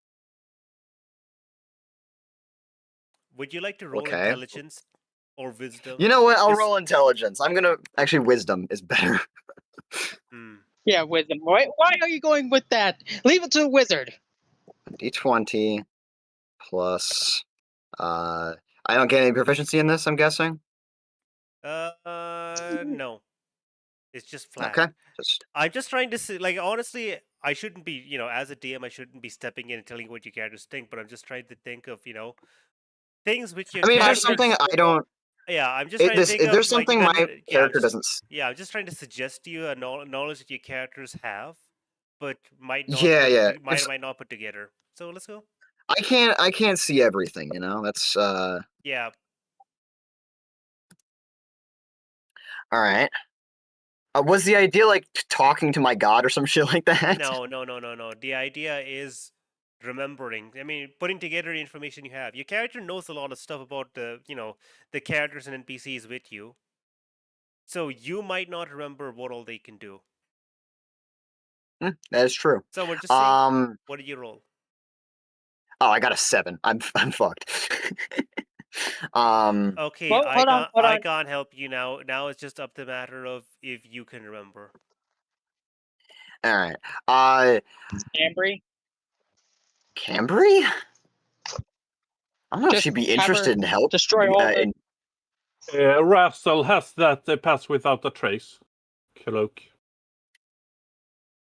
Would you like to roll okay. intelligence or wisdom? You know what? I'll Just- roll intelligence. I'm gonna actually wisdom is better. Hmm. yeah, wisdom. Why are you going with that? Leave it to the wizard. D20 plus. I don't get any proficiency in this. I'm guessing. No. It's just flat. Okay. Just I'm just trying to say, like, honestly, I shouldn't be, as a DM, I shouldn't be stepping in and telling you what your characters think, but I'm just trying to think of, things which your I mean, if there's characters. something I don't. Yeah, I'm just trying to think If there's of, like, something my yeah, character doesn't. I'm just trying to suggest to you a knowledge that your characters have, but might not Yeah, yeah. might not put together. So let's go. I can't see everything. That's Yeah. all right. Was the idea like talking to my god or some shit like that? No. The idea is remembering. I mean, putting together the information you have. Your character knows a lot of stuff about the characters and NPCs with you. So you might not remember what all they can do. That is true. So we're just saying, what did you roll? Oh, I got a 7. I'm fucked. Okay, Well, hold on. I can't help you now. Now it's just up to the matter of if you can remember. All right. Ambry, Cambry? I don't know if Just she'd be have her interested in help. destroy all the. Razzle has that pass without a trace cloak.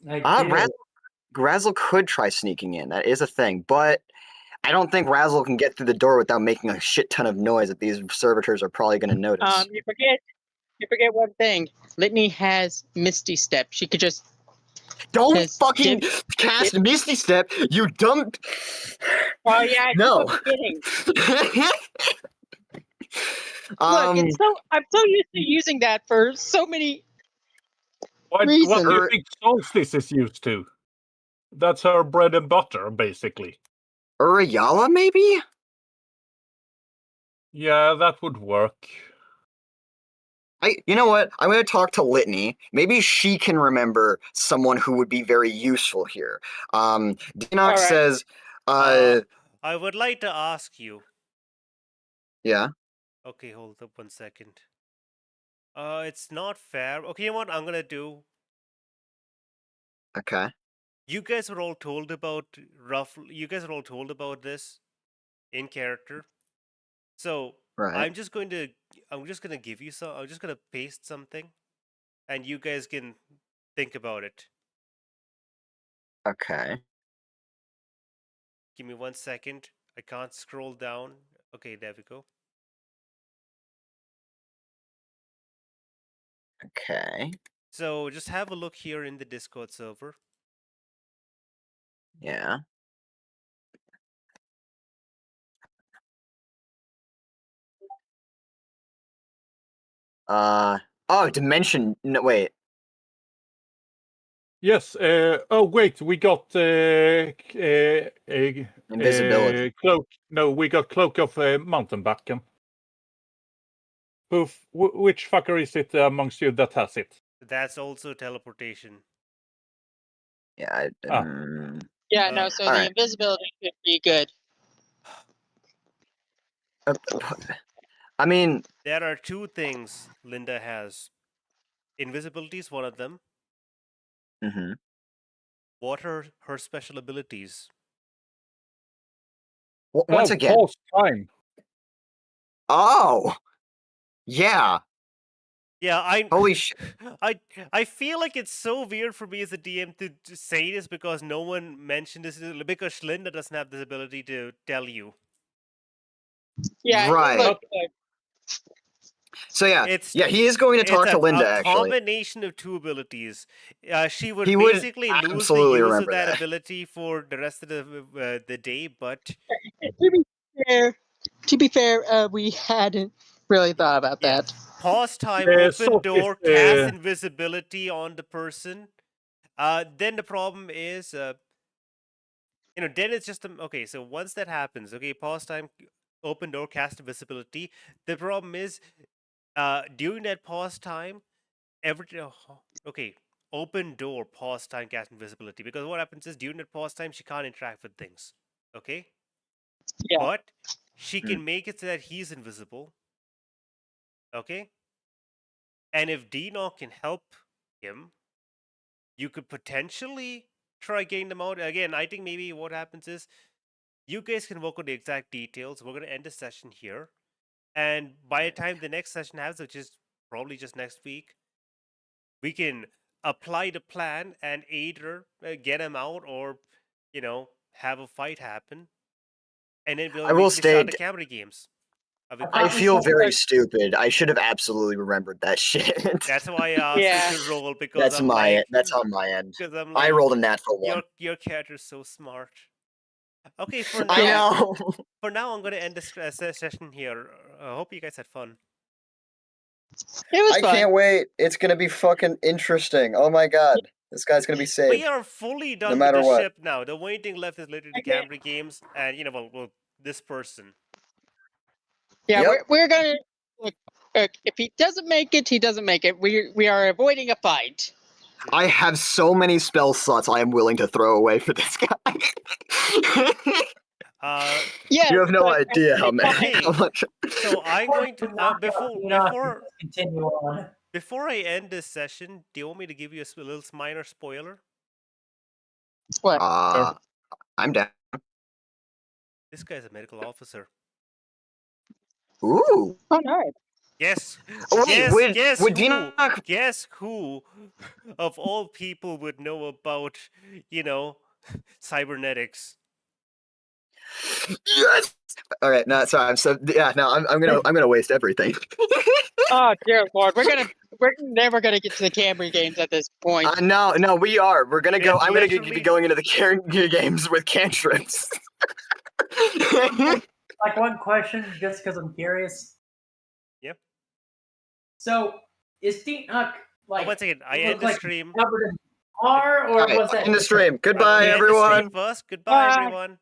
I do. Razzle could try sneaking in. That is a thing, but I don't think Razzle can get through the door without making a shit ton of noise that these servitors are probably going to notice. You forget one thing. Litney has Misty Step. She could just. Don't Just fucking cast Misty Step, you dumb. Oh yeah, I No. keep forgetting. Look, Um, I'm so used to using that for so many. What do Reason. you think Solstice is used to? That's her bread and butter, basically. Urayala, maybe? Yeah, that would work. You know what? I'm going to talk to Litney. Maybe she can remember someone who would be very useful here. Dinox Alright. says, I would like to ask you. yeah. Okay, hold up 1 second. It's not fair. Okay, you know what I'm gonna do? Okay. You guys were all told about You guys were all told about this in character. So Right. I'm just gonna give you some. I'm just gonna paste something, and you guys can think about it. Okay. Give me 1 second. I can't scroll down. Okay, there we go. Okay. So just have a look here in the Discord server. Yeah. Oh, dimension. No, wait. Yes. Oh, wait. We got Invisibility. cloak. No, we got cloak of mountainbacken. Which fucker is it amongst you that has it? That's also teleportation. Yeah. Yeah, no. So the Alright. invisibility could be good. I mean, There are two things Linda has. Invisibility is one of them. mhm. What are her special abilities? Once again. Pause time. Oh. Yeah. Yeah, Holy shit. I feel like it's so weird for me as a DM to say this because no one mentioned this because Linda doesn't have this ability to tell you. Yeah. Right. Look, So yeah, It's he is going to talk to Linda. a Actually, combination of two abilities. She would He would basically lose the absolutely use of remember that that. ability for the rest of the day, but to be fair, we hadn't really thought about yeah. that. Pause time, Yeah, open Solstice, door, cast invisibility on the person. Then the problem is, then it's just okay. So once that happens, okay, pause time, open door, cast invisibility. The problem is, during that pause time, okay, open door, pause time, cast invisibility. Because what happens is during that pause time, she can't interact with things. Okay, Yeah. but she can make it so that he's invisible. Okay, and if D-Knock can help him, you could potentially try getting them out. Again, I think maybe what happens is you guys can work on the exact details. We're going to end the session here. And by the time the next session happens, which is probably just next week, we can apply the plan and either get him out or, have a fight happen. And then we'll I will immediately start the state- camera games. I feel very stupid. I should have absolutely remembered that shit. That's why I asked Yeah. you to roll because That's I'm that's on my end. because I'm I like, rolled a natural one. your character's so smart. Okay, for I now, know. for now, I'm going to end this session here. I hope you guys had fun. It was I fun. can't wait. It's gonna be fucking interesting. Oh my god. This guy's gonna be We saved. are fully done with matter the what. ship now. The only thing left is literally the Okay. camera games and, well, this person. Yeah, Yep. we're gonna. Look, if he doesn't make it, he doesn't make it. We are avoiding a fight. I have so many spell slots I am willing to throw away for this guy. Yeah, You have no but- idea how many. Okay. How much. So I'm going to Continue on. before I end this session, do you want me to give you a little minor spoiler? What? I'm down. This guy's a medical officer. Ooh. Oh, nice. Yes. Oh, wait, Guess would who? Dinoc- Guess who, of all people, would know about, cybernetics? Yes. All right. No, sorry. I'm gonna waste everything. Oh dear lord, we're never gonna get to the camera games at this point. No, we are. We're gonna go. It's I'm gonna be literally- going into the games with cantrips. Like one question, just because I'm curious. Yep. So is Deetnock like? One second. I look end the like stream. Covered in tar, or All right, was that in the stream. Goodbye, I end the stream everyone. first. Goodbye, Bye. everyone.